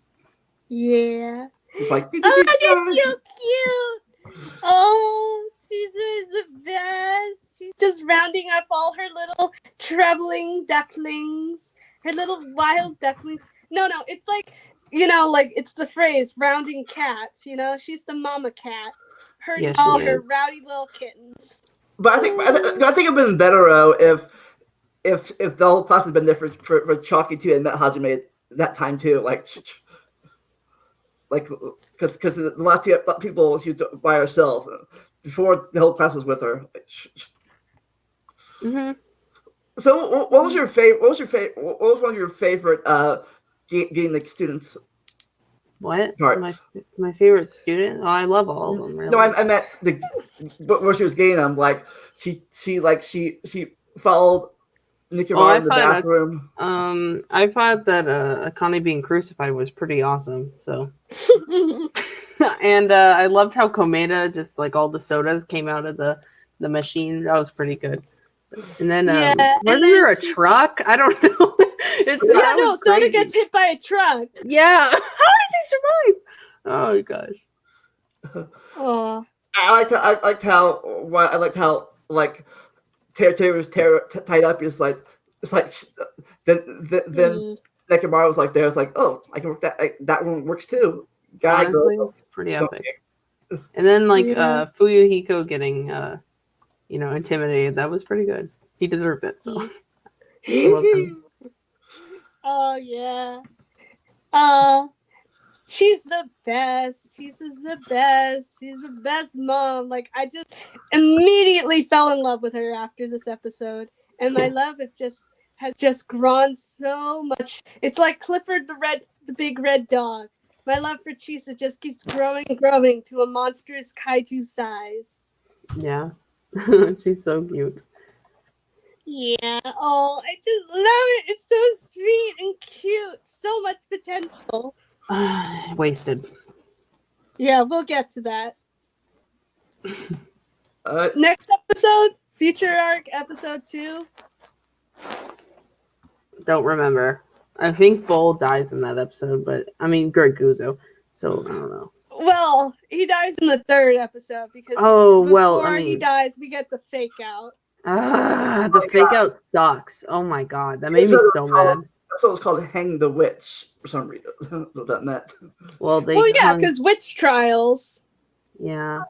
Yeah. it's like, Oh, they're so cute. Oh, Caesar is the best. She's just rounding up all her little traveling ducklings. Her little wild ducklings. No, it's like, like it's the phrase rounding cats, she's the mama cat. Herding all her rowdy little kittens. But I think it'd been better if the whole class had been different for Chalky too and met Hajime at that time too, because the last two people she was by herself before the whole class was with her. Mm-hmm. So what was your favorite? What was one of your favorite getting like students? What? Parts. My favorite student? Oh, I love all of them. Really. No, I meant where she was getting them. Like she followed Nikimaru in the bathroom. I thought that Akane being crucified was pretty awesome. So, and I loved how Komeda just like all the sodas came out of the machine. That was pretty good. And then wasn't there a truck? I don't know. Soda gets hit by a truck. Yeah. How did he survive? Oh gosh. Oh. I liked how Terry was tied up. It's like then Nekomaru was like there. It's like, oh, I can work that one works too. Honestly, pretty epic. And then Fuyuhiko getting intimidated. That was pretty good. He deserved it. So I love him. Oh yeah. she's the best. She's the best. She's the best mom. Like, I just immediately fell in love with her after this episode, and my love has just grown so much. It's like Clifford the big red dog. My love for Chisa just keeps growing and growing to a monstrous kaiju size. Yeah. She's so cute. Yeah. Oh, I just love it. It's so sweet and cute. So much potential. Wasted. Yeah, we'll get to that. Uh, Next episode, Future Arc episode 2. Don't remember. I think Bull dies in that episode, but I mean Greg Guzzo. So I don't know. Well, he dies in the 3rd episode because before he dies, we get the fake out. The fake out sucks. Oh my god, that made me so mad. So it's called Hang the Witch for some reason. That's what that meant. Well, because witch trials. Yeah.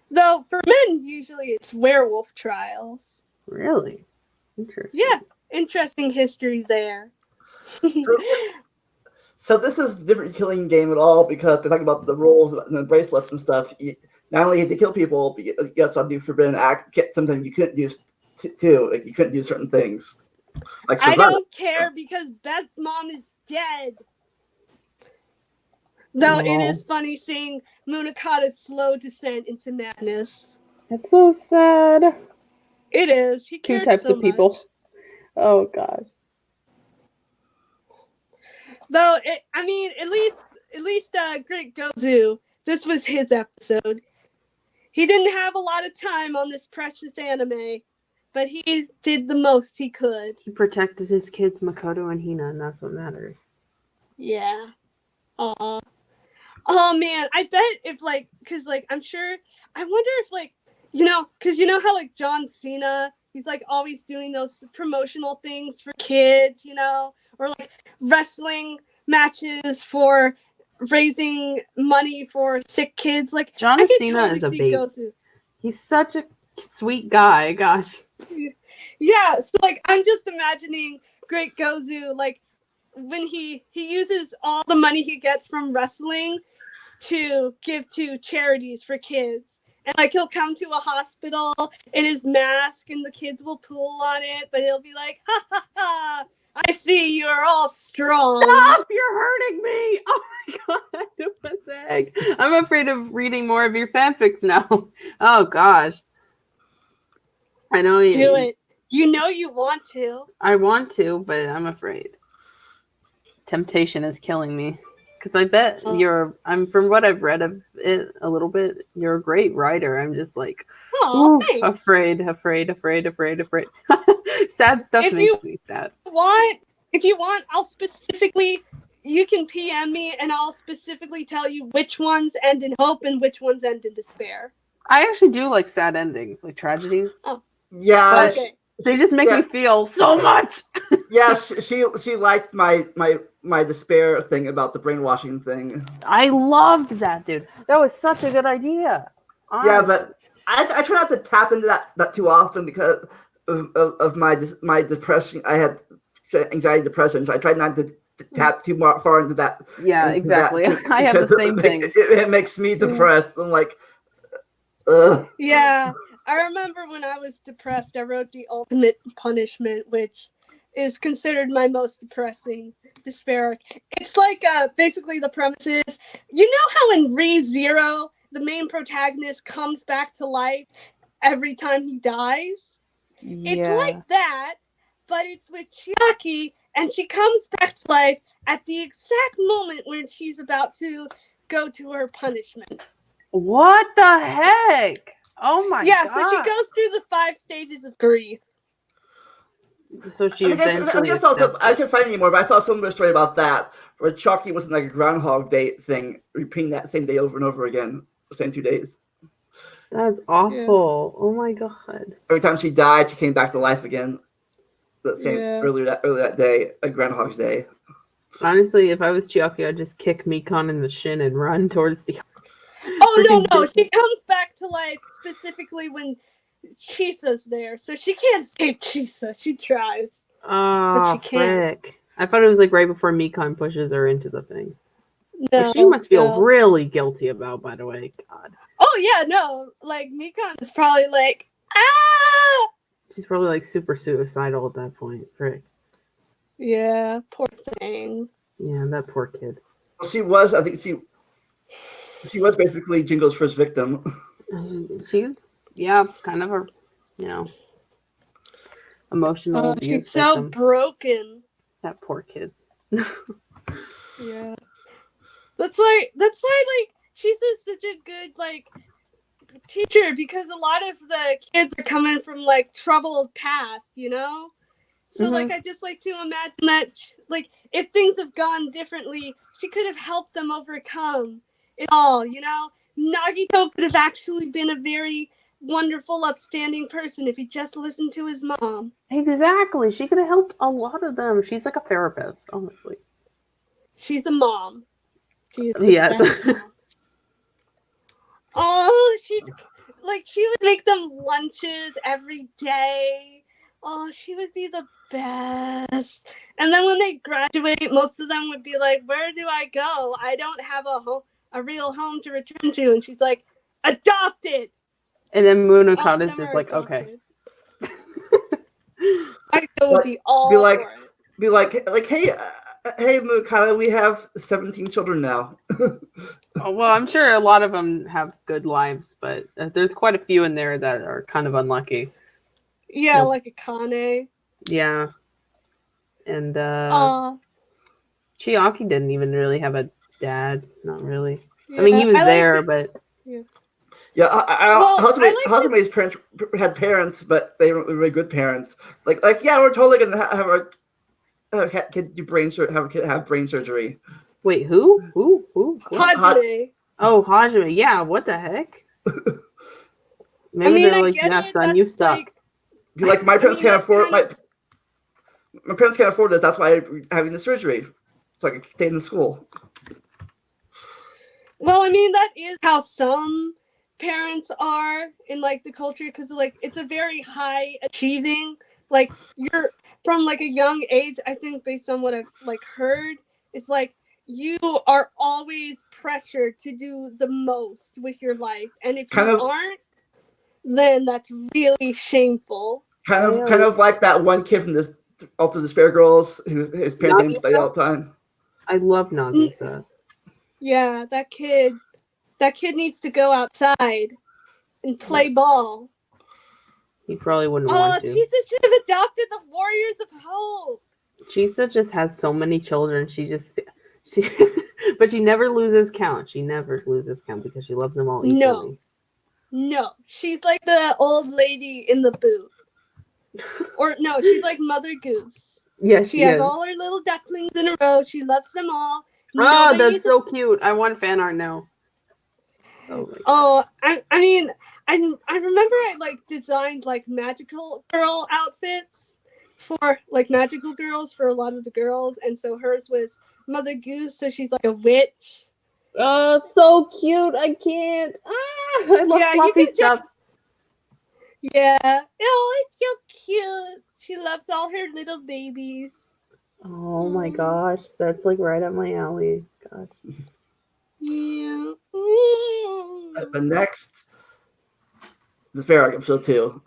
Though for men, usually it's werewolf trials. Really? Interesting. Yeah, interesting history there. So this is a different killing game at all because they talk about the rules and the bracelets and stuff. Not only had to kill people, but you also have to do forbidden act. Something you couldn't do too. Like you couldn't do certain things. Like I don't care because Beth's mom is dead. Though it is funny seeing Munakata's slow descent into madness. It's so sad. It is. He Two cared types so of people. much. Oh gosh. Though at least Great Gozu, this was his episode. He didn't have a lot of time on this precious anime, but he did the most he could. He protected his kids, Makoto and Hina, and that's what matters. Yeah. Aw. Oh man, I bet cause I'm sure, I wonder if cause you know how John Cena, he's always doing those promotional things for kids, or wrestling matches for raising money for sick kids. John Cena is a babe. He's such a sweet guy. Gosh. Yeah, so I'm just imagining Great Gozu when he uses all the money he gets from wrestling to give to charities for kids. And he'll come to a hospital in his mask and the kids will pull on it, but he'll be like, ha ha ha, I see you're all strong. Stop! You're hurting me! Oh my god, what the heck? I'm afraid of reading more of your fanfics now. Oh gosh. I know you do it. You know you want to. I want to, but I'm afraid. Temptation is killing me. Because I bet I'm from what I've read of it a little bit, you're a great writer. I'm just afraid. Sad stuff makes me sad. If you want, you can PM me and I'll specifically tell you which ones end in hope and which ones end in despair. I actually do like sad endings, like tragedies. Oh. Yeah. Okay. They just make me feel so much. Yes, she liked my despair thing about the brainwashing thing. I loved that, dude. That was such a good idea. Honestly. Yeah, but I try not to tap into that too often because of my depression. I had anxiety, depression, so I try not to tap too far into that. Yeah, exactly. I have the same thing. It makes me depressed. I'm like, ugh. Yeah. I remember when I was depressed, I wrote The Ultimate Punishment, which is considered my most depressing despair. It's basically the premise is, you know how in Re:Zero, the main protagonist comes back to life every time he dies? Yeah. It's like that, but it's with Chiaki, and she comes back to life at the exact moment when she's about to go to her punishment. What the heck? Oh my god. Yeah, so she goes through the 5 stages of grief. So she eventually I can't find anymore, but I saw some story about that where Chucky was in a Groundhog Day thing, repeating that same day over and over again, the same 2 days. That's awful. Yeah. Oh my god. Every time she died, she came back to life again. The same earlier that day, a Groundhog's Day. Honestly, if I was Chiaki, I'd just kick Mikon in the shin and run towards the house. Oh no! She comes back to life specifically when Chisa's there, so she can't escape Chisa. She tries. Oh, but she can't. frick. I thought it was right before Mikon pushes her into the thing. No, She must feel no. really guilty about, by the way. God. Oh yeah, no. Like Mikon is probably like, ah. She's probably like super suicidal at that point. Frick. Yeah, poor thing. Yeah, that poor kid. She was, I think she was basically Jingo's first victim. She's, yeah, kind of a, emotional Oh, abuse she's so victim. broken. That poor kid. Yeah. That's why like she's such a good like teacher, because a lot of the kids are coming from like troubled past, you know? So like I just like to imagine that like if things have gone differently, she could have helped them overcome it all, you know? Nagito could have actually been a very wonderful, upstanding person if he just listened to his mom. Exactly. She could have helped a lot of them. She's like a therapist, honestly. She's a mom. She is Yes. best mom. Oh, she would make them lunches every day. Oh, she would be the best. And then when they graduate, most of them would be like, "Where do I go? I don't have a real home to return to." And she's like, "Adopted." And then All of Munakata's them just are like, okay. adopted. I would be all Be like, for it. be like, hey, Mukata, we have 17 children now. Oh, well, I'm sure a lot of them have good lives, but there's quite a few in there that are kind of unlucky. Yeah, Nope. like a Kane. Yeah. And Aw. Chiaki didn't even really have a dad. Not really. Yeah, I mean, he was I there, liked it. but Yeah, Well, Hazume's parents had parents, but they weren't really good parents. Like yeah, we're totally gonna have our kid do have brain surgery. wait, who? What? Hajime. Oh, Hajime. Yeah, what the heck? Maybe mean, they're I like, get yeah, it, son, you that's stuck. like- Be like, my parents can't that's afford kind of- my parents can't afford this. That's why I'm having the surgery, so I can stay in the school. Well, I mean, that is how some parents are in like the culture, because like it's a very high achieving. Like you're from like a young age. I think based on what I've like heard, it's like you are always pressured to do the most with your life, and if Kind you of- aren't, then that's really shameful. Kind of like that one kid from this also Despair Girls, who his parents made him play all the time. I love Nagisa. Yeah, that kid needs to go outside and play ball. He probably wouldn't Oh, want to. Jesus should have adopted the Warriors of Hope. Chisa just has so many children. But she never loses count. She never loses count because she loves them all equally. No, she's like the old lady in the boot. Or no, she's like Mother Goose. Yeah, She she has is. all her little ducklings in a row. She loves them all. Oh, Nobody's that's so cute. I want fan art now. Oh my God. Oh, I mean, I remember I like designed like magical girl outfits for like magical girls for a lot of the girls, and so hers was Mother Goose, so she's like a witch. Oh, so cute. I can't. I love Yeah, you fluffy can stuff. Yeah. Oh, it's so cute. She loves all her little babies. Oh my gosh, that's like right up my alley. God. Yeah. The next Despair Arc episode 2.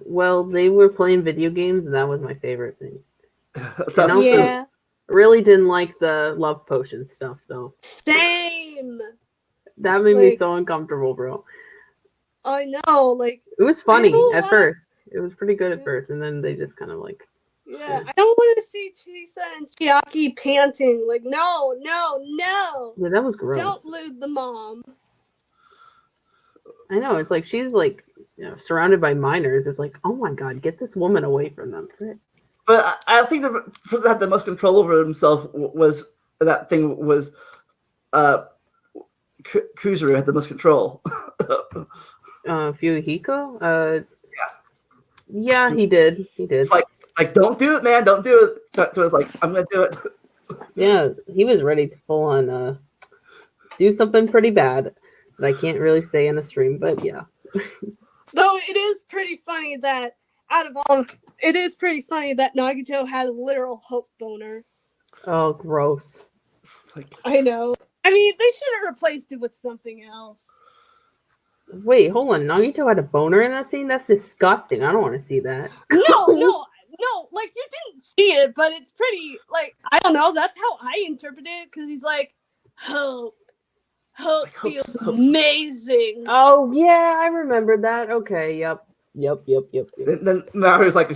Well, they were playing video games, and that was my favorite thing. That's also- Yeah. Really didn't like the love potion stuff, though. Same. That made me Like- so uncomfortable, bro. I know. Like, It was funny don't at wanna- first. It was pretty good at first, and then they just kind of like, yeah, I don't want to see Chisa and Chiaki panting. Like, no. yeah, that was gross. Don't lose the mom. I know, it's like she's like, surrounded by minors. It's like, oh my God, get this woman away from them. But I think the person that had the most control over himself was Kuzuru had the most control. Fuyuhiko? Yeah, he did. It's like, don't do it, man, don't do it. So it's like, I'm gonna do it. Yeah, he was ready to full on do something pretty bad that I can't really say in a stream, but yeah. Though it is pretty funny that Nagito had a literal hope boner. Oh, gross. It's like, I know. I mean, they should have replaced it with something else. Wait, hold on. Nagito had a boner in that scene? That's disgusting. I don't want to see that. No. Like you didn't see it, but it's pretty. Like I don't know. That's how I interpret it because he's like, hope Like, feels hope's- amazing. Oh, yeah, I remember that. Okay, yep. then Mario's like no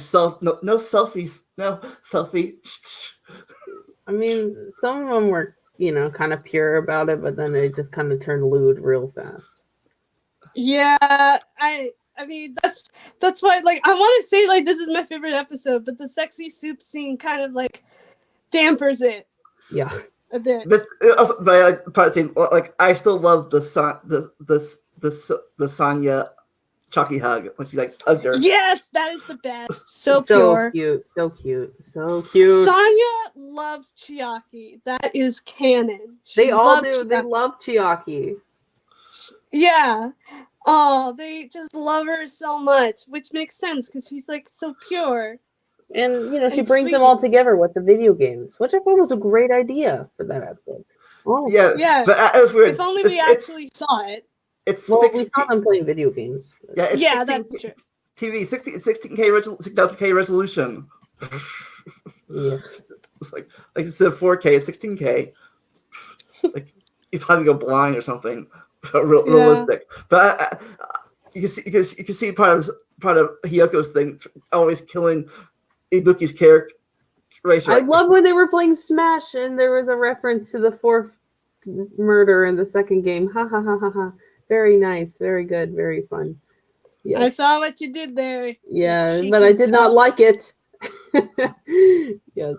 selfies, no selfie. I mean, some of them were, kind of pure about it, but then it just kind of turned lewd real fast. Yeah, I mean that's why like I want to say like this is my favorite episode, but the sexy soup scene kind of like dampers it Yeah. a bit. But also, part scene, like I still love the Sonya Chucky hug when she like hugged her. Yes, that is the best. So pure. Cute, so cute, so cute. Sonya loves Chiaki. That is canon. They She all loves do. They Chiaki. love Chiaki. Yeah. Oh, they just love her so much, which makes sense because she's like so pure. And, she And brings them sweet. all together with the video games, which I thought was a great idea for that episode. Oh, Yeah, but it was weird. If only we actually saw it. It's well, 16, we saw them playing video games. yeah, it's Yeah, 16 that's true. TV 16K resolution. Yeah. It's like instead of 4K, it's 16K. Like you probably go blind or something. Realistic, but you can see part of Hiyoko's thing, always killing Ibuki's character. I love when they were playing Smash and there was a reference to the fourth murder in the second game. Ha ha ha ha ha. Very nice, very good, very fun. Yes. I saw what you did there. Yeah, Cheeky but I did not cunt. like it. Yes.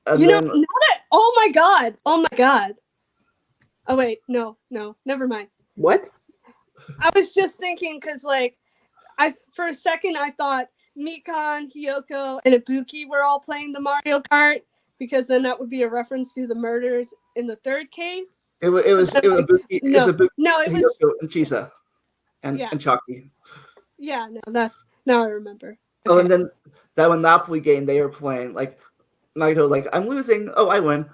And You know, then, now that oh my god. Oh wait, no, never mind. What? I was just thinking because like for a second I thought Mikan, Hiyoko, and Ibuki were all playing the Mario Kart because then that would be a reference to the murders in the third case. it was Ibuki, No, it was Hiyoko, and Chisa, and Yeah. Chucky. yeah, no, that's now I remember. Oh, Okay. and then that Monopoly game they were playing, like Naito, like I'm losing. Oh, I win.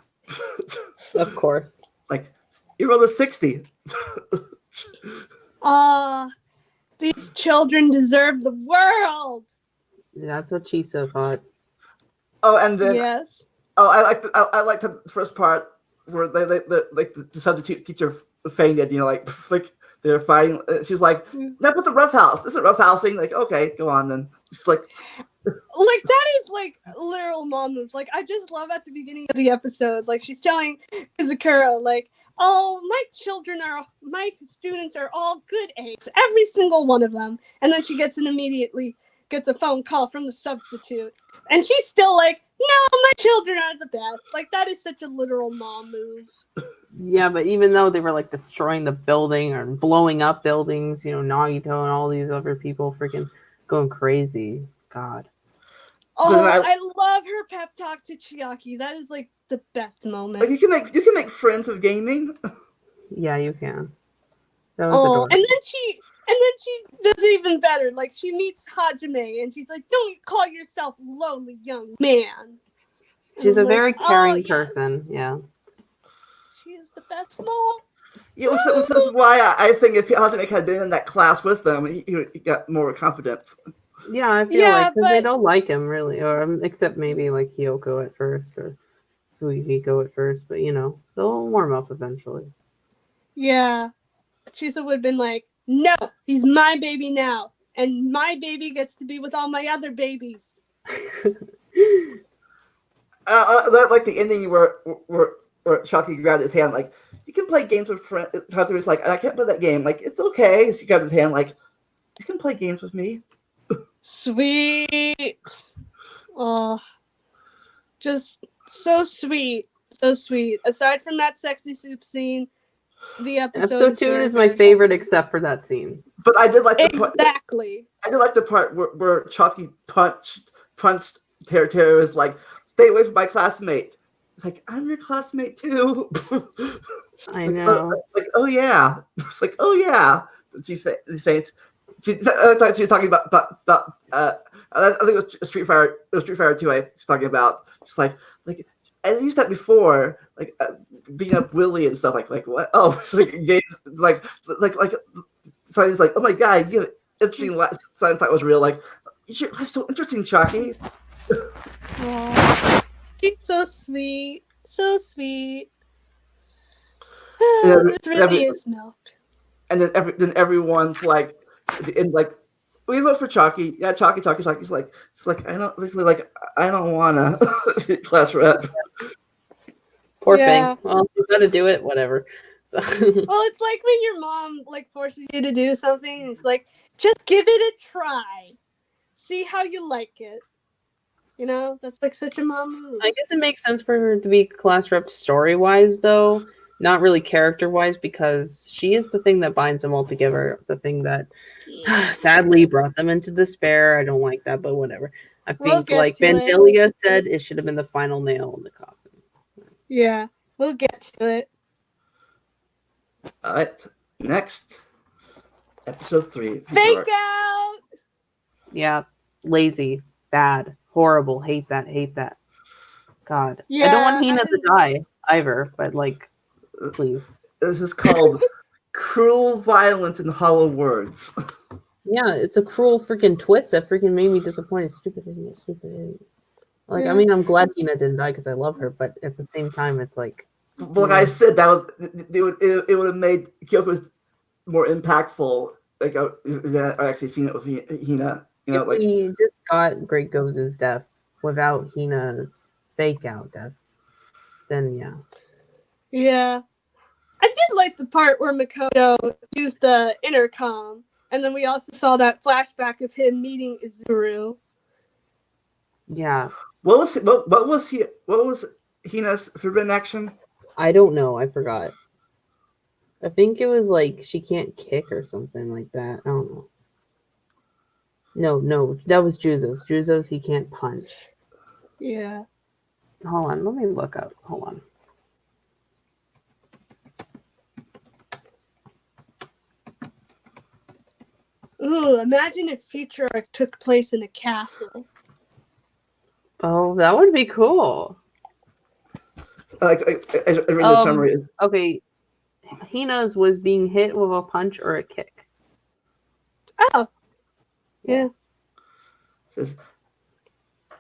Of course. Like you rolled a 60. These children deserve the world. That's what Chisa thought. Oh, and then Yes. oh, I like the first part where they like the substitute teacher fainted. Like they're fighting. She's like, "That with the roughhouse. This is roughhousing." Like, okay, go on then. She's like, Like that is like literal mom moves. Like I just love at the beginning of the episode, like she's telling Izakura, like, "Oh, my students are all good eggs, every single one of them." And then she immediately gets a phone call from the substitute, and she's still like, "No, my children are the best." Like that is such a literal mom move. Yeah, but even though they were like destroying the building or blowing up buildings, Nagito and all these other people freaking going crazy. God. Oh, But I love her pep talk to Chiaki. That is like the best moment. you can make friends with gaming. Yeah, you can. That was Oh, adorable. and then she does it even better. Like she meets Hajime and she's like, "Don't call yourself lowly, young man." And She's a I'm like, very "Oh, caring yes. person. Yeah. She is the best mom. Yeah, this is why I think if Hajime had been in that class with them, he got more confidence. Yeah, I feel Yeah, like because they but- don't like him really, or except maybe like Hiyoko at first or Fumiko at first, but they'll warm up eventually. Yeah. Chisa would have been like, "No, he's my baby now. And my baby gets to be with all my other babies." I like the ending where Chucky grabbed his hand, like, "You can play games with friends." Hajime's like, "I can't play that game." Like, "It's okay." She grabbed his hand, like, "You can play games with me." Sweet. Oh, just so sweet. So sweet. Aside from that sexy soup scene, the Episode 2 very, is my very favorite, wholesome. except for that scene. But I did like the part. Exactly. I did like the part where Chucky punched Terry was like, "Stay away from my classmate." It's like, "I'm your classmate too." I know. Like, oh yeah. It's like, oh yeah. She faints. I thought she was talking about I think it was Street Fighter 2. I was talking about just like I used that before, like beating up Willie and stuff. Like what? Oh, it's like so he's like, oh my god, you have interesting last sign thought was real. Like, your life's so interesting, Chalky. Aww. She's so sweet. So sweet. And This really is milk. And then everyone's like, at the end, like, we vote for Chalky. Yeah, Chalky. It's like I don't wanna be class rep. Poor Yeah. thing. Well, you gotta do it. Whatever. So. Well, it's like when your mom like forces you to do something. And it's like, just give it a try. See how you like it. You know, that's like such a mom move. I guess it makes sense for her to be class rep story-wise, though, not really character-wise, because she is the thing that binds them all together. The thing that sadly brought them into despair. I don't like that, but whatever. I think, like Vandalia said, it should have been the final nail in the coffin. Yeah, we'll get to it. All right, next, episode 3. Fake out. Yeah, lazy, bad, horrible. Hate that. God, yeah, I don't want Hina to die either, but like, please. This is called cruel violence and hollow words. Yeah, it's a cruel freaking twist that freaking made me disappointed. Stupid idiot. Like, I mean, I'm glad Hina didn't die because I love her, but at the same time, it's like. Like I said, that was it would have made Kyoko's more impactful. Like I actually seen it with Hina. You know, like we just got Great Goze's death without Hina's fake out death. Then yeah. Yeah, I did like the part where Makoto used the intercom, and then we also saw that flashback of him meeting Izuru. Yeah. What was Hina's forbidden action? I don't know. I forgot. I think it was like she can't kick or something like that. I don't know. No, that was Juzo's. Juzo's he can't punch. Yeah. Hold on, let me look up. Hold on. Ooh, imagine if Future Arc took place in a castle. Oh, that would be cool. Like I read the summary. Okay, Hina's was being hit with a punch or a kick. Oh, yeah. I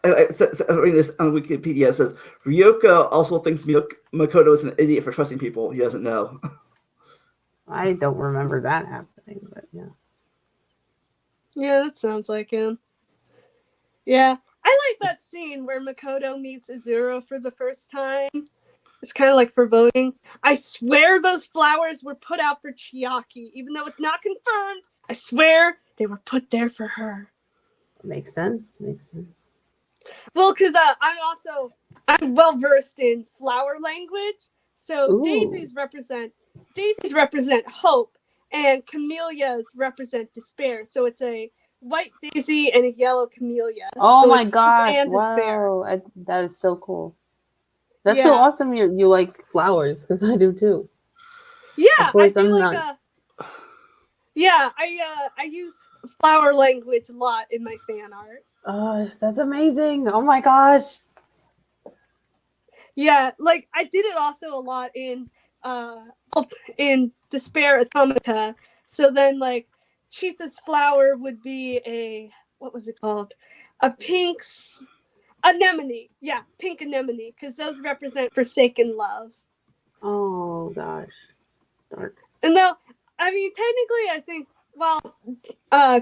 read this on Wikipedia. It says Ryoko also thinks Makoto is an idiot for trusting people he doesn't know. I don't remember that happening, but yeah. Yeah, that sounds like him. Yeah, I like that scene where Makoto meets Izuru for the first time. It's kind of like foreboding. I swear those flowers were put out for Chiaki, even though it's not confirmed. I swear they were put there for her. Makes sense. Well, because I'm well versed in flower language. So daisies represent hope, and camellias represent despair. So it's a white daisy and a yellow camellia. Oh so my gosh! And despair. Wow, that is so cool. That's so awesome. You like flowers because I do too. Yeah, of course, I use flower language a lot in my fan art. Oh, that's amazing! Oh my gosh. Yeah, like I did it also a lot in Despair Automata. So then like Chisa's flower would be what was it called? A pink anemone. Yeah, pink anemone, because those represent forsaken love. Oh gosh. Dark. And though I mean technically I think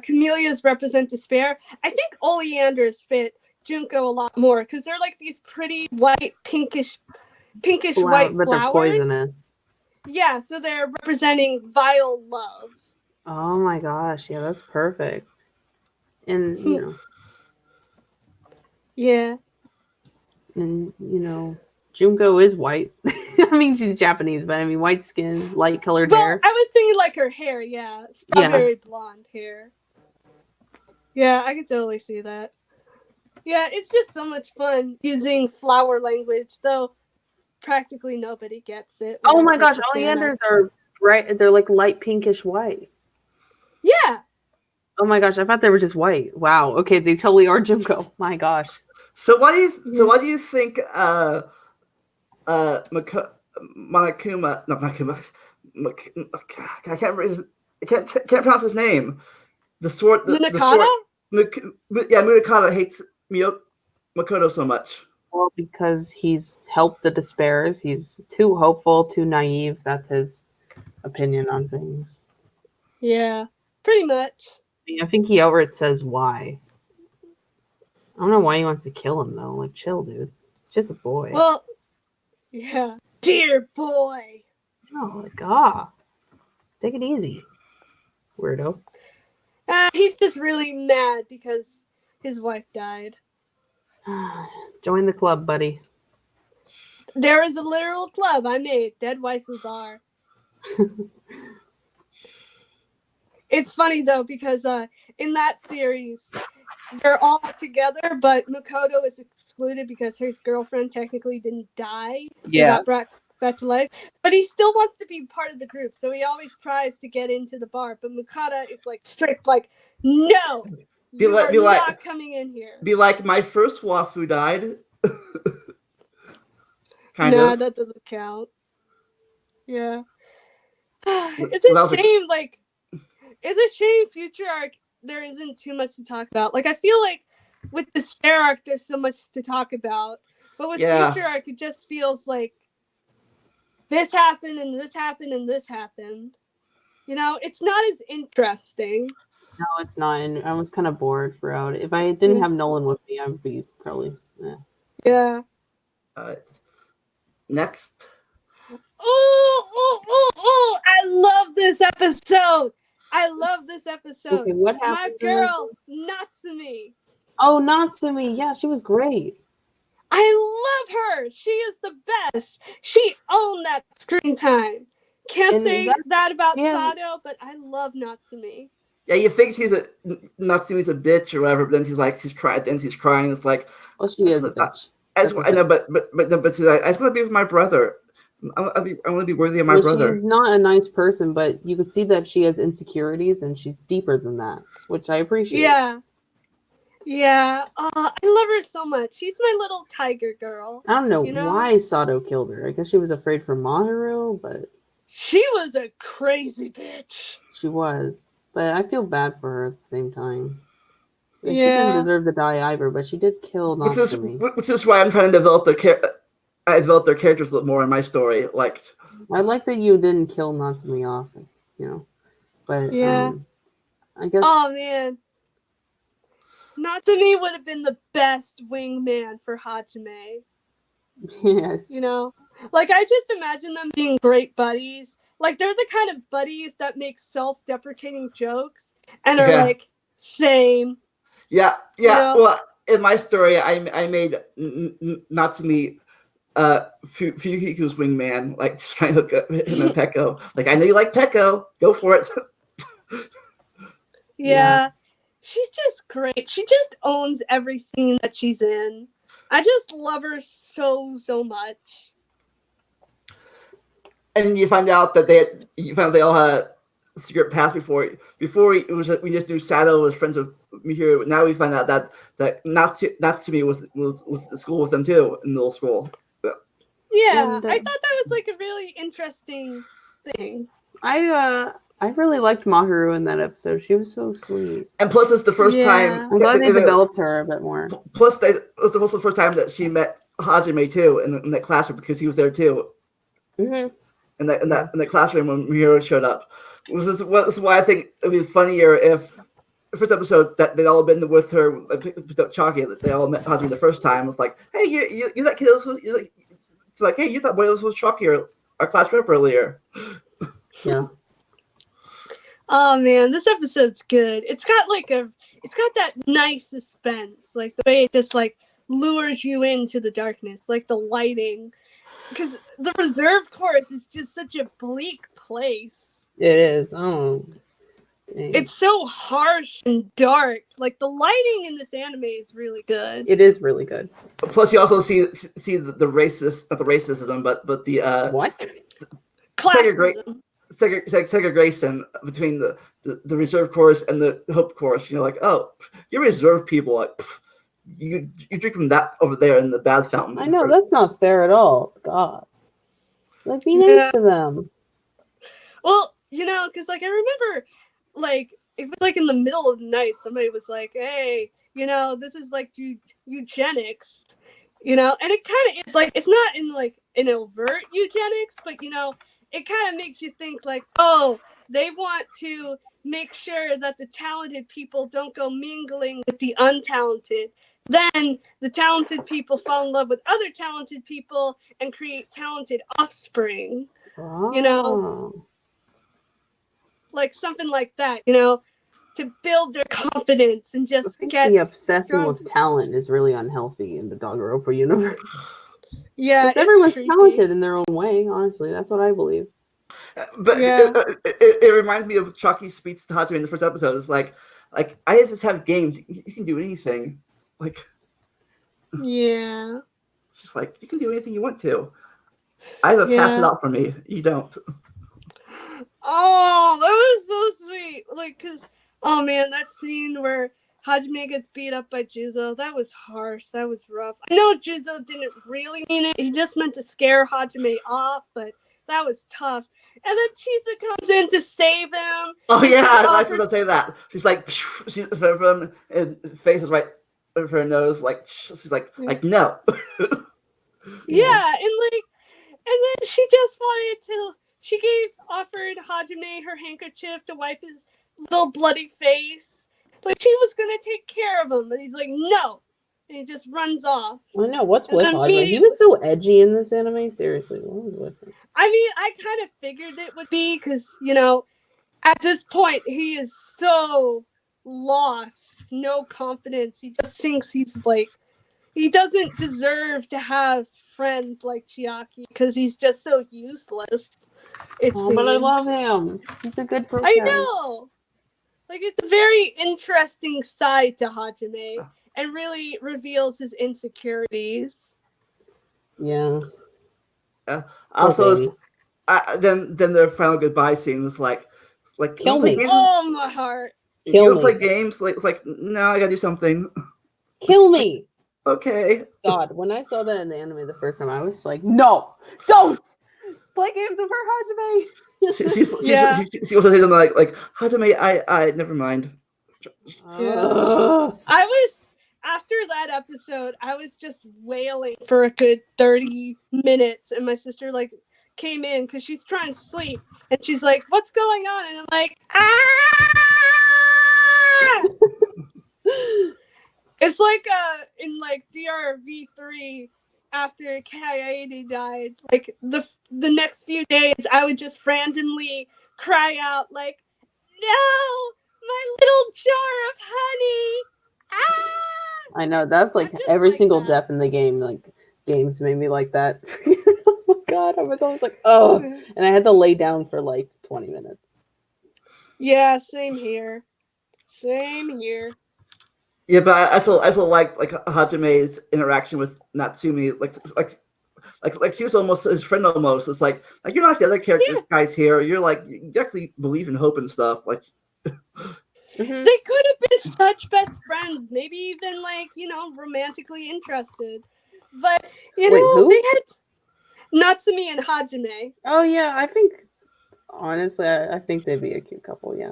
camellias represent despair, I think oleanders fit Junko a lot more because they're like these pretty white, pinkish white but flowers. They're poisonous. Yeah, so they're representing vile love. Oh my gosh, yeah, that's perfect. And you know. Yeah. And you know, Junko is white. I mean, she's Japanese, but I mean, white skin, light colored hair. I was thinking like her hair, yeah, strawberry blonde hair. Yeah, I could totally see that. Yeah, it's just so much fun using flower language, though practically nobody gets it. Oh my gosh, oleanders are bright. They're like light pinkish white. Yeah. Oh my gosh, I thought they were just white. Wow. Okay, they totally are Junko. My gosh. So why do you think Monokuma, not Monokuma. I can't pronounce his name. The sword. The Munakata? sword. Munakata hates Makoto so much. Well, because he's helped the despairs. He's too hopeful, too naive. That's his opinion on things. Yeah, pretty much. I think he outright says why. I don't know why he wants to kill him though. Like, chill, dude. He's just a boy. Well, yeah. Dear boy. Oh, take it easy, weirdo. He's just really mad because his wife died. Join the club, buddy. There is a literal club I made, Dead Wife's Bar. It's funny though because in that series they're all together, but Makoto is excluded because his girlfriend technically didn't die. Yeah. He got brought back to life, but he still wants to be part of the group, so he always tries to get into the bar. But Makoto is like strict, like, no, you are not coming in here. Be like, my first waifu died. No, that doesn't count. Yeah. It's a shame, it's a shame Future Arc there isn't too much to talk about. Like, I feel like with the Spare Arc there's so much to talk about. But with Future Arc it just feels like this happened and this happened and this happened. You know, it's not as interesting. No, it's not. And I was kind of bored throughout. If I didn't have Nolan with me, I would be probably. Yeah. Next. Oh! I love this episode. Okay, what happened? My girl, Natsumi. Oh, Natsumi. Yeah, she was great. I love her. She is the best. She owned that screen time. Can't say that about Sato, but I love Natsumi. Yeah, you think Natsumi's a bitch or whatever, but then she's crying. Then she's crying. It's like, well, she is a bitch. I know, but I just want to be with my brother. I want to be worthy of my brother. She's not a nice person, but you could see that she has insecurities, and she's deeper than that, which I appreciate. Yeah. I love her so much. She's my little tiger girl. I don't know why Sato killed her. I guess she was afraid for Maharu, but she was a crazy bitch. She was, but I feel bad for her at the same time. Like, she didn't deserve to die either, but she did kill Natsumi. Which is why I'm trying to develop their their characters a little more in my story. Like, I like that you didn't kill Natsumi off, but I guess. Oh man, Natsumi would have been the best wingman for Hajime. Yes. Like, I just imagine them being great buddies. Like, they're the kind of buddies that make self-deprecating jokes and are like, same. Yeah. Well, in my story, I made Natsumi Fukiku's wingman, like trying to hook up him and Peko. Like, I know you like Peko, go for it. Yeah, she's just great. She just owns every scene that she's in. I just love her so much. And you find out that they all had a secret past before it was we just knew Sato was friends with Mihiru, but now we find out that Natsumi was at school with them too in middle school. Yeah, I thought that was like a really interesting thing. I really liked Maharu in that episode. She was so sweet. And plus, it's the first time. I'm glad they developed her a bit more. Plus, it was also the first time that she met Hajime too in that classroom, because he was there too. Mm-hmm. In that classroom when Mihiru showed up. This is why I think it'd be funnier if the first episode that they'd all been with her, picked up Chalky, that they all met Hajime the first time. It's like, hey, you that kid. It's like, hey, you thought boy, this was Chalky, our class rep earlier. Yeah. Oh man, this episode's good. It's got that nice suspense, like the way it just like lures you into the darkness, like the lighting. Because the reserve course is just such a bleak place. It is. Oh. Dang. It's so harsh and dark. Like, the lighting in this anime is really good. It is really good. Plus, you also see the racist, not the racism, but the what? Segregation between the reserve course and the hope course. Like, oh, you're reserve people. Like, you drink from that over there in the bath fountain. I know that's not fair at all. God, like be nice Yeah. to them. Well, because like I remember, like it was like in the middle of the night, somebody was like, "Hey, this is like eugenics," and it kind of is like it's not in like an overt eugenics, but it kind of makes you think like, oh, they want to make sure that the talented people don't go mingling with the untalented. Then the talented people fall in love with other talented people and create talented offspring. Oh. Like something like that, to build their confidence and just get the obsession strong. with talent is really unhealthy in the Danganronpa universe. Yeah, Because everyone's creepy. talented in their own way. Honestly, that's what I believe. But Yeah. it reminds me of Chucky's speech to Hatsune in the first episode. It's like I just have games. You can do anything. Like, Yeah. it's just like you can do anything you want to. I have a pass it out for me. You don't. Oh, that was so sweet. Like, oh man, that scene where Hajime gets beat up by Juzo, that was harsh. That was rough. I know Juzo didn't really mean it. He just meant to scare Hajime off, but that was tough. And then Chisa comes in to save him. Oh yeah, I was going to say that. She's like, she's from and face is right over her nose. Like she's like no. Yeah, and then she just wanted to. She offered Hajime her handkerchief to wipe his little bloody face. Like she was gonna take care of him, but he's like, no. And he just runs off. I know, what's And with then Hajime? He was so edgy in this anime. Seriously, what was with him? I mean, I kind of figured it would be because, at this point, he is so lost, no confidence. He just thinks he's like, he doesn't deserve to have friends like Chiaki because he's just so useless. But I love him. He's a good person. I know. Like, it's a very interesting side to Hajime and really reveals his insecurities. Yeah. Also, then their final goodbye scene was like kill me. Oh, my heart. You play games? Like it's like no, I gotta do something. Kill me. Okay. God, when I saw that in the anime the first time, I was like, no, don't play games with her, Hajime. She also says something like Hajime, I never mind. I was after that episode, I was just wailing for a good 30 minutes, and my sister came in because she's trying to sleep, and she's like, "What's going on?" And I'm like, "Ah!" It's like in DRV3 after Kaede died, like the next few days, I would just randomly cry out like, "No, my little jar of honey!" Ah! I know that's like every single death in the game. Like games made me like that. Oh my God, I was always like, oh, and I had to lay down for like 20 minutes. Yeah, same here. Same here. Yeah, but I also like Hajime's interaction with Natsumi, like she was almost his friend almost. It's like you're not the other characters guys here. You're like you actually believe in hope and stuff. Like they could have been such best friends, maybe even romantically interested. But they had Natsumi and Hajime. Oh yeah, I think honestly, I think they'd be a cute couple. Yeah.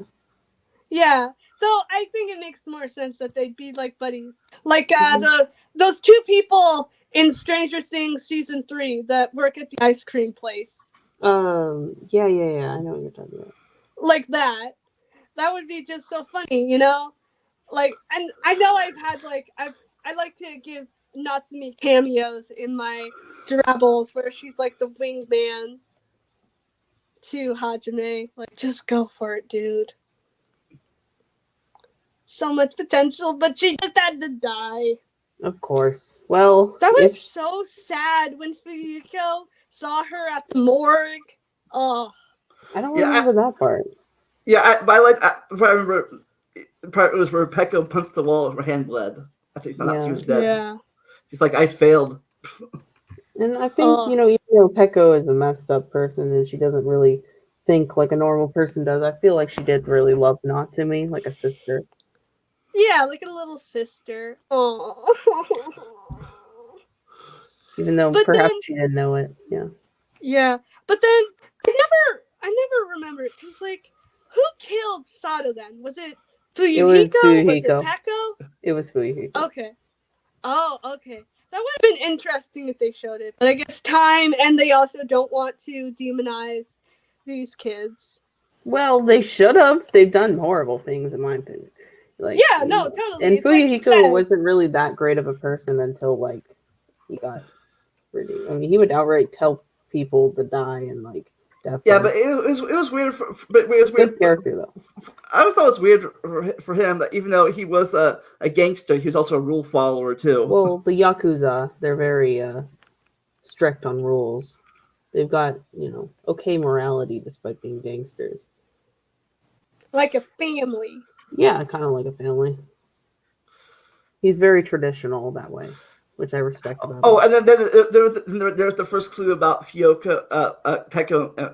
Yeah. So I think it makes more sense that they'd be like buddies, like those two people in Stranger Things season 3 that work at the ice cream place. Yeah. I know what you're talking about. Like that. That would be just so funny, Like, and I know I've had I like to give Natsumi cameos in my Drabbles where she's like the wingman to Hajime. Like, just go for it, dude. So much potential, but she just had to die. Of course. Well, that was so sad when Fuyuko saw her at the morgue. Oh, I don't remember that part. Yeah, I remember part was where Pekko punched the wall and her hand bled. I think she was dead. Yeah. She's like, I failed. And I think even though Pekko is a messed up person and she doesn't really think like a normal person does, I feel like she did really love Natsumi like a sister. Yeah, like a little sister. Oh. Even though But perhaps then, she didn't know it. Yeah. yeah. But then I never remember it because like, who killed Sato then? Was it It was Fuyuhiko? Was it Fuyuhiko. Peko? It was Fuyuhiko. Okay. Oh, okay. That would have been interesting if they showed it. But I guess time, and they also don't want to demonize these kids. Well, they should have. They've done horrible things, in my opinion. Like, Yeah, no, totally. and It's like you Fuyuhiko said. wasn't really that great of a person until like he got redeemed. I mean, he would outright tell people to die and like death. Yeah, but it was weird. But it was weird. Good character though. I always thought it was weird for him that even though he was a gangster, he was also a rule follower too. Well, the Yakuza, they're very strict on rules. They've got, okay morality despite being gangsters. Like a family. Yeah, kind of like a family. He's very traditional that way, which I respect about Oh, him. and then there's the first clue about Peko,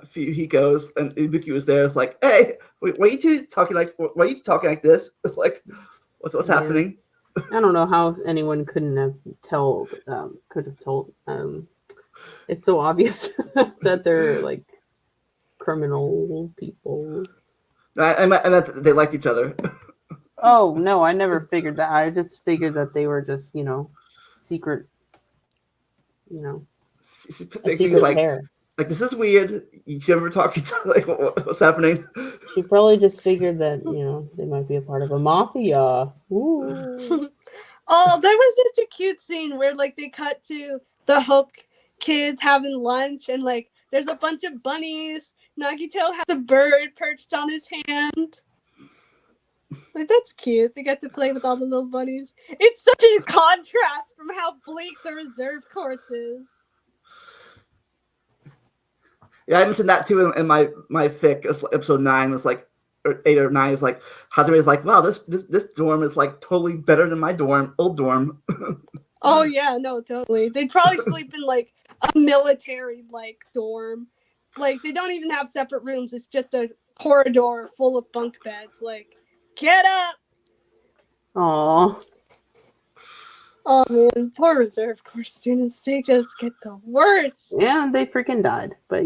Fuyuhiko's, and Ibuki was there. It's like, hey, why are you two talking like? Why are you talking like this? Like, what's happening? I don't know how anyone could have told. It's so obvious that they're like criminal people. I meant they liked each other. Oh no, I never figured that. I just figured that they were just, secret, a secret like, pair. like, this is weird. You should never talk to each other. Like, what's happening? She probably just figured that, they might be a part of a mafia. Ooh. Oh, there was such a cute scene where like they cut to the Hook kids having lunch and like there's a bunch of bunnies. Nagito has a bird perched on his hand. Like that's cute. They get to play with all the little bunnies. It's such a contrast from how bleak the reserve course is. Yeah, I mentioned that too in my fic. Episode 9 was like, or 8 or 9 is like, Hazumi's like, wow, this dorm is like totally better than my old dorm. Oh yeah, no, totally. They'd probably sleep in like a military like dorm. Like they don't even have separate rooms. It's just a corridor full of bunk beds. Like, get up. Aw. Oh man, poor reserve course students. They just get the worst. Yeah, they freaking died. But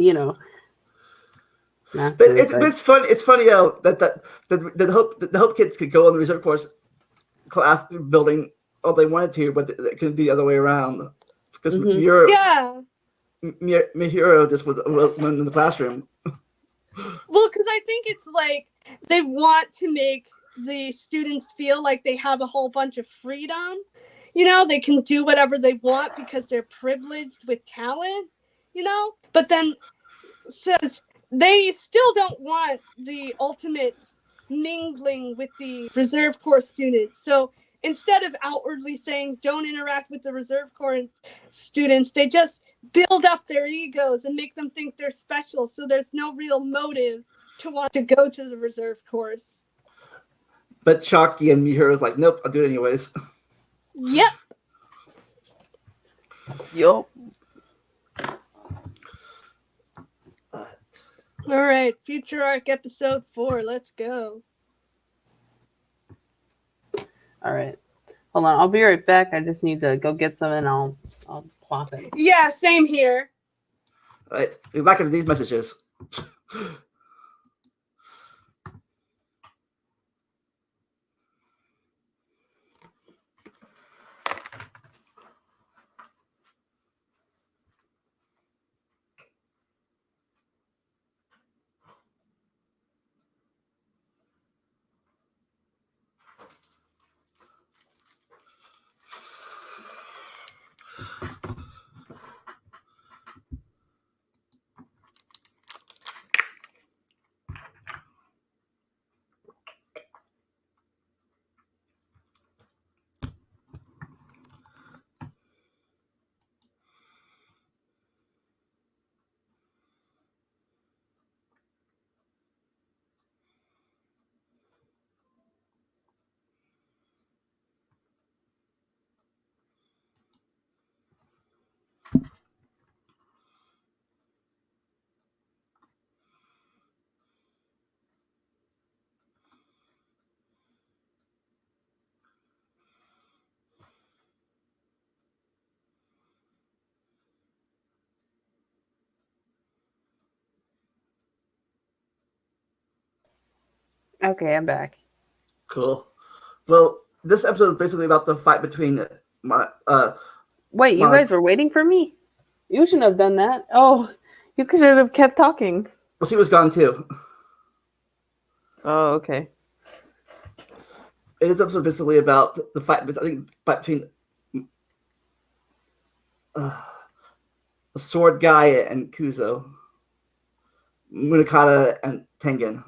But it's fun. It's funny that the Hope kids could go on the reserve course class building all they wanted to, but it could be the other way around because Yeah. Mihiro just went in the classroom. Well, because I think it's like they want to make the students feel like they have a whole bunch of freedom. They can do whatever they want because they're privileged with talent, But then says they still don't want the ultimates mingling with the reserve corps students. So instead of outwardly saying don't interact with the reserve corps students, they just build up their egos and make them think they're special. So there's no real motive to want to go to the reserve course. But Chalky and Mihiro's like, nope, I'll do it anyways. Yep. Yup. All right, Future Arc episode 4. Let's go. All right. Hold on. I'll be right back. I just need to go get some and I'll plop it. Yeah, same here. All right, we're back into these messages. Okay, I'm back. Cool. Well, this episode is basically about the fight between Wait, you guys were waiting for me? You shouldn't have done that. Oh, you could have kept talking. Well, she was gone too. Oh, okay. This episode is basically about the fight. I think fight between the sword guy and Kuzo, Munakata and Tengen.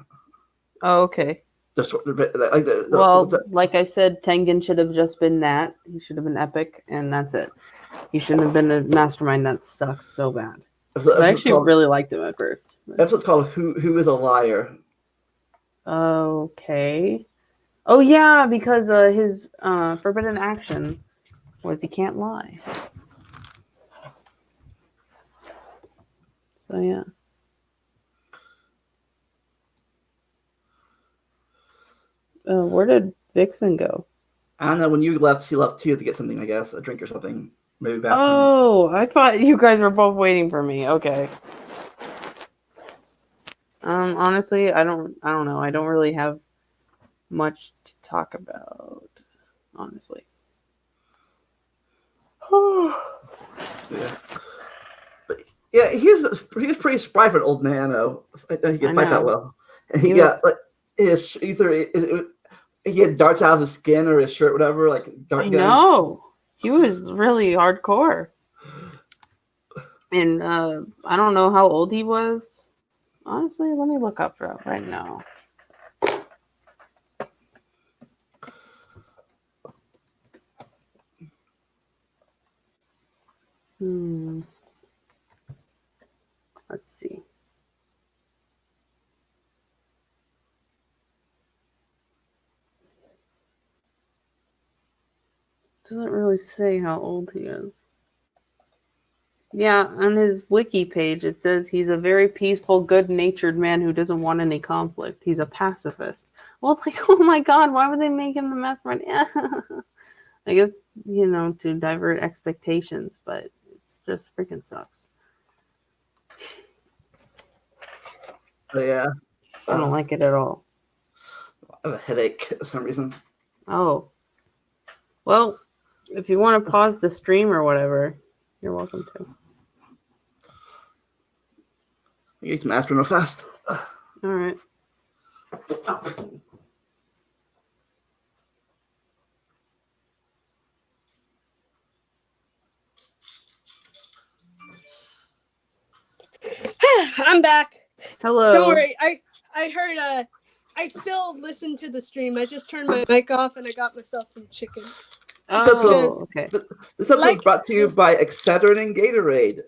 Oh, okay. Well, like I said, Tengen should have just been that. He should have been epic, and that's it. He shouldn't have been a mastermind that sucks so bad. I actually really liked him at first. Episode's called "Who is a Liar." Okay. Oh yeah, because his forbidden action was he can't lie. So yeah. Where did Vixen go? I don't know. When you left, she left too to get something. I guess a drink or something. Maybe back. Oh, I thought you guys were both waiting for me. Okay. Honestly, I don't know. I don't really have much to talk about. Honestly. Yeah. But yeah, he's pretty spry for an old man. Though he can fight that well. And he got like his either he had darts out of his skin or his shirt, whatever. Like dart gun. No, he was really hardcore. And I don't know how old he was. Honestly, let me look up right now. Let's see. Doesn't really say how old he is. Yeah, on his wiki page it says he's a very peaceful, good-natured man who doesn't want any conflict. He's a pacifist. Well, it's like, oh my god, why would they make him the mastermind? I guess, to divert expectations, but it's just freaking sucks. But yeah. I don't like it at all. I have a headache for some reason. Oh. Well, if you want to pause the stream or whatever, you're welcome to. I get some aspirin real fast. All right. I'm back. Hello. Don't worry. I heard I still listen to the stream. I just turned my mic off and I got myself some chicken. Oh, okay. This episode is brought to you by Excedrin and Gatorade.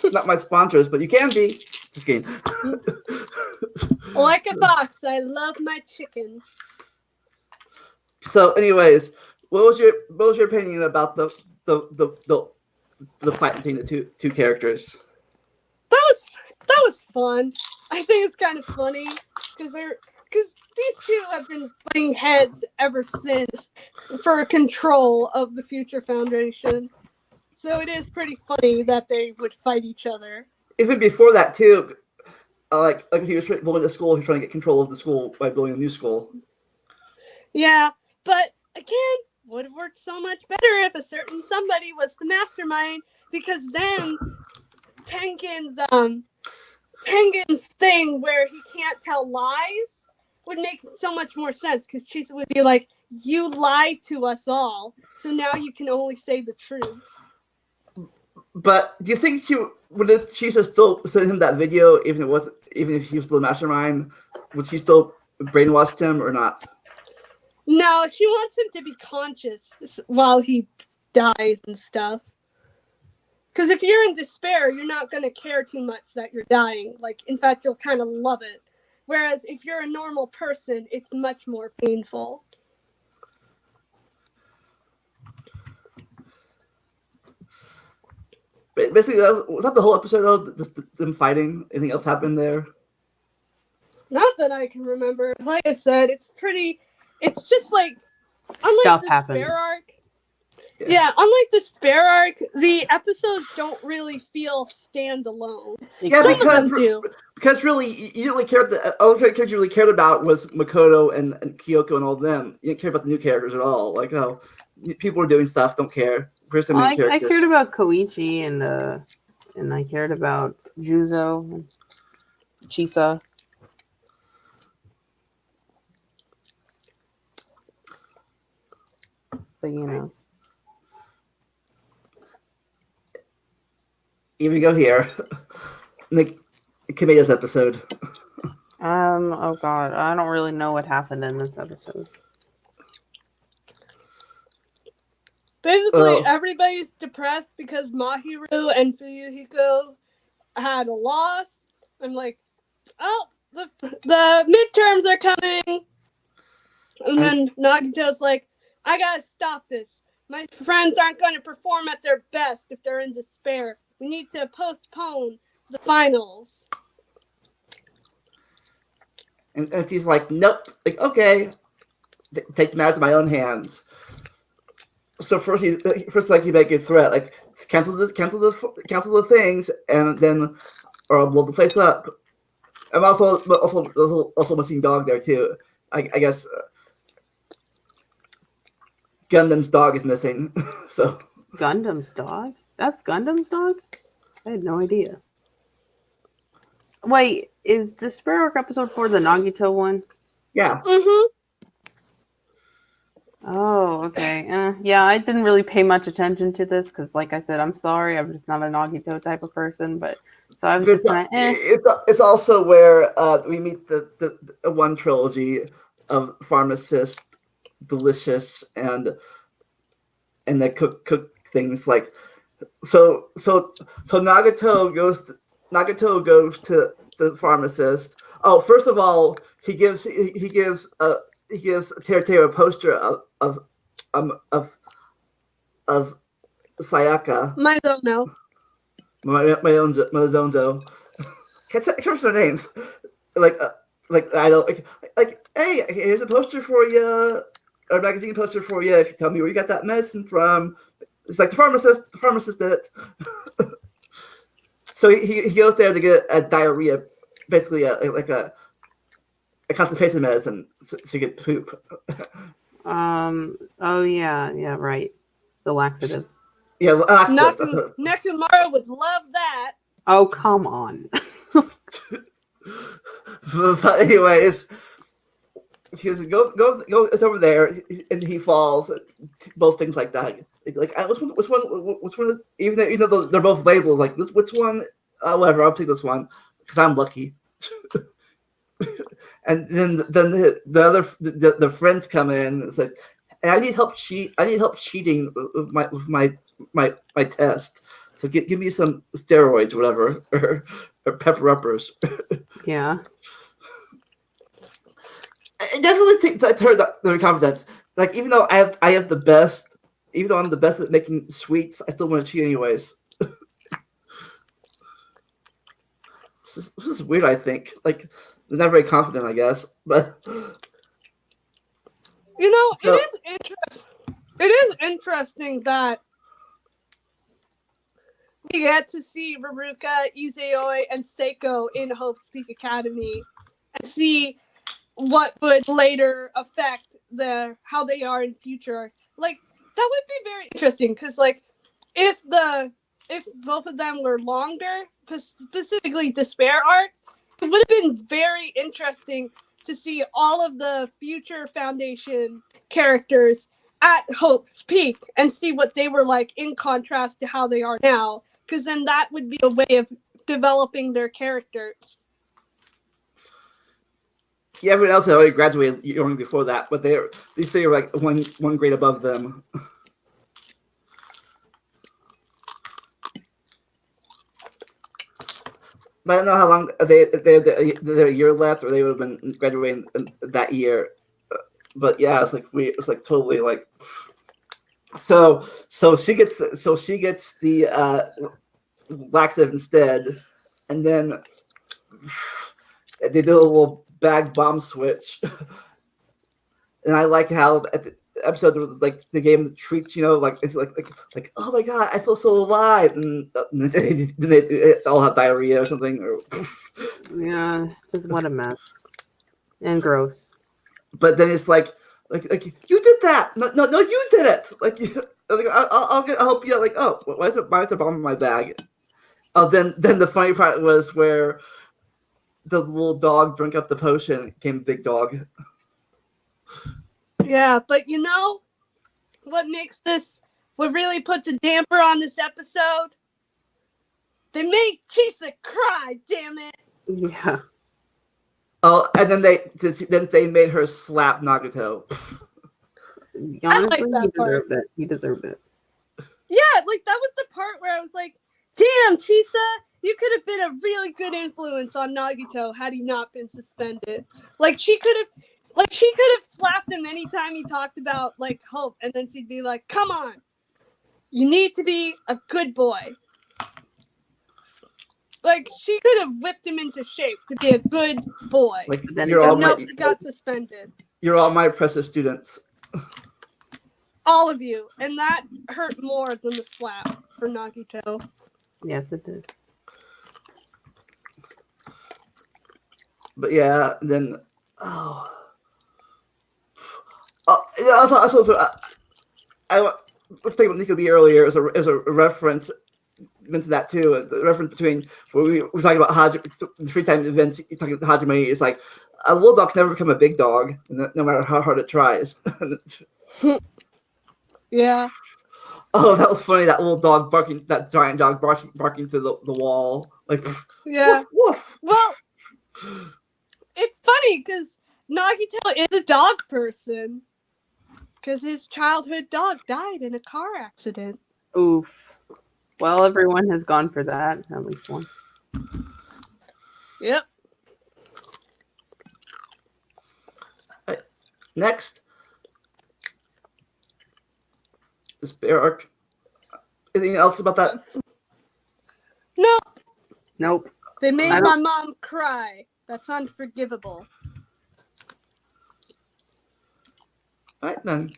Not my sponsors, but you can be. Just kidding. Like a fox, I love my chicken. So, anyways, what was your opinion about the fight between the two characters? That was fun. I think it's kind of funny because these two have been butting heads ever since for control of the Future Foundation. So it is pretty funny that they would fight each other. Even before that, too, like he was building a school, he was trying to get control of the school by building a new school. Yeah, but again, would have worked so much better if a certain somebody was the mastermind, because then Tengen's thing where he can't tell lies would make so much more sense, because Chisa would be like, you lied to us all, so now you can only say the truth. But do you think would Chisa still send him that video even if he was still a mastermind? Would she still brainwash him or not? No, she wants him to be conscious while he dies and stuff. Because if you're in despair, you're not going to care too much that you're dying. Like, in fact, you'll kind of love it. Whereas if you're a normal person, it's much more painful. Basically, was that the whole episode, though? Them fighting? Anything else happened there? Not that I can remember. Like I said, it's just like, unlike stuff the happens. Spare arc. Yeah, unlike the Spare arc, the episodes don't really feel standalone. Yeah, Some of them do. because really, you didn't really care. The only characters you really cared about was Makoto and Kyoko and all of them. You didn't care about the new characters at all. Like, oh, people are doing stuff, don't care. Where's the new I characters? cared about Koichi and I cared about Juzo, and Chisa. But you know, Even go here. Nick Kameya's episode. oh god, I don't really know what happened in this episode. Basically, everybody's depressed because Mahiru and Fuyuhiko had a loss. I'm like, oh, the midterms are coming. And then Nagito's like, I gotta stop this. My friends aren't going to perform at their best if they're in despair. We need to postpone the finals. And he's like, nope. Like, okay, take matters in my own hands. So first he make a threat, like cancel the things, and then or blow the place up. I'm also missing dog there too. I guess Gundam's dog is missing. So Gundam's dog? That's Gundam's dog? I had no idea. Wait, is the Spirit Arc episode 4 the Nagito one? yeah. Mm-hmm. Oh, okay. Yeah, I didn't really pay much attention to this because, like I said, I'm sorry, I'm just not a Nagito type of person. But so I was just kind of. It's also where we meet the one trilogy of Pharmacist, Delicious, and the cook things like. So Nagato goes to the Pharmacist. Oh, first of all, he gives Teruteru a poster of Sayaka. I don't know. Mazonzo. Can't remember their names. Like I don't like. Hey, here's a poster for you, or a magazine poster for you. If you tell me where you got that medicine from, it's like the pharmacist did it. So he goes there to get a diarrhea, basically a constipation medicine, so you get poop. Oh yeah, right. The laxatives. Yeah, laxatives. Nakamura would love that. Oh come on. But anyways, she goes, go. It's over there, and he falls. Both things like that. Like which one? Even though they're both labeled, like which one? Whatever. I'll take this one because I'm lucky. And then the friends come in. It's like, hey, I need help cheating with my test. So give me some steroids, or whatever, or pepper uppers. Yeah. I definitely think that turned their confidence. Like even though I have the best, even though I'm the best at making sweets, I still want to cheat anyways. This is weird. I think like they're not very confident. I guess, but it is interesting that we get to see Ruruka, Izayoi, and Seiko in Hope's Peak Academy, and see what would later affect how they are in future. Like that would be very interesting because like if both of them were longer, specifically Despair Arc, it would have been very interesting to see all of the future Foundation characters at Hope's Peak and see what they were like in contrast to how they are now, because then that would be a way of developing their characters. yeah, everyone else had already graduated year before that, but these three are like one grade above them. But I don't know how long they had a year left, or they would have been graduating that year. But yeah, it's like totally like. So she gets the laxative instead, and then they did a little bag bomb switch. And I like how at the episode there was like they gave them the treats, like it's like oh my god, I feel so alive, and they all have diarrhea or something, or Yeah, just what a mess. And gross. But then it's like you did that. No, you did it. Like, I'll help you. Like, oh, why is a bomb in my bag? Oh, then the funny part was where the little dog drank up the potion and became a big dog. Yeah, but you know what really puts a damper on this episode? They made Chisa cry, damn it. Yeah. Oh, and then they made her slap Nagato. Honestly, that he part. deserved it. He deserved it. Yeah, like that was the part where I was like, damn, Chisa, you could have been a really good influence on Nagito had he not been suspended. Like she could have slapped him anytime he talked about like hope, and then she'd be like, come on. You need to be a good boy. Like she could have whipped him into shape to be a good boy. Like, Then you're all No, my he got suspended. you're all my precious students. All of you. And that hurt more than the slap for Nagito. Yes, it did. But yeah, then yeah, also I was thinking about Nico B earlier as a reference into that too. The reference between where we were talking about the free time events. You talking about Hajime is like a little dog can never become a big dog, no matter how hard it tries. Yeah. Oh, that was funny. That little dog barking, that giant dog barking through the wall. Like, Yeah. woof, woof. Well, it's funny because Nagito is a dog person. Because his childhood dog died in a car accident. Oof. Well, everyone has gone for that, at least one. Yep. Next, the spare arc. Anything else about that? No, Nope. they made I my don't- mom cry. That's unforgivable. All right then.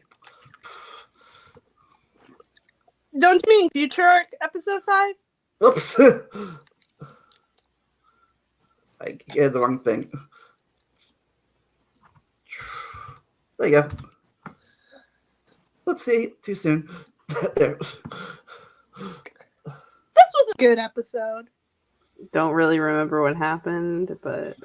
Don't you mean Future Arc episode 5? Oops. I get the wrong thing. There you go. Oopsie, too soon. There. This was a good episode. Don't really remember what happened, but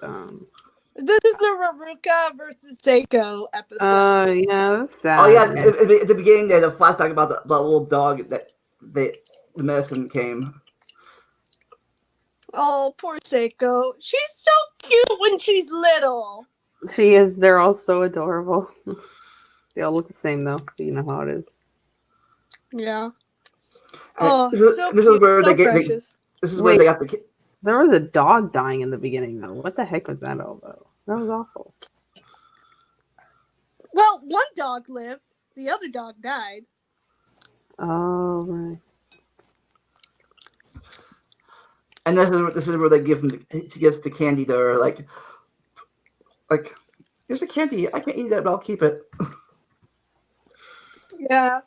This is the Raruka versus Seiko episode. yeah, that's sad. Oh yeah, at the beginning they had a flashback about the little dog that the medicine came. Oh, poor Seiko. She's so cute when she's little. She is. They're all so adorable. They all look the same though. You know how it is. Yeah. And Oh, this is- so this is cute, where so they get- precious. This is where Wait. they got the kid. There was a dog dying in the beginning though. What the heck was that all about? That was awful. Well, one dog lived. The other dog died. Oh right. And this is where they give him. She gives the candy to her, like here's the candy. I can't eat it, but I'll keep it. Yeah.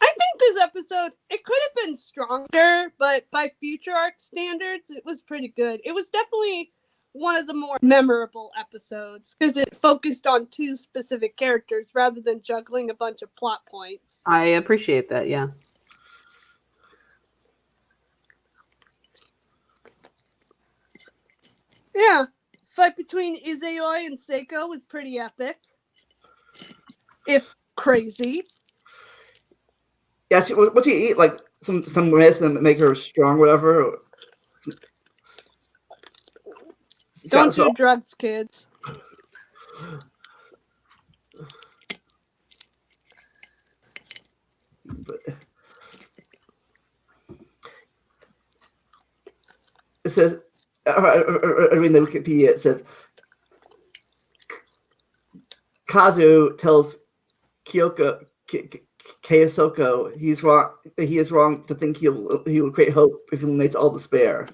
I think this episode, it could have been stronger, but by Future Arc standards, it was pretty good. It was definitely one of the more memorable episodes because it focused on two specific characters rather than juggling a bunch of plot points. I appreciate that. Yeah. Yeah. Fight between Izayoi and Seiko was pretty epic. If crazy. Yeah, what do you eat? Like some medicine that make her strong, whatever. Don't do drugs, kids. It says, I mean, the Wikipedia, it says, Kazu tells Keiosoko he is wrong to think he will create hope if he eliminates all despair.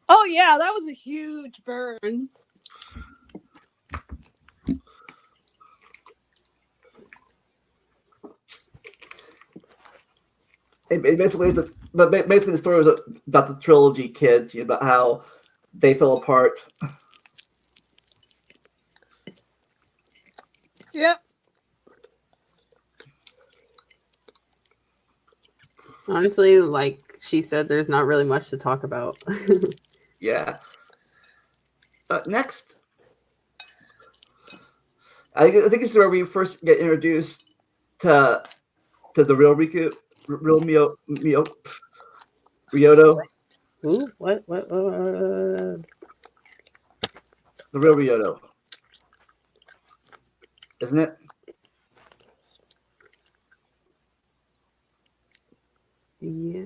Oh yeah, that was a huge burn. It basically is but basically the story was about the trilogy kids, about how they fell apart. Yep. Honestly, like she said, there's not really much to talk about. Yeah. Next, I think this is where we first get introduced to the real Riku, real Ryoto, Who? What? the real Ryoto, isn't it? Yeah,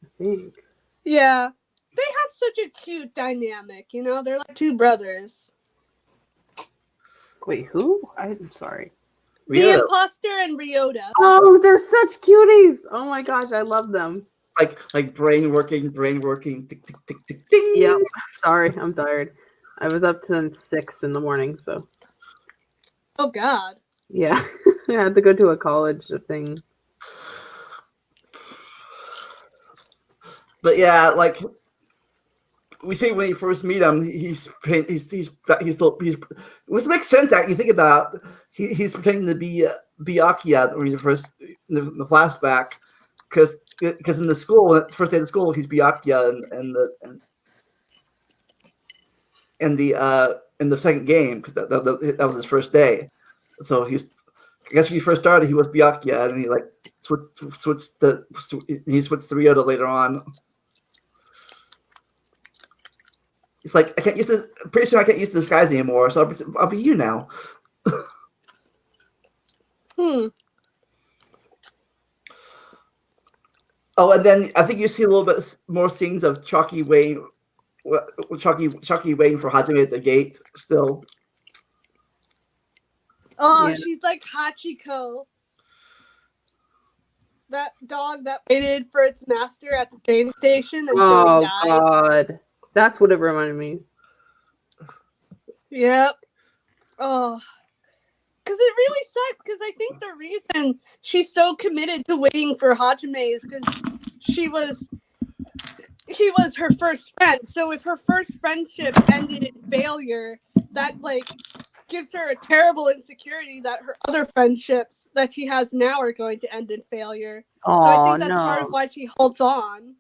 I think. Yeah. They have such a cute dynamic, they're like two brothers. Wait, who? I'm sorry. The Ryoto. imposter and Ryota. Oh, they're such cuties. Oh my gosh, I love them. Like brain working, tick, tick, tick, tick, ding. Yep. Sorry, I'm tired. I was up since 6 in the morning, so Oh God. yeah. I had to go to a college thing. But yeah, like we see when you first meet him, he's which makes sense that you think about. He's pretending to be Byakuya when you first in the flashback, because in the school, first day of school, he's Byakuya, and in the second game, because that was his first day. So I guess when he first started, he was Byakuya, and he like switched to Ryota later on. It's like pretty soon I can't use the disguise anymore, so I'll be you now. Oh, and then I think you see a little bit more scenes of Chucky waiting for Hajime at the gate still. Oh, Yeah. she's like Hachiko. That dog that waited for its master at the train station until he died. God. That's what it reminded me. Yep. Oh. Because it really sucks, because I think the reason she's so committed to waiting for Hajime is because he was her first friend. So if her first friendship ended in failure, that like gives her a terrible insecurity that her other friendships that she has now are going to end in failure. Oh, so I think that's no. part of why she holds on.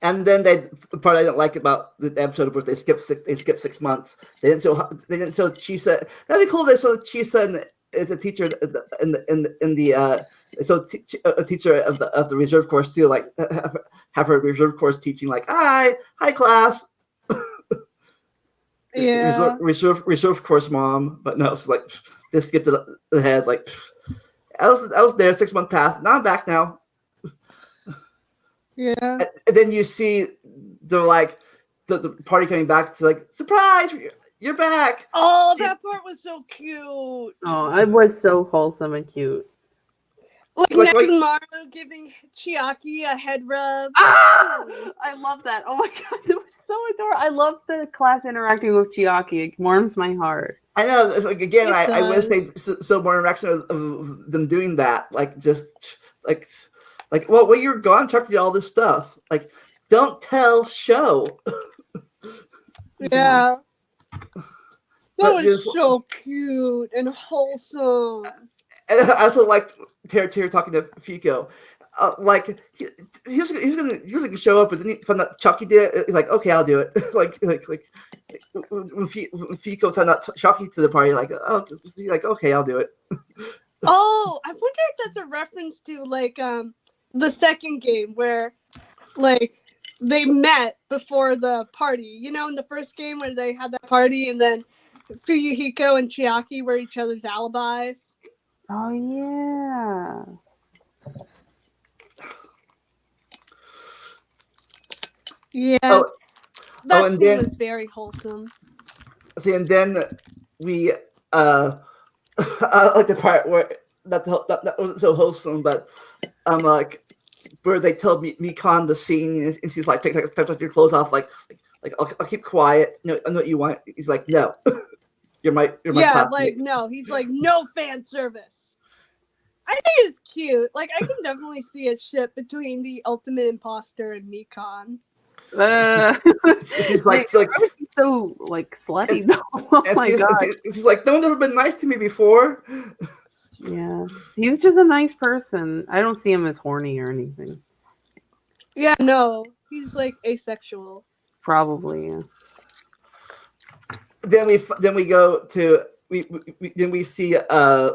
And then the part I didn't like about the episode was they skipped 6 months. They didn't show Chisa. That'd be cool. They showed Chisa as a teacher a teacher of the reserve course too. Like have her reserve course teaching. Like hi class. Yeah. Reserve course mom. But no, it's like they skipped it ahead. Like I was there 6 months past. Now I'm back now. Yeah. And then you see the party coming back to like surprise, you're back. Oh, that part was so cute. Oh, it was so wholesome and cute. Like Maru giving Chiaki a head rub. Ah! I love that. Oh my god, that was so adorable. I love the class interacting with Chiaki. It warms my heart. I know. Like again, I wish they so more interaction of them doing that. Like just like well, you're gone, Chuck did all this stuff. Like, don't tell, show. Yeah. That But was so cute and wholesome. And I also like Tara talking to Fiko. Like he was gonna show up, but then he found out Chucky did it. He's like, okay, I'll do it. like when Fiko found out Chucky to the party, like, oh, he's like, okay, I'll do it. Oh, I wonder if that's a reference to like the second game where like they met before the party. You know, in the first game where they had that party and then Fuyuhiko and Chiaki were each other's alibis. Oh yeah. Yeah. That and scene then was very wholesome. see, and then we I like the part where that wasn't so wholesome, but like where they tell Mikan the scene, and she's like, take your clothes off, like I'll keep quiet. No, I know what you want. He's like, no, you're my Yeah, classmate. like no. He's like, no fan service. I think it's cute. Like, I can definitely see a ship between the Ultimate Imposter and Mikon. She's like, why was she so like slutty though? Oh my god. She's like, no one's ever been nice to me before. Yeah, he was just a nice person. I don't see him as horny or anything. Yeah, no. He's like asexual. Probably, yeah. Then we go to then we see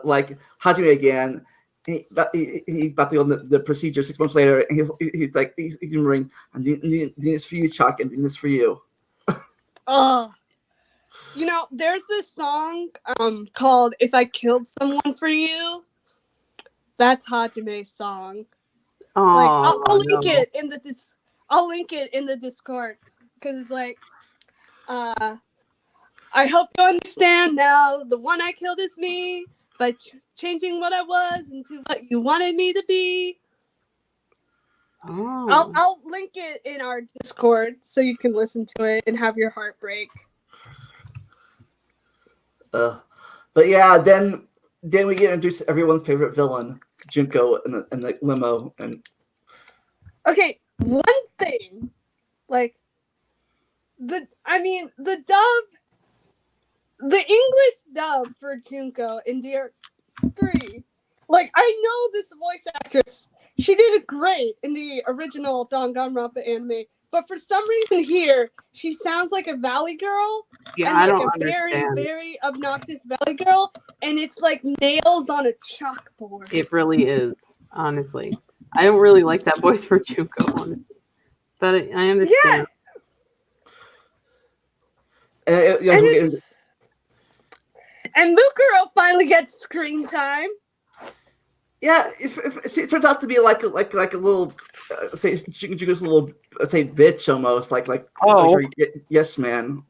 like Hajime again. He's about to go on the procedure 6 months later, and he's like he's remembering, I'm doing this for you, Chuck, and doing this for you. Oh, you know, there's this song called "If I Killed Someone for You." That's Hajime's song. Oh, Like, I'll link it in the I'll link it in the Discord because it's like, I hope you understand now. The one I killed is me by changing what I was into what you wanted me to be. Oh. I'll link it in our Discord so you can listen to it and have your heart break. But yeah, then we get introduced to everyone's favorite villain, Junko, in the limo, and okay, one thing, like the English dub for Junko in DR3, like I know this voice actress, she did it great in the original Danganronpa anime, but for some reason here she sounds like a valley girl. Yeah, and I like don't a understand. very, very obnoxious valley girl, and it's like nails on a chalkboard. It really is, honestly. I don't really like that voice for Junko, honestly. But I understand. and And Mukuro finally gets screen time. yeah, if it turns out to be like a little, say Junko's a little, say bitch almost, like her yes man.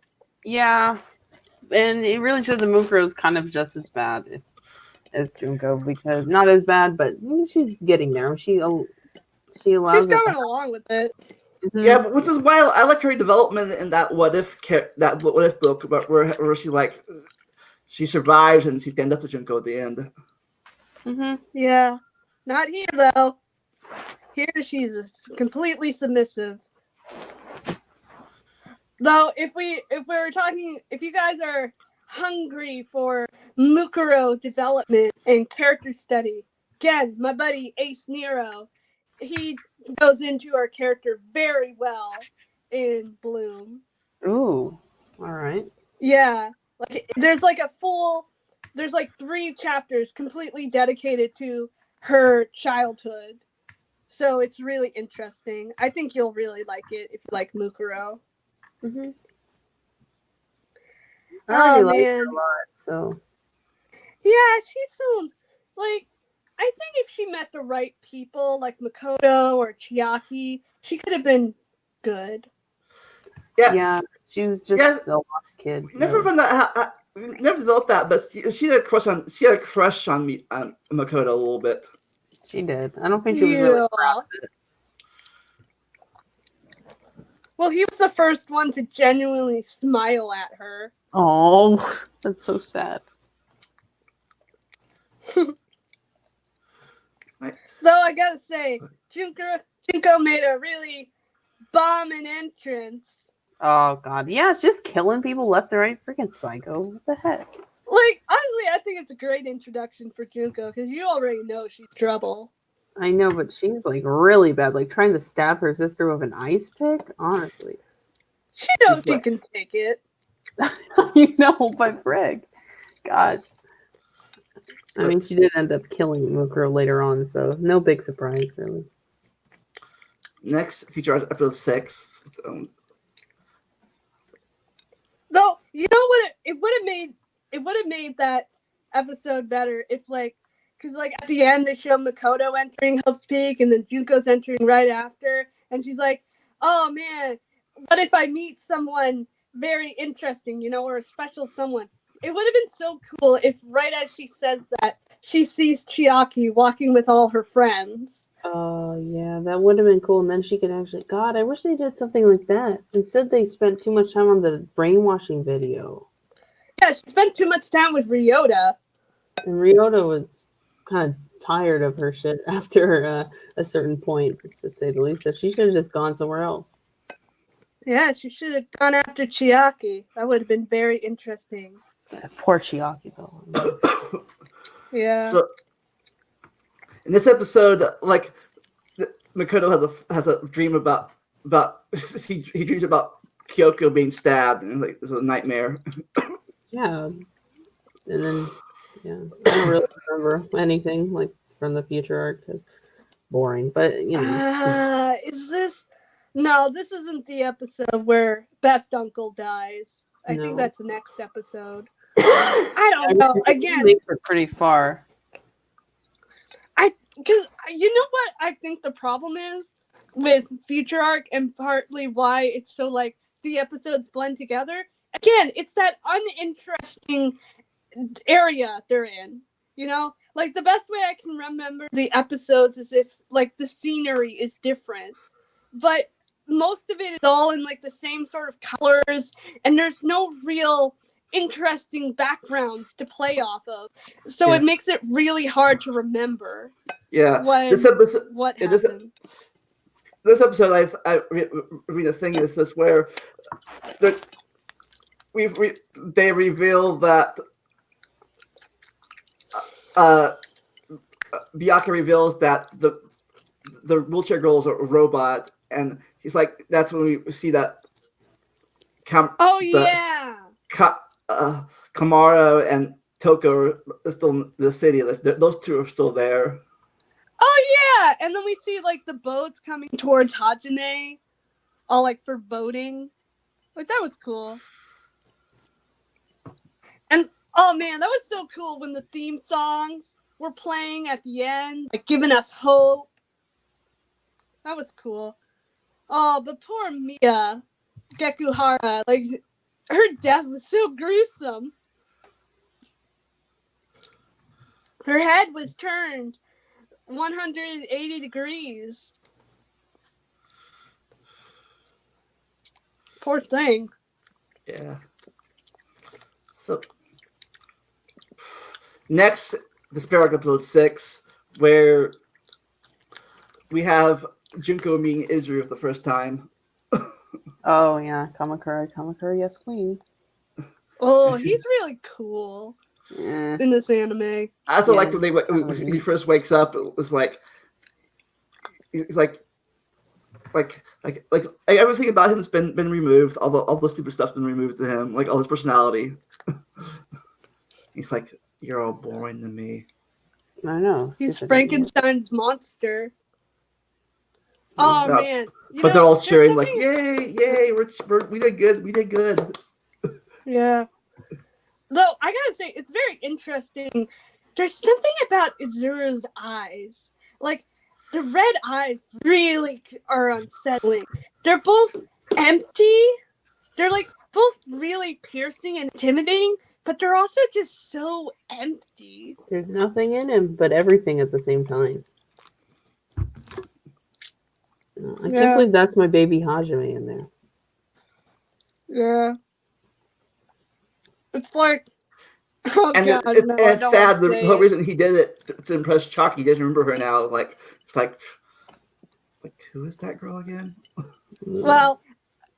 Yeah, and it really shows that Mukuro is kind of just as bad as Junko, because not as bad, but she's getting there. She allows. She's going along with it. Mm-hmm. Yeah, but which is why I like her development in that what if book, but where she survives and she stands up to Junko at the end. Mm-hmm. Yeah, not here though. Here she's completely submissive. Though, if you guys are hungry for Mukuro development and character study, again, my buddy Ace Nero, he goes into our character very well in Bloom. Ooh, all right. Yeah, like there's like 3 chapters completely dedicated to her childhood, so it's really interesting. I think you'll really like it if you like Mukuro. Mm-hmm. Oh I like man, her a lot, so yeah, she's so like. I think if she met the right people, like Makoto or Chiaki, she could have been good. Yeah, she was just a lost kid. Never developed that, but she had a crush on me, Makoto a little bit. She did. I don't think she was really proud of it. Well, he was the first one to genuinely smile at her. Oh, that's so sad. Though I gotta say, Junko made a really bombing entrance. Oh god, yeah, it's just killing people left and right. Freaking psycho. What the heck? Like, honestly, I think it's a great introduction for Junko because you already know she's trouble. I know, but she's like really bad. Like trying to stab her sister with an ice pick. Honestly, she knows she can take it. You know, by frig. Gosh. I mean, she did end up killing Mukuro later on, so no big surprise, really. Next feature episode 6. Though, you know what? It would have made that episode better if, like, because like at the end they show Makoto entering Hope's Peak and then Junko's entering right after, and she's like, "Oh man, what if I meet someone very interesting, or a special someone?" It would have been so cool if right as she says that, she sees Chiaki walking with all her friends. Oh, yeah, that would have been cool. And then she could actually... God, I wish they did something like that. Instead, they spent too much time on the brainwashing video. Yeah, she spent too much time with Ryota. And Ryota was kind of tired of her shit after a certain point, to say the least. So she should have just gone somewhere else. Yeah, she should have gone after Chiaki. That would have been very interesting. Yeah, poor Chiaki, though. Yeah. So in this episode, like Makoto has a dream about he dreams about Kyoko being stabbed, and like it's a nightmare. Yeah, and then I don't really remember anything like from the future arc. 'Cause boring, but Is this? No, this isn't the episode where Best Uncle dies. I think that's the next episode. I don't know. Again, makes it pretty far. Because you know what I think the problem is with future arc, and partly why it's so like the episodes blend together. Again, it's that uninteresting area they're in. You know, like the best way I can remember the episodes is if like the scenery is different, but most of it is all in like the same sort of colors, and there's no real interesting backgrounds to play off of, so it makes it really hard to remember. Yeah, this episode, what happened? This episode, I read a thing. Is this where they reveal that Byakuya reveals that the wheelchair girl is a robot, and he's like, that's when we see that. Kamara and Toko are still in the city. Like those two are still there. Oh yeah, and then we see like the boats coming towards Hajime, all like for boating. Like that was cool. And oh man, that was so cool when the theme songs were playing at the end, like giving us hope. That was cool. Oh, but poor Mia Gekuhara, like her death was so gruesome. Her head was turned 180 degrees. Poor thing. Yeah. So next, the Spirit episode 6, where we have Junko meeting Izuru for the first time. Oh yeah, Kamakura, yes, queen. Oh, he's really cool in this anime. I also liked when he first wakes up. It was like he's like everything about him has been removed. All the stupid stuff's been removed to him. Like all his personality. He's like, you're all boring to me. I know. He's Frankenstein's monster. Oh no, man! But they're all cheering like, "Yay! Yay! We did good! We did good!" Yeah. Though I gotta say, it's very interesting. There's something about Izuru's eyes, like the red eyes, really are unsettling. They're both empty. They're like both really piercing and intimidating, but they're also just so empty. There's nothing in him, but everything at the same time. I can't believe that's my baby Hajime in there. Yeah. It's like, oh and God, it's sad. The whole reason he did it to impress Chalky, he doesn't remember her now. Like, it's like who is that girl again? Well,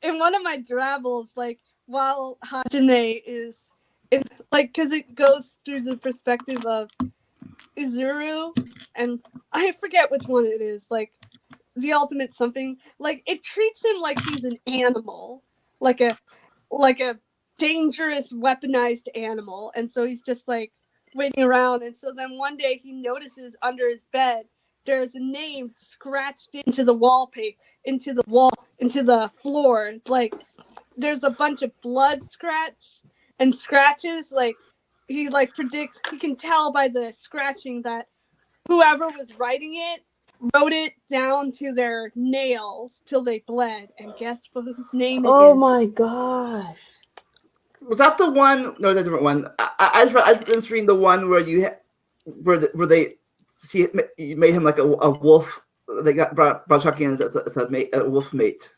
in one of my travels, like, while Hajime is, because it goes through the perspective of Izuru, and I forget which one it is, like, the ultimate something, like, it treats him like he's an animal, like a dangerous weaponized animal, and so he's just like waiting around, and so then one day he notices under his bed there's a name scratched into the wallpaper, into the floor, like there's a bunch of blood scratches, like he like predicts, he can tell by the scratching that whoever was writing it wrote it down to their nails till they bled, and guess whose name it is? Oh my gosh. Was that the one? No, that's a different one. I was reading the one where where they see it, you made him like a wolf. They brought Chucky in as a wolf mate.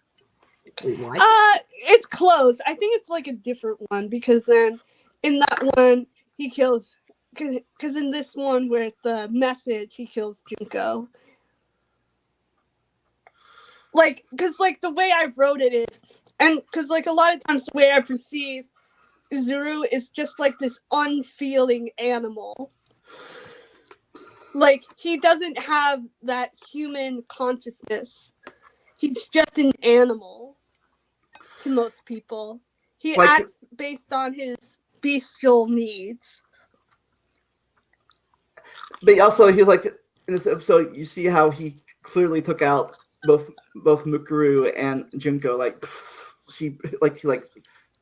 Wait, what? It's close. I think it's like a different one, because then in that one he kills because in this one with the message, he kills Junko. Like, because like the way I wrote it is, and because like a lot of times the way I perceive Izuru is just like this unfeeling animal. Like, he doesn't have that human consciousness. He's just an animal to most people. He Like- acts based on his bestial needs. But also, he was like in this episode. You see how he clearly took out both Mukuru and Junko. Like he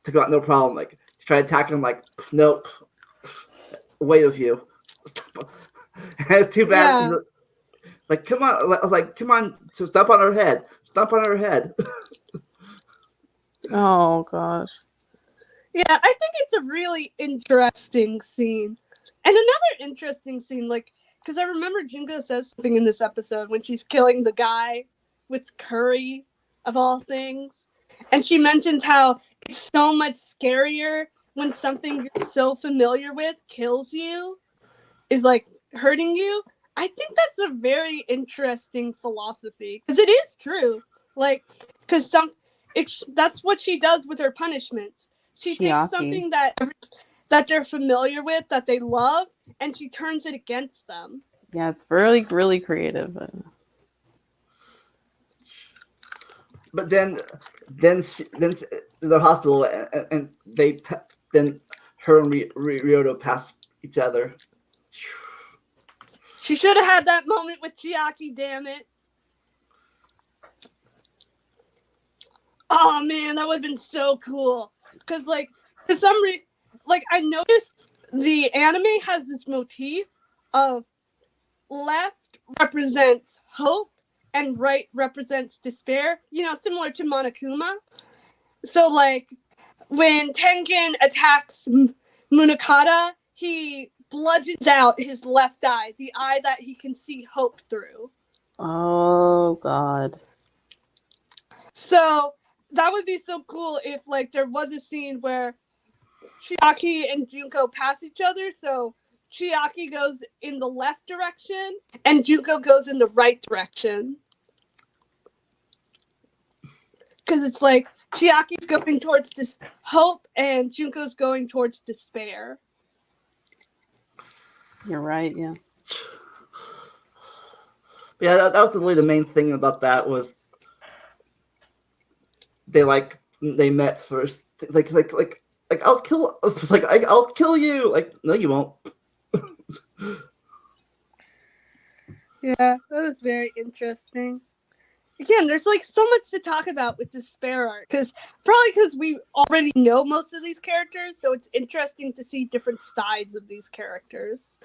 took out no problem. Like he tried attacking him. Like nope, away with you. And it's too bad. Yeah. Like come on, come on, so stomp on her head. Stomp on her head. Oh gosh. Yeah, I think it's a really interesting scene. And another interesting scene, like, because I remember Junko says something in this episode when she's killing the guy with curry, of all things. And she mentions how it's so much scarier when something you're so familiar with kills you, is like hurting you. I think that's a very interesting philosophy. Because it is true. Like, because that's what she does with her punishments. She takes Chiaki. something that they're familiar with, that they love, and she turns it against them. Yeah, it's really, really creative. But then the hospital and then her and Ryoto pass each other. She should have had that moment with Chiaki, damn it. Oh man, that would have been so cool. Because, like, for some reason, like, I noticed the anime has this motif of left represents hope and right represents despair, you know, similar to Monokuma. So, like, when Tengen attacks Munakata, he bludgeons out his left eye, the eye that he can see hope through. Oh god. So, that would be so cool if, like, there was a scene where Chiaki and Junko pass each other, so Chiaki goes in the left direction and Junko goes in the right direction. Because it's like Chiaki's going towards this hope and Junko's going towards despair. You're right, yeah. Yeah, that was really the main thing about that was they met first. Like I'll kill I'll kill you. Like no, you won't. Yeah, that was very interesting. Again, there's like so much to talk about with Despair Arc, probably because we already know most of these characters, so it's interesting to see different sides of these characters.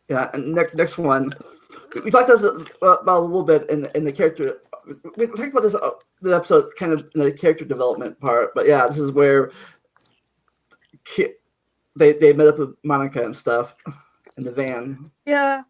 Yeah, and next one, we talked about a little bit in the character. We talked about this episode kind of in the character development part, but yeah, this is where they met up with Monica and stuff in the van. Yeah.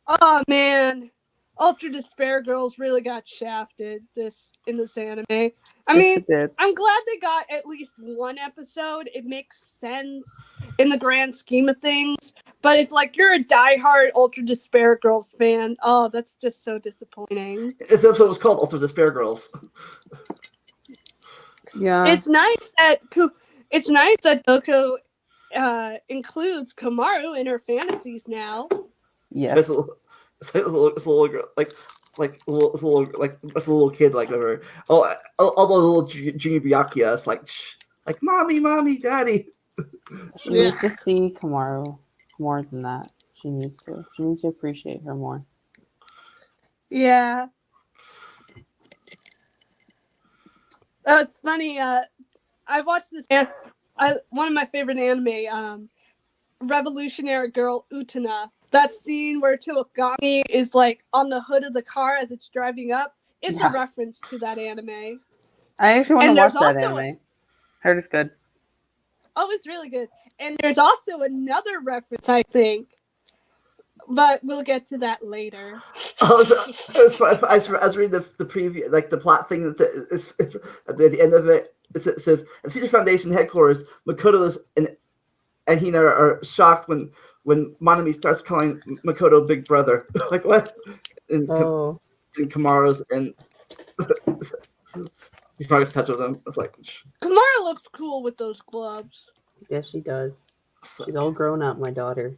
Oh man, Ultra Despair Girls really got shafted in this anime. I mean, Yes, it did. I'm glad they got at least one episode. It makes sense in the grand scheme of things. But if like you're a diehard Ultra Despair Girls fan, oh, that's just so disappointing. This episode was called Ultra Despair Girls. Yeah. It's nice that Doko includes Komaru in her fantasies now. Yes. It's a little girl, it's a little kid like over. Oh, all the little junior Byakuya, like mommy, daddy. She needs to see Komaru more than that. She needs to appreciate her more. Yeah. Oh, it's funny. I watched this. One of my favorite anime, Revolutionary Girl Utena. That scene where Tokugami is like on the hood of the car as it's driving up. It's a reference to that anime. I actually want And to watch there's that also anime. Heard it's good. Oh, it's really good. And there's also another reference, I think. But we'll get to that later. I was reading the preview, like the plot thing. It's at the end of it. It says, at Future Foundation headquarters, Makoto is an and Hina are shocked when Monami starts calling Makoto Big Brother. Like what? And, Oh, and Kamaro's and he probably touches them. It's like Kamara looks cool with those gloves. yes, she does. She's all grown up, my daughter.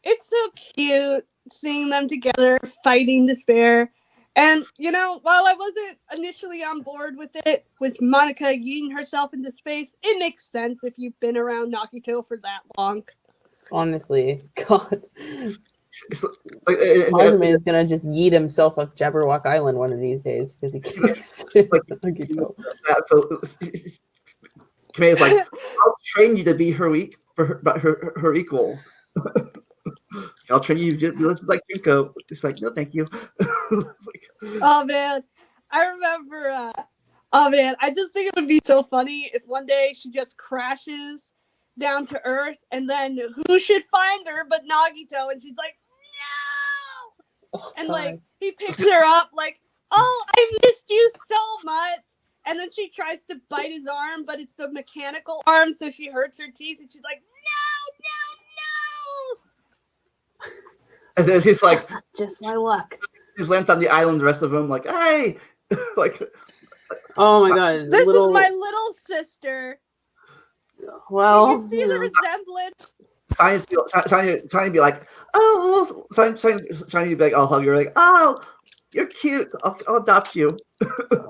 It's so cute seeing them together fighting despair. And, while I wasn't initially on board with it, with Monica yeeting herself into space, it makes sense if you've been around Nagito for that long. Honestly, God. it's like, Spider-Man is gonna just yeet himself up Jabberwock Island one of these days because he can't stand Nagito. So Kame's like, I'll train you to be her equal. I'll train you just like Junko. Just like, no, thank you. Oh, man. I remember, I just think it would be so funny if one day she just crashes down to Earth, and then who should find her but Nagito? And she's like, no! Oh, And, God. like, he picks her up, like, oh, I missed you so much. And then she tries to bite his arm, but it's the mechanical arm, so she hurts her teeth, and she's like, no! And then he's like, just my luck. he lands on the island. The rest of them like, hey, like, Oh my God. This is my little sister. Well, You see the resemblance? Shiny be like, oh, Shiny be like, I'll hug her, like, oh, you're cute. I'll adopt you.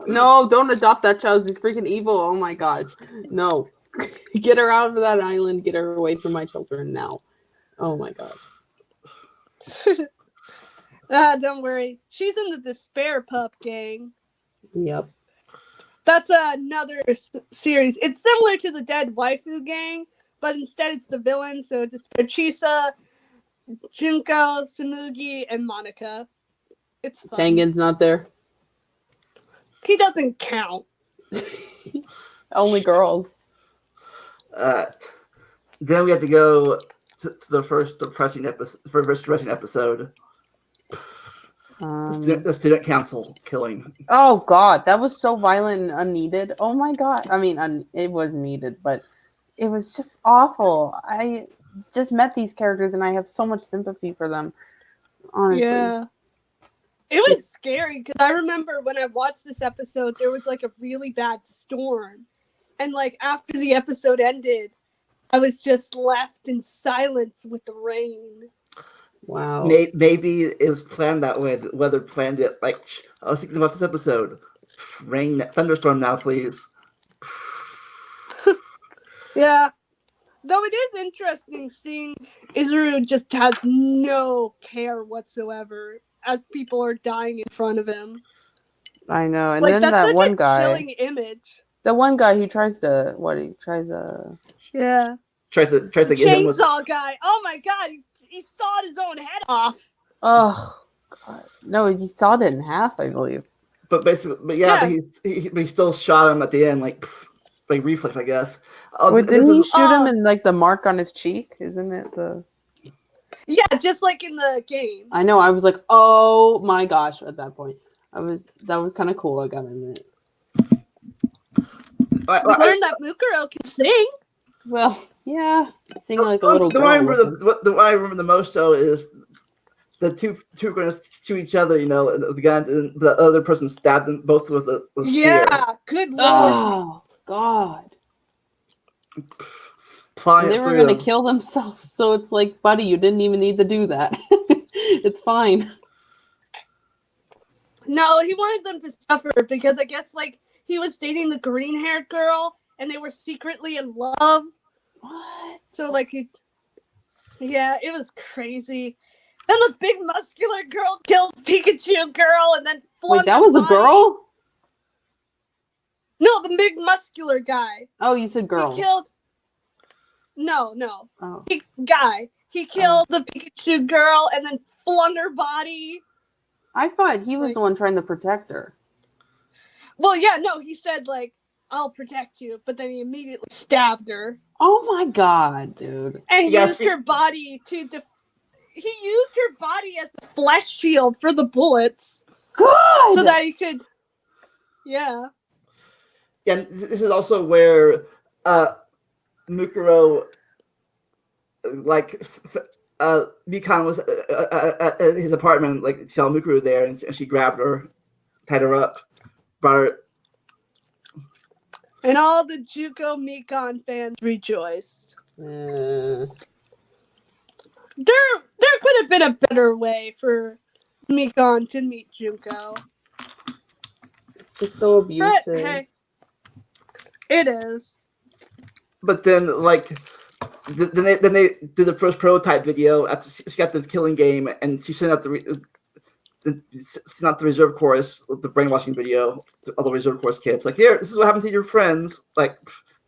no, don't adopt that child. She's freaking evil. Oh my God. No. Get her out of that island. Get her away from my children now. Oh my God. Don't worry. She's in the Despair Pup gang. Yep. That's another series. It's similar to the Dead Waifu gang, but instead it's the villain. So it's Chisa, Junko, Samugi, and Monica. It's fun. Tengen's not there. He doesn't count. Only girls. Then we have to go to the first depressing episode. The student council killing. Oh God, that was so violent and unneeded. Oh my God. I mean, it was needed, but it was just awful. I just met these characters and I have so much sympathy for them. Honestly. Yeah. It was scary because I remember when I watched this episode, there was like a really bad storm. And like after the episode ended, I was just left in silence with the rain. Wow. Maybe it was planned that way. The weather planned it. Like, I was thinking about this episode. Rain, thunderstorm now, please. Yeah. Though it is interesting seeing Izuru just has no care whatsoever as people are dying in front of him. I know. And like, then that's that such one a guy. chilling image. The one guy who tries to Yeah. Tries to get him with. Chainsaw guy. Oh my God. He sawed his own head off. Oh God. No, he sawed it in half, I believe. But he still shot him at the end, like reflex, I guess. Didn't he shoot him in like the mark on his cheek? Isn't it the? Yeah, just like in the game. I know. I was like, oh my gosh! At that point, that was kind of cool. I gotta admit. We learned that Mukuro can sing. Well, yeah, sing like a little girl. What I remember the most though is the two girls to each other. The guns, and the other person stabbed them both with a spear. Yeah, good lord. Oh God. They were gonna kill themselves, so it's like, buddy, you didn't even need to do that. It's fine. No, he wanted them to suffer because I guess like he was dating the green-haired girl, and they were secretly in love. What? So like, yeah, it was crazy. Then the big muscular girl killed Pikachu girl, and then wait, that was a girl? No, the big muscular guy. Oh, you said girl. He killed. No. Oh. Guy. He killed the Pikachu girl and then flung her body. I thought he was the one trying to protect her. Well, yeah, no, he said, like, I'll protect you, but then he immediately stabbed her. Oh my God, dude. And used her body to he used her body as a flesh shield for the bullets. God! So that he could... Yeah. Yeah, this is also where Mukuro, like, Mikan was at his apartment, like, saw Mukuro there, and she grabbed her, tied her up, brought her. And all the Juko Mikan fans rejoiced. Uh, There could have been a better way for Mikan to meet Junko. it's just so But abusive. hey, it is. But then, like, then they did the first prototype video after she got the killing game, and she sent out the reserve chorus, the brainwashing video to all the reserve chorus kids. Like, here, this is what happened to your friends. Like,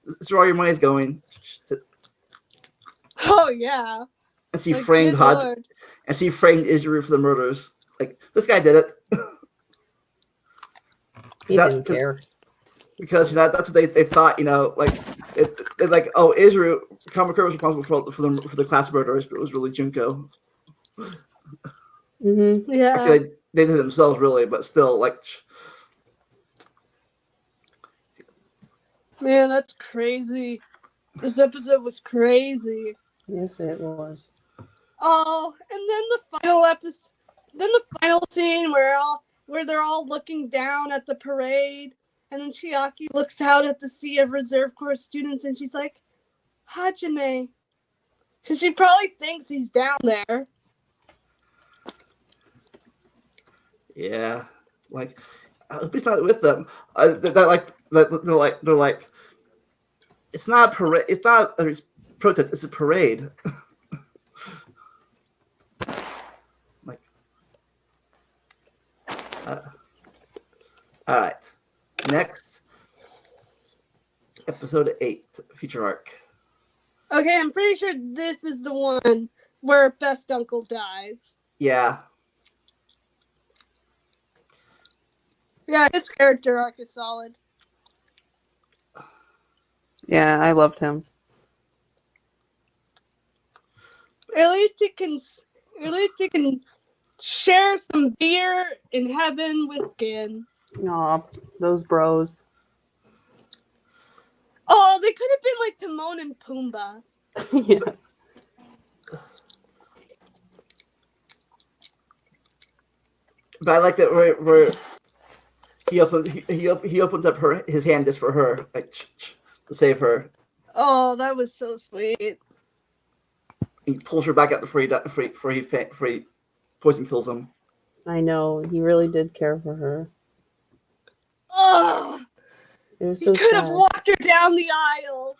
this is where all your money's going. Oh yeah. And she Like, framed good Hodge, Lord. and she framed Israel for the murders. Like, this guy did it. He didn't care. Because that's what they thought, like it like, oh, Israel Kamakura was responsible for the class murders, but it was really Junko. Mm-hmm. Yeah. Actually, they did it themselves, really, but still, like. Man, that's crazy. This episode was crazy. Yes, it was. Oh, and then the final episode, then the final scene where they're all looking down at the parade, and then Chiaki looks out at the sea of reserve corps students, and she's like, Hajime, because she probably thinks he's down there. Yeah, like, he's not with them. They're like, it's not a parade. It's not a protest. It's a parade. Like, all right. Next, episode 8, feature arc. Okay, I'm pretty sure this is the one where Best Uncle dies. Yeah. Yeah, his character arc is solid. Yeah, I loved him. At least he can share some beer in heaven with Gin. Aw, those bros. Oh, they could have been like Timon and Pumbaa. Yes. But I like that where he opens up his hand just for her, like, to save her. Oh, that was so sweet. He pulls her back out before he poison kills him. I know. He really did care for her. Oh, It was he so could have sad. walked her down the aisle.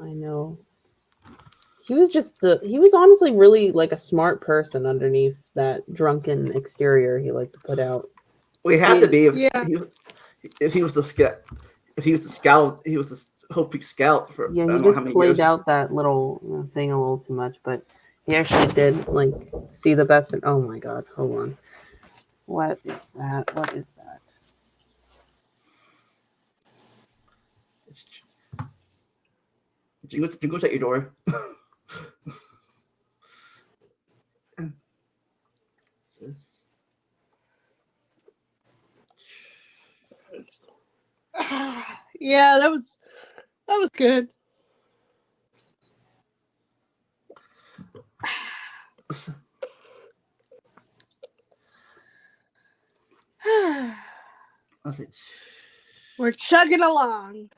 I know. He was honestly really like a smart person underneath that drunken exterior he liked to put out. Well, he had to be Yeah. if he was the scout. If he was the scout, he was the Hope Peak scout for Yeah, I he don't know just how many played years. out that little thing a little too much, but he actually did like see the best. Oh my god, hold on. What is that? What is that? It's Jingo's at your door. Yeah, that was good. We're chugging along.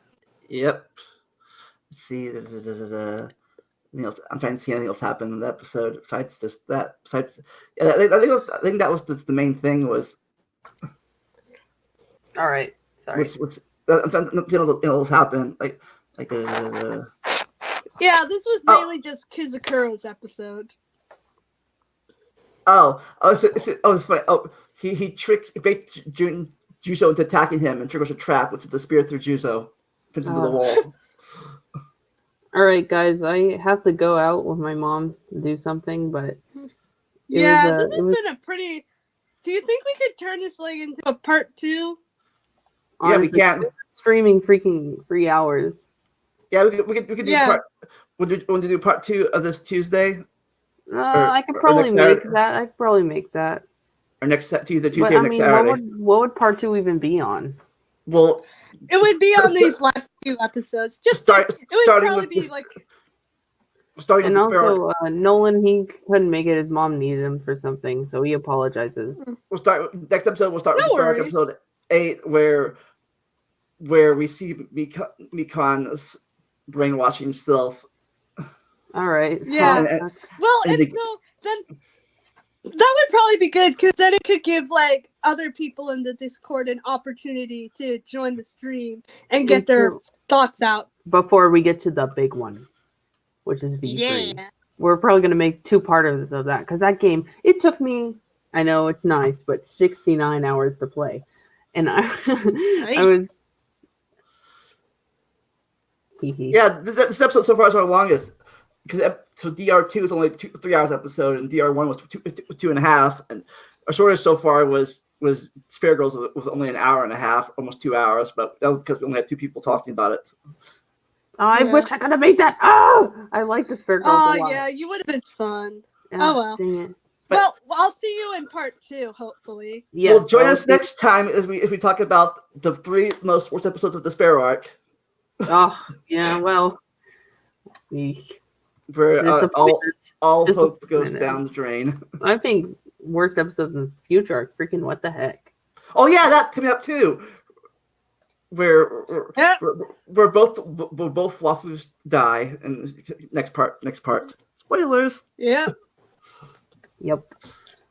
Yep. Let's see. Anything else? I'm trying to see anything else happen in the episode besides just that. Besides, yeah, I think that was the main thing was. All right, sorry. I'm trying to see what else happened. Yeah, this was mainly just Kizakuro's episode. It's funny. He baked Juzo into attacking him and triggers a trap, which is the spear through Juzo, pins him to the wall. All right, guys, I have to go out with my mom to do something, but This has been a pretty. Do you think we could turn this into a part 2? honestly, Yeah, we can. Streaming freaking 3 hours. Yeah, we could do part. Want to do part 2 of this Tuesday? I could probably make that. I could probably make that. Or next Tuesday But, or next Saturday. what would part 2 even be on? Well, It would be on these last few episodes. Just Start- it would starting probably with be this- like starting And with the Sparrow. also, Nolan, he couldn't make it. His mom needed him for something, so he apologizes. We'll start next episode. We'll start with No the Sparrow worries. episode 8, where we see Mikan's brainwashing self. All right. Yeah. That's- well, And and the- so then that would probably be good because then it could give like other people in the Discord an opportunity to join the stream and get their thoughts out. Before we get to the big one, which is V3. Yeah. We're probably going to make 2 parts of that because that game, it took me, I know it's nice, but 69 hours to play. And I was. Yeah, this episode so far is our longest. Because so DR2 is only 3 hours episode, and DR1 was 2.5, and our shortest so far was Spare Girls was only an hour and a half, almost 2 hours, but that was because we only had 2 people talking about it. Oh, I Yeah. wish I could have made that. Oh, I like the Spare Girls Oh a lot. yeah, you would have been fun. Ah, Oh, well. Dang it. But- well, I'll see you in part 2, hopefully. Yes, Well, join I'll us see- next time as we talk about the 3 most worst episodes of the Sparrow arc, Oh, yeah, well. Eek. where Disappointment. all hope goes Disappointed. down the drain. I think worst episodes in the future are freaking what the heck. Oh yeah, that's coming up too. Where Yeah. where both waifus die in next part. Spoilers. Yeah. Yep.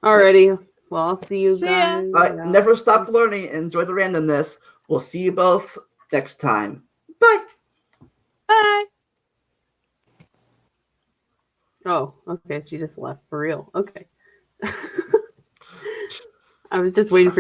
Alrighty. Well, I'll see you See ya. guys. Never stop learning and enjoy the randomness. We'll see you both next time. Bye. Bye. Oh, okay. She just left for real. Okay. I was just waiting for